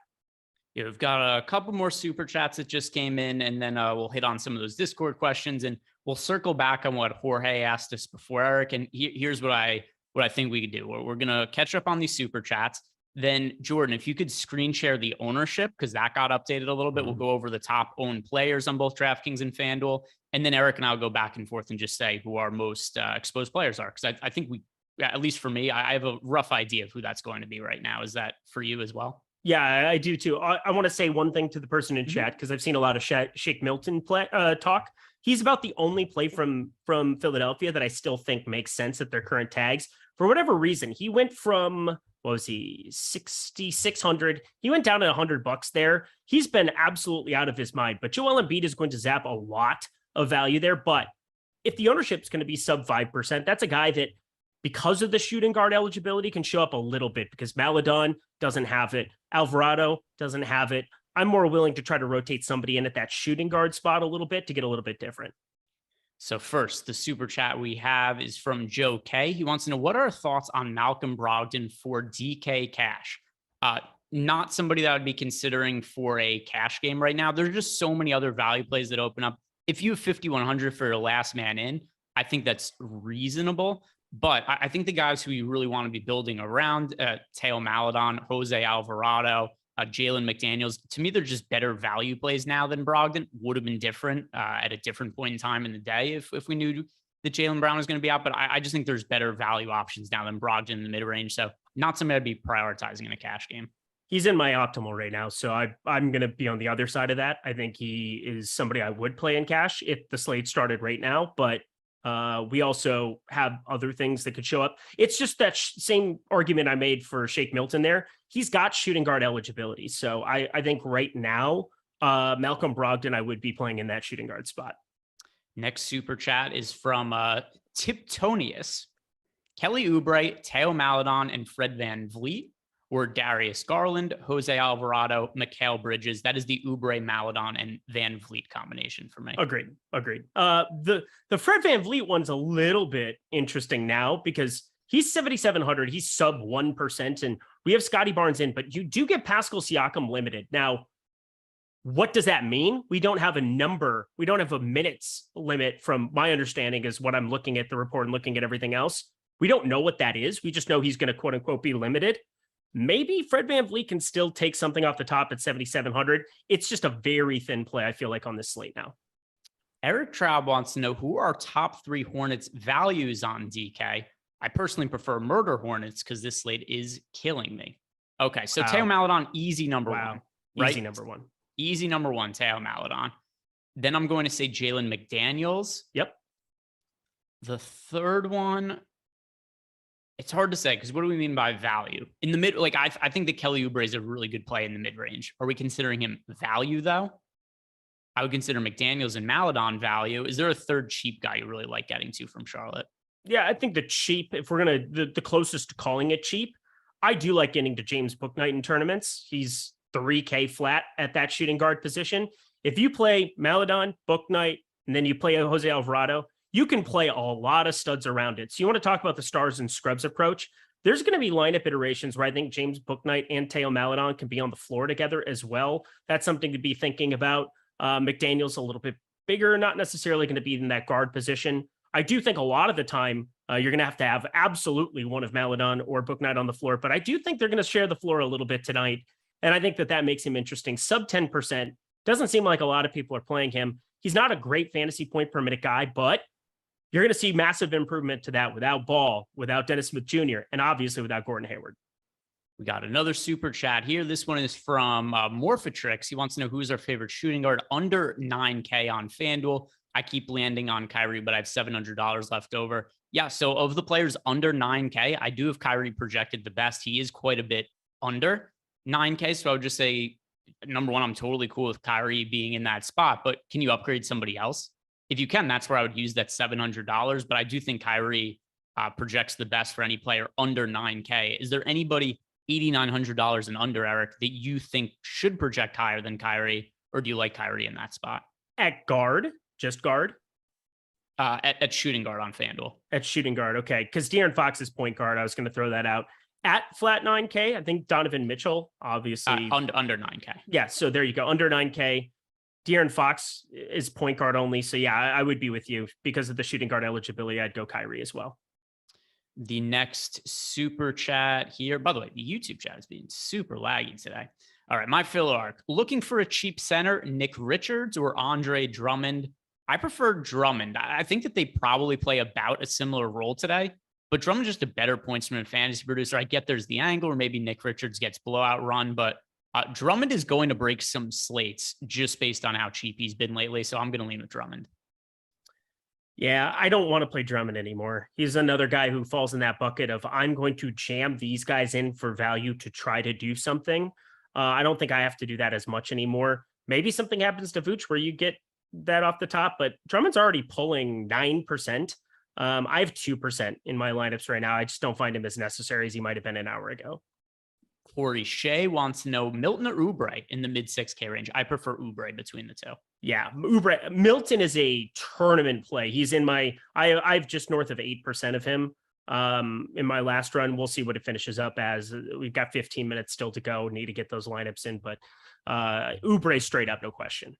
Yeah, we've got a couple more super chats that just came in, and then we'll hit on some of those Discord questions, and we'll circle back on what Jorge asked us before, Eric. And here's what I think we could do. We're going to catch up on these super chats. Then Jordan, if you could screen share the ownership, because that got updated a little bit. We'll go over the top owned players on both DraftKings and FanDuel. And then Eric and I'll go back and forth and just say who our most exposed players are. Because I think at least for me, I have a rough idea of who that's going to be right now. Is that for you as well? Yeah, I do too. I want to say one thing to the person in chat, because I've seen a lot of Shake Milton talk. He's about the only play from Philadelphia that I still think makes sense at their current tags. For whatever reason, he went from, what was he, 6,600. He went down to $100 there. He's been absolutely out of his mind. But Joel Embiid is going to zap a lot of value there. But if the ownership is going to be sub 5%, that's a guy that, because of the shooting guard eligibility, can show up a little bit, because Maledon doesn't have it. Alvarado doesn't have it. I'm more willing to try to rotate somebody in at that shooting guard spot a little bit to get a little bit different. So first, the super chat we have is from Joe K. He wants to know, what are our thoughts on Malcolm Brogdon for DK cash? Not somebody that I would be considering for a cash game right now. There's just so many other value plays that open up. If you have 5,100 for your last man in, I think that's reasonable. But I think the guys who you really want to be building around, Teo Maledon, Jose Alvarado, Jalen McDaniels, to me, they're just better value plays now than Brogdon. Would have been different at a different point in time in the day if we knew that Jaylen Brown was going to be out. But I just think there's better value options now than Brogdon in the mid-range. So not something I'd be prioritizing in a cash game. He's in my optimal right now, so I'm going to be on the other side of that. I think he is somebody I would play in cash if the slate started right now, but we also have other things that could show up. It's just that same argument I made for Shake Milton there. He's got shooting guard eligibility. So I think right now, Malcolm Brogdon, I would be playing in that shooting guard spot. Next super chat is from Tiptonius. Kelly Oubre, Teo Maledon, and Fred VanVleet, or Darius Garland, Jose Alvarado, Mikal Bridges. That is the Oubre, Maledon, and VanVleet combination for me. Agreed. The Fred VanVleet one's a little bit interesting now because he's 7,700. He's sub 1%, and we have Scotty Barnes in, but you do get Pascal Siakam limited. Now, what does that mean? We don't have a number. We don't have a minutes limit from my understanding is what I'm looking at the report and looking at everything else. We don't know what that is. We just know he's going to quote unquote be limited. Maybe Fred VanVleet can still take something off the top at 7,700. It's just a very thin play, I feel like, on this slate now. Eric Traub wants to know who are our top 3 Hornets values on DK. I personally prefer Murder Hornets because this slate is killing me. Okay, so Teo Maledon, easy number one. Right? Easy number one. Easy number one, Teo Maledon. Then I'm going to say Jalen McDaniels. Yep. The third one, it's hard to say because what do we mean by value? In the mid, like I think that Kelly Oubre is a really good play in the mid range. Are we considering him value though? I would consider McDaniels and Maladon value. Is there a third cheap guy you really like getting to from Charlotte? Yeah, I think the cheap, if we're going to, the closest to calling it cheap, I do like getting to James Bouknight in tournaments. He's 3K flat at that shooting guard position. If you play Maladon, Bouknight, and then you play Jose Alvarado, you can play a lot of studs around it. So you want to talk about the stars and scrubs approach. There's going to be lineup iterations where I think James Bouknight and Theo Maladon can be on the floor together as well. That's something to be thinking about. McDaniel's a little bit bigger, not necessarily going to be in that guard position. I do think a lot of the time you're going to have absolutely one of Maladon or Bouknight on the floor, but I do think they're going to share the floor a little bit tonight. And I think that makes him interesting. Sub 10%. Doesn't seem like a lot of people are playing him. He's not a great fantasy point per minute guy, but you're going to see massive improvement to that without Ball, without Dennis Smith Jr., and obviously without Gordon Hayward. We got another super chat here. This one is from Morphatrix. He wants to know who's our favorite shooting guard under 9K on FanDuel. I keep landing on Kyrie, but I have $700 left over. Yeah, so of the players under 9K, I do have Kyrie projected the best. He is quite a bit under 9K, so I would just say, number one, I'm totally cool with Kyrie being in that spot, but can you upgrade somebody else? If you can, that's where I would use that $700, but I do think Kyrie projects the best for any player under 9K. Is there anybody $8,900 and under, Eric, that you think should project higher than Kyrie, or do you like Kyrie in that spot? At guard, just guard? At shooting guard on FanDuel. At shooting guard, okay. Because De'Aaron Fox is point guard. I was going to throw that out. At flat 9K, I think Donovan Mitchell, obviously. Under 9K. Yeah, so there you go. Under 9K. De'Aaron Fox is point guard only. So yeah, I would be with you. Because of the shooting guard eligibility, I'd go Kyrie as well. The next super chat here. By the way, the YouTube chat is being super laggy today. All right, my filler arc. Looking for a cheap center, Nick Richards or Andre Drummond? I prefer Drummond. I think that they probably play about a similar role today, but Drummond's just a better pointsman and fantasy producer. I get there's the angle, or maybe Nick Richards gets blowout run, but Drummond is going to break some slates just based on how cheap he's been lately. So I'm going to lean with Drummond. Yeah, I don't want to play Drummond anymore. He's another guy who falls in that bucket of I'm going to jam these guys in for value to try to do something. I don't think I have to do that as much anymore. Maybe something happens to Vooch where you get that off the top, but Drummond's already pulling 9%. I have 2% in my lineups right now. I just don't find him as necessary as he might have been an hour ago. Corey Shea wants to know Milton or Oubre in the mid 6K range. I prefer Oubre between the two. Yeah, Oubre. Milton is a tournament play. He's in my, I've just north of 8% of him in my last run. We'll see what it finishes up as. We've got 15 minutes still to go. Need to get those lineups in, but Oubre straight up, no question.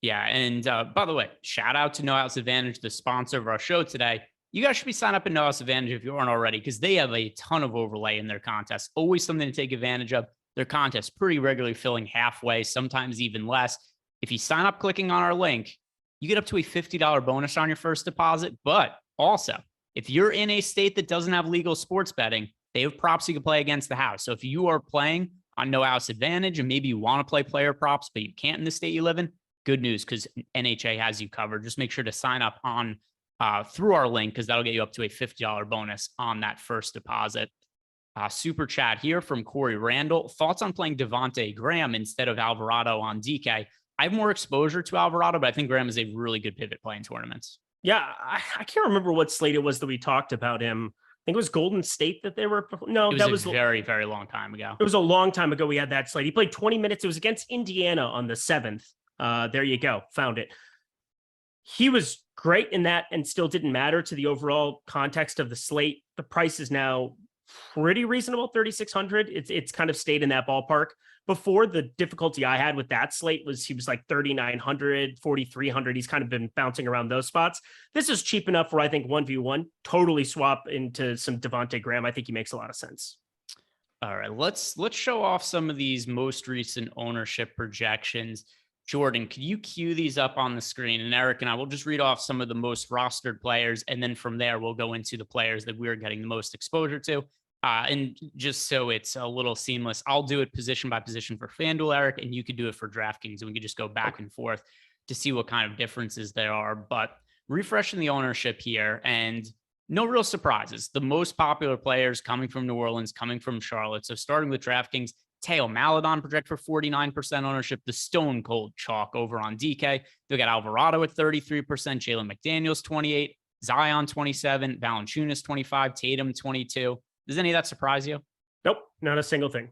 Yeah, and by the way, shout out to No House Advantage, the sponsor of our show today. You guys should be signed up in No House Advantage if you aren't already, because they have a ton of overlay in their contests. Always something to take advantage of. Their contests pretty regularly filling halfway, sometimes even less. If you sign up clicking on our link, you get up to a $50 bonus on your first deposit. But also, if you're in a state that doesn't have legal sports betting, they have props you can play against the house. So if you are playing on No House Advantage and maybe you want to play player props, but you can't in the state you live in, good news, because NHA has you covered. Just make sure to sign up on through our link, because that'll get you up to a $50 bonus on that first deposit. Super chat here from Corey Randall. Thoughts on playing Devontae Graham instead of Alvarado on DK? I have more exposure to Alvarado, but I think Graham is a really good pivot play in tournaments. Yeah, I can't remember what slate it was that we talked about him. I think it was Golden State that they were. No, that was a very, very long time ago. It was a long time ago. We had that slate. He played 20 minutes. It was against Indiana on the 7th. There you go. Found it. He was great in that and still didn't matter to the overall context of the slate. The price is now pretty reasonable, 3,600. It's kind of stayed in that ballpark. Before, the difficulty I had with that slate was he was like 3,900, 4,300. He's kind of been bouncing around those spots. This is cheap enough where I think 1v1, totally swap into some Devontae Graham. I think he makes a lot of sense. All right, let's show off some of these most recent ownership projections. Jordan, could you cue these up on the screen? And Eric and I will just read off some of the most rostered players. And then from there, we'll go into the players that we're getting the most exposure to. And just so it's a little seamless, I'll do it position by position for FanDuel, Eric, and you could do it for DraftKings. And we could just go back and forth to see what kind of differences there are. But refreshing the ownership here, and no real surprises. The most popular players coming from New Orleans, coming from Charlotte. So starting with DraftKings, Teo Maledon project for 49% ownership. The stone cold chalk over on DK. They got Alvarado at 33%, Jalen McDaniels 28, Zion 27, Valanciunas 25, Tatum 22. Does any of that surprise you? Nope, not a single thing.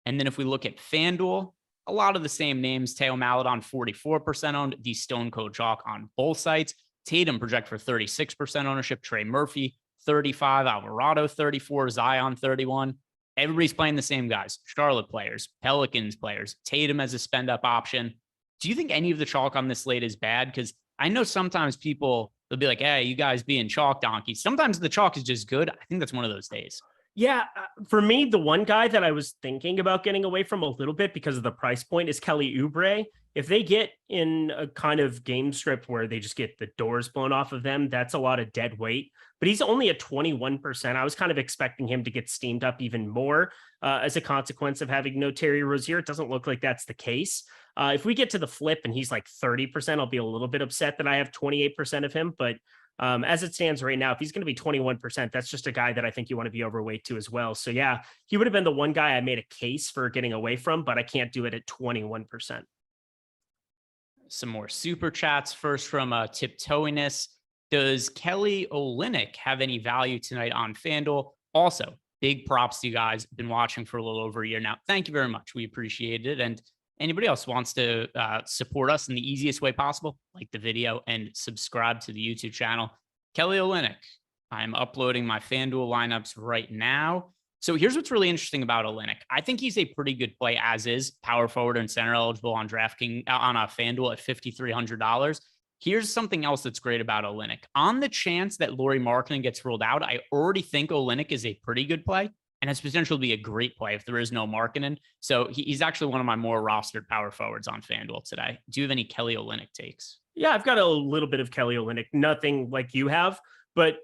And then if we look at FanDuel, a lot of the same names. Teo Maledon 44% owned. The stone cold chalk on both sites. Tatum project for 36% ownership. Trey Murphy 35, Alvarado 34, Zion 31. Everybody's playing the same guys. Charlotte players, Pelicans players, Tatum as a spend up option. Do you think any of the chalk on this slate is bad? Because I know sometimes people, they'll be like, hey, you guys being chalk donkeys. Sometimes the chalk is just good. I think that's one of those days. Yeah, for me, the one guy that I was thinking about getting away from a little bit because of the price point is Kelly Oubre. If they get in a kind of game script where they just get the doors blown off of them, that's a lot of dead weight. But he's only at 21%. I was kind of expecting him to get steamed up even more as a consequence of having no Terry Rozier. It doesn't look like that's the case. If we get to the flip and he's like 30%, I'll be a little bit upset that I have 28% of him. But as it stands right now, if he's going to be 21%, that's just a guy that I think you want to be overweight to as well. So yeah, he would have been the one guy I made a case for getting away from, but I can't do it at 21%. Some more super chats. First from Tiptoeiness. Does Kelly Olynyk have any value tonight on FanDuel? Also, big props to you guys. Been watching for a little over a year now. Thank you very much. We appreciate it. And anybody else wants to support us in the easiest way possible, like the video and subscribe to the YouTube channel. Kelly Olynyk. I'm uploading my FanDuel lineups right now. So here's what's really interesting about Olynyk. I think he's a pretty good play as is, power forward and center eligible on DraftKings on a FanDuel at $5,300. Here's something else that's great about Olynyk. On the chance that Lauri Markkanen gets ruled out, I already think Olynyk is a pretty good play and has potential to be a great play if there is no Markkanen. So he's actually one of my more rostered power forwards on FanDuel today. Do you have any Kelly Olynyk takes? Yeah, I've got a little bit of Kelly Olynyk, nothing like you have, but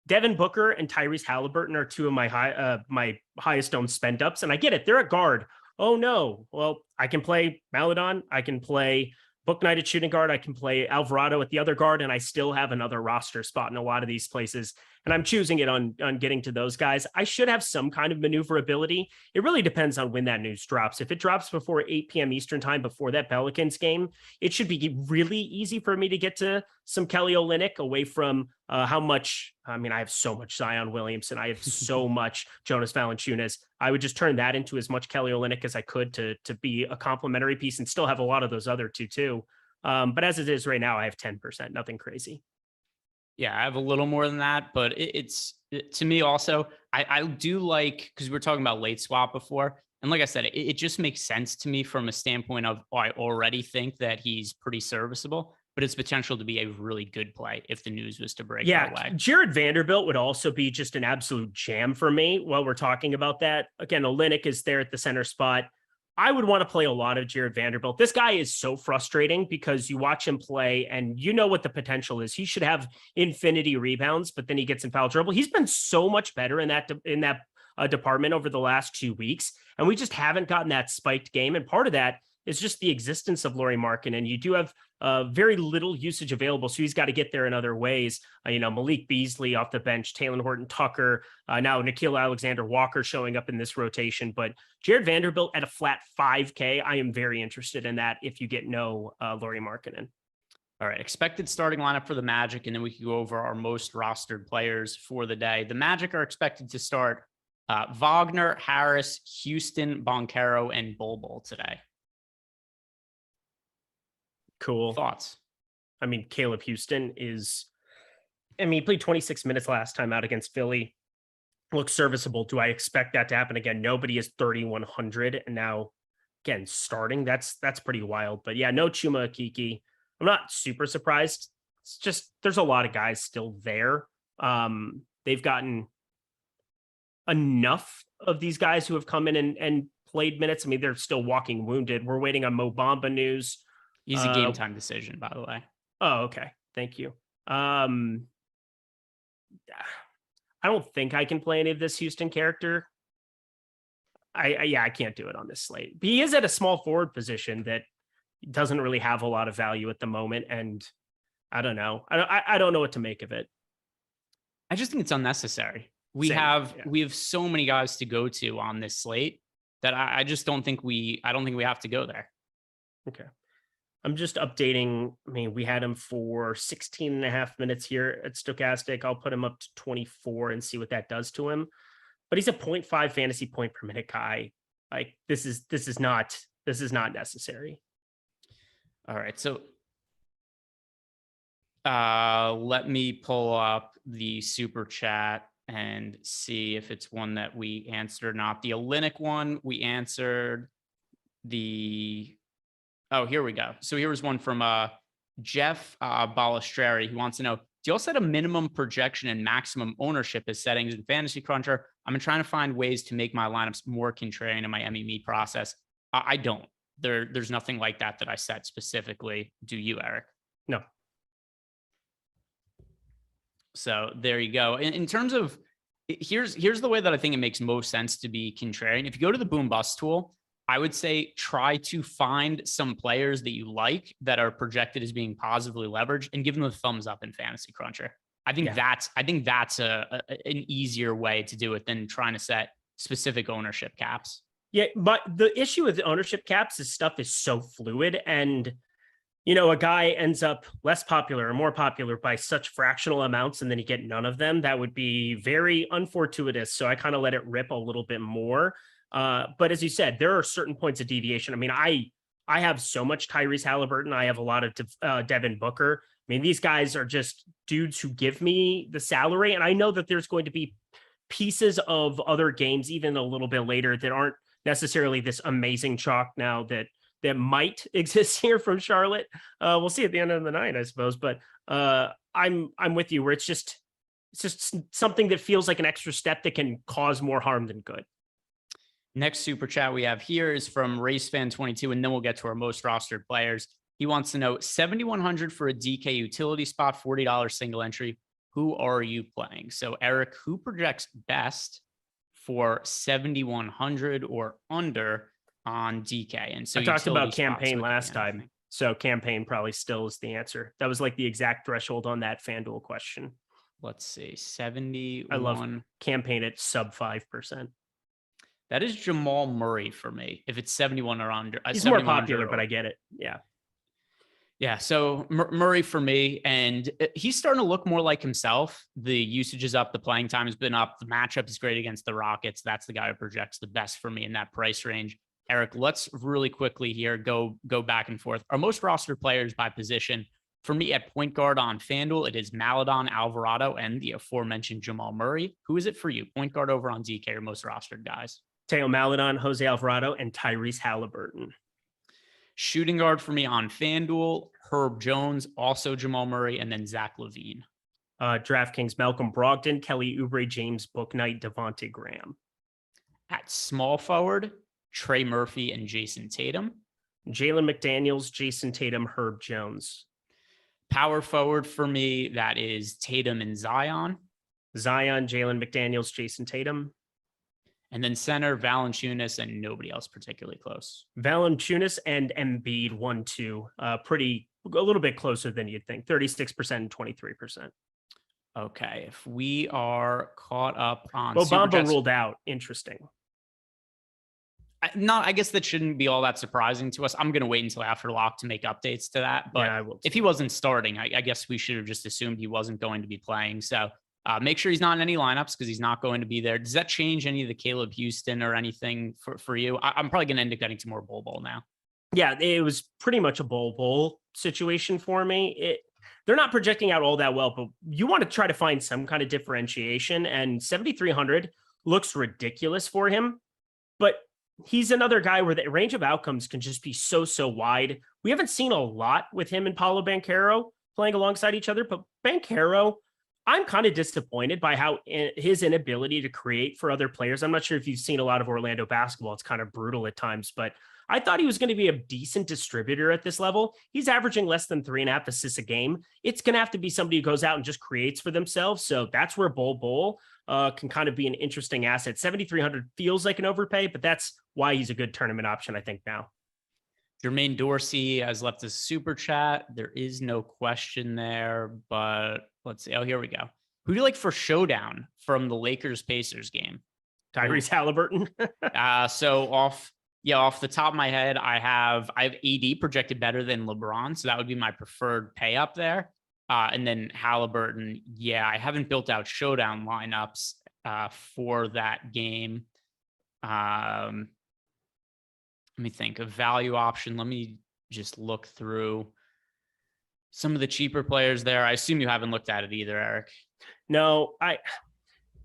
Devin Booker and Tyrese Halliburton are two of my highest owned spend ups. And I get it. They're a guard. Oh no. Well, I can play Maledon. I can play Book Knight at shooting guard. I can play Alvarado at the other guard, and I still have another roster spot in a lot of these places. And I'm choosing it on getting to those guys. I should have some kind of maneuverability. It really depends on when that news drops. If it drops before 8 p.m. Eastern time, before that Pelicans game, it should be really easy for me to get to some Kelly Olynyk away from how much, I mean, I have so much Zion Williamson. I have so much Jonas Valanciunas. I would just turn that into as much Kelly Olynyk as I could to be a complementary piece and still have a lot of those other two too. But as it is right now, I have 10%, nothing crazy. Yeah, I have a little more than that, but to me also, I do like, because we were talking about late swap before. And like I said, it just makes sense to me from a standpoint of, I already think that he's pretty serviceable, but it's potential to be a really good play if the news was to break that way. Jared Vanderbilt would also be just an absolute jam for me while we're talking about that. Again, Olynyk is there at the center spot. I would want to play a lot of Jared Vanderbilt. This guy is so frustrating because you watch him play and you know what the potential is. He should have infinity rebounds, but then he gets in foul trouble. He's been so much better in that department over the last 2 weeks, and we just haven't gotten that spiked game. And part of that is just the existence of Lauri Markkanen. And you do have very little usage available, so he's got to get there in other ways. Malik Beasley off the bench, Talen Horton-Tucker, now Nickeil Alexander-Walker showing up in this rotation. But Jared Vanderbilt at a flat 5K, I am very interested in that if you get no Lauri Markkanen. All right, expected starting lineup for the Magic, and then we can go over our most rostered players for the day. The Magic are expected to start Wagner, Harris, Houston, Boncaro, and Bol today. Cool. Thoughts? I mean, Caleb Houston he played 26 minutes last time out against Philly. Looks serviceable. Do I expect that to happen again? Nobody is 3,100. And now, again, starting, that's pretty wild. But yeah, no Chuma Akiki. I'm not super surprised. It's just, there's a lot of guys still there. They've gotten enough of these guys who have come in and played minutes. I mean, they're still walking wounded. We're waiting on Mo Bamba news. He's a game time decision, by the way. Oh, okay. Thank you. I don't think I can play any of this Houston character. I can't do it on this slate. But he is at a small forward position that doesn't really have a lot of value at the moment. And I don't know. I don't know what to make of it. I just think it's unnecessary. We Same, have yeah. we have so many guys to go to on this slate that I just don't think we have to go there. Okay. I'm just updating. I mean, we had him for 16 and a half minutes here at Stokastic. I'll put him up to 24 and see what that does to him. But he's a 0.5 fantasy point per minute guy. Like this is not necessary. All right. So let me pull up the super chat and see if it's one that we answered or not. The Olynyk one, we answered. Here we go. So here was one from Jeff Balistreri, who wants to know, do you all set a minimum projection and maximum ownership as settings in Fantasy Cruncher? I've been trying to find ways to make my lineups more contrarian in my MEME process. I don't. There's nothing like that I set specifically. Do you, Eric? No. So there you go. In terms of, here's the way that I think it makes most sense to be contrarian. If you go to the boom bust tool, I would say try to find some players that you like that are projected as being positively leveraged and give them a thumbs up in Fantasy Cruncher. I think that's an easier way to do it than trying to set specific ownership caps. Yeah, but the issue with ownership caps is stuff is so fluid, and a guy ends up less popular or more popular by such fractional amounts, and then you get none of them. That would be very unfortuitous. So I kind of let it rip a little bit more. But as you said, there are certain points of deviation. I mean, I have so much Tyrese Halliburton. I have a lot of Devin Booker. I mean, these guys are just dudes who give me the salary. And I know that there's going to be pieces of other games, even a little bit later, that aren't necessarily this amazing chalk now that might exist here from Charlotte. We'll see at the end of the night, I suppose. But I'm with you where it's just something that feels like an extra step that can cause more harm than good. Next super chat we have here is from RaceFan22, and then we'll get to our most rostered players. He wants to know 7,100 for a DK utility spot, $40 single entry. Who are you playing? So Eric, who projects best for 7,100 or under on DK? And so I talked about spots campaign would be last time. anything. So campaign probably still is the answer. That was like the exact threshold on that FanDuel question. Let's see, 71. I love campaign at sub 5%. That is Jamal Murray for me. If it's 71 or under, he's more popular, but I get it. Yeah. Yeah. So Murray for me, and he's starting to look more like himself. The usage is up. The playing time has been up. The matchup is great against the Rockets. That's the guy who projects the best for me in that price range. Eric, let's really quickly here go back and forth. Our most rostered players by position. For me at point guard on FanDuel, it is Maladon, Alvarado, and the aforementioned Jamal Murray. Who is it for you? Point guard over on DK, your most rostered guys. Teo Maladon, Jose Alvarado, and Tyrese Halliburton. Shooting guard for me on FanDuel, Herb Jones, also Jamal Murray, and then Zach LaVine. DraftKings, Malcolm Brogdon, Kelly Oubre, James Bouknight, Devontae Graham. At small forward, Trey Murphy and Jason Tatum. Jalen McDaniels, Jason Tatum, Herb Jones. Power forward for me, that is Tatum and Zion. Zion, Jalen McDaniels, Jason Tatum. And then center, Valanciunas, and nobody else particularly close. Valanciunas and Embiid 1-2, a little bit closer than you'd think, 36% and 23%. Okay, if we are caught up on Bamba ruled out. Interesting. I guess that shouldn't be all that surprising to us. I'm going to wait until after lock to make updates to that. But yeah, I will. If he wasn't starting, I guess we should have just assumed he wasn't going to be playing. So make sure he's not in any lineups because he's not going to be there. Does that change any of the Caleb Houston or anything for you? I'm probably going to end up getting to more bowl now. Yeah, it was pretty much a bowl situation for me. They're not projecting out all that well, but you want to try to find some kind of differentiation. And 7,300 looks ridiculous for him, but he's another guy where the range of outcomes can just be so wide. We haven't seen a lot with him and Paolo Banchero playing alongside each other, but Banchero, I'm kind of disappointed by how his inability to create for other players. I'm not sure if you've seen a lot of Orlando basketball. It's kind of brutal at times, but I thought he was going to be a decent distributor at this level. He's averaging less than 3.5 assists a game. It's going to have to be somebody who goes out and just creates for themselves. So that's where Bol can kind of be an interesting asset. 7,300 feels like an overpay, but that's why he's a good tournament option, I think, now. Jermaine Dorsey has left a super chat. There is no question there, but let's see. Oh, here we go. Who do you like for showdown from the Lakers-Pacers game? Tyrese Halliburton. So off the top of my head, I have AD projected better than LeBron, so that would be my preferred pay up there. And then Halliburton, I haven't built out showdown lineups for that game. Let me think. A value option. Let me just look through some of the cheaper players there. I assume you haven't looked at it either, Eric. No,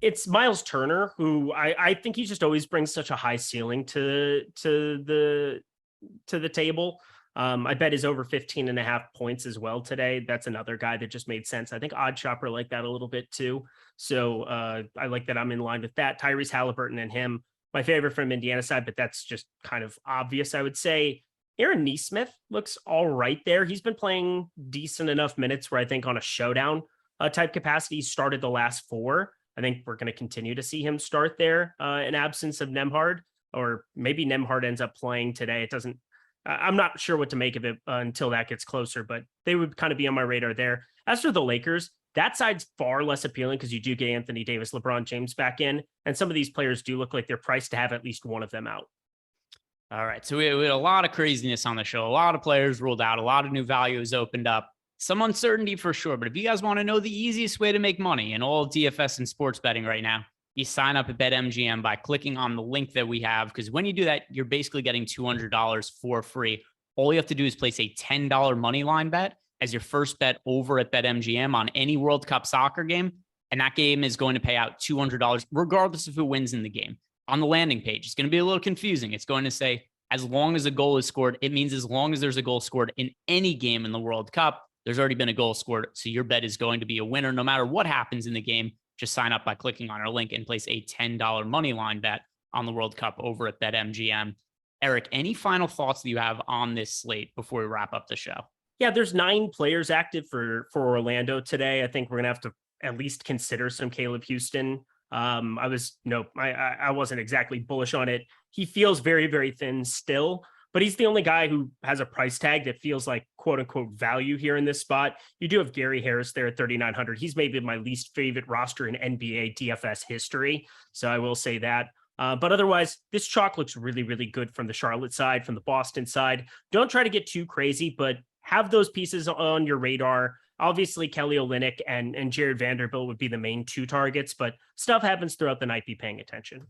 it's Miles Turner, who I think he just always brings such a high ceiling to the table. I bet is over 15.5 points as well today. That's another guy that just made sense. I think Odd Shopper like that a little bit too. So I like that I'm in line with that. Tyrese Halliburton and him, my favorite from Indiana side, but that's just kind of obvious. I would say Aaron Nesmith looks all right there. He's been playing decent enough minutes where I think on a showdown type capacity, he started the last 4. I think we're going to continue to see him start there in absence of Nembhard, or maybe Nembhard ends up playing today. I'm not sure what to make of it until that gets closer, but they would kind of be on my radar there. As for the Lakers, that side's far less appealing because you do get Anthony Davis, LeBron James back in, and some of these players do look like they're priced to have at least one of them out. All right, so we had a lot of craziness on the show. A lot of players ruled out. A lot of new values opened up. Some uncertainty for sure, but if you guys want to know the easiest way to make money in all of DFS and sports betting right now, you sign up at BetMGM by clicking on the link that we have, because when you do that, you're basically getting $200 for free. All you have to do is place a $10 money line bet as your first bet over at BetMGM on any World Cup soccer game, and that game is going to pay out $200 regardless of who wins in the game. On the landing page, it's going to be a little confusing. It's going to say, as long as a goal is scored, it means as long as there's a goal scored in any game in the World Cup, there's already been a goal scored, so your bet is going to be a winner no matter what happens in the game. Just sign up by clicking on our link and place a $10 money line bet on the World Cup over at BetMGM. Eric, any final thoughts that you have on this slate before we wrap up the show? Yeah, there's 9 players active for Orlando today. I think we're going to have to at least consider some Caleb Houston. I wasn't exactly bullish on it. He feels very, very thin still, but he's the only guy who has a price tag that feels like quote unquote value here in this spot. You do have Gary Harris there at 3,900. He's maybe my least favorite roster in NBA DFS history. So I will say that. But otherwise, this chalk looks really, really good from the Charlotte side, from the Boston side. Don't try to get too crazy, but have those pieces on your radar. Obviously, Kelly Olynyk and Jared Vanderbilt would be the main 2 targets, but stuff happens throughout the night. Be paying attention.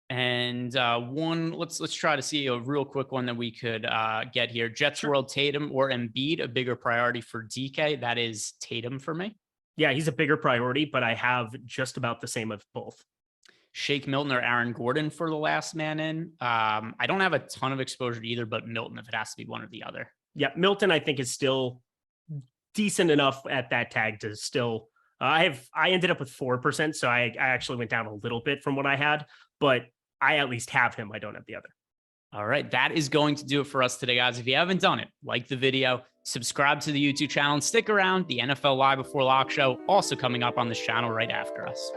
And let's try to see a real quick one that we could get here. Jets World Tatum or Embiid, a bigger priority for DK. That is Tatum for me. Yeah, he's a bigger priority, but I have just about the same of both. Shake Milton or Aaron Gordon for the last man in. I don't have a ton of exposure to either, but Milton, if it has to be one or the other. Yeah, Milton, I think, is still decent enough at that tag to still. I ended up with 4%, so I actually went down a little bit from what I had, but I at least have him. I don't have the other. All right, that is going to do it for us today, guys. If you haven't done it, like the video, subscribe to the YouTube channel, and stick around. The NFL Live Before Lock show also coming up on this channel right after us.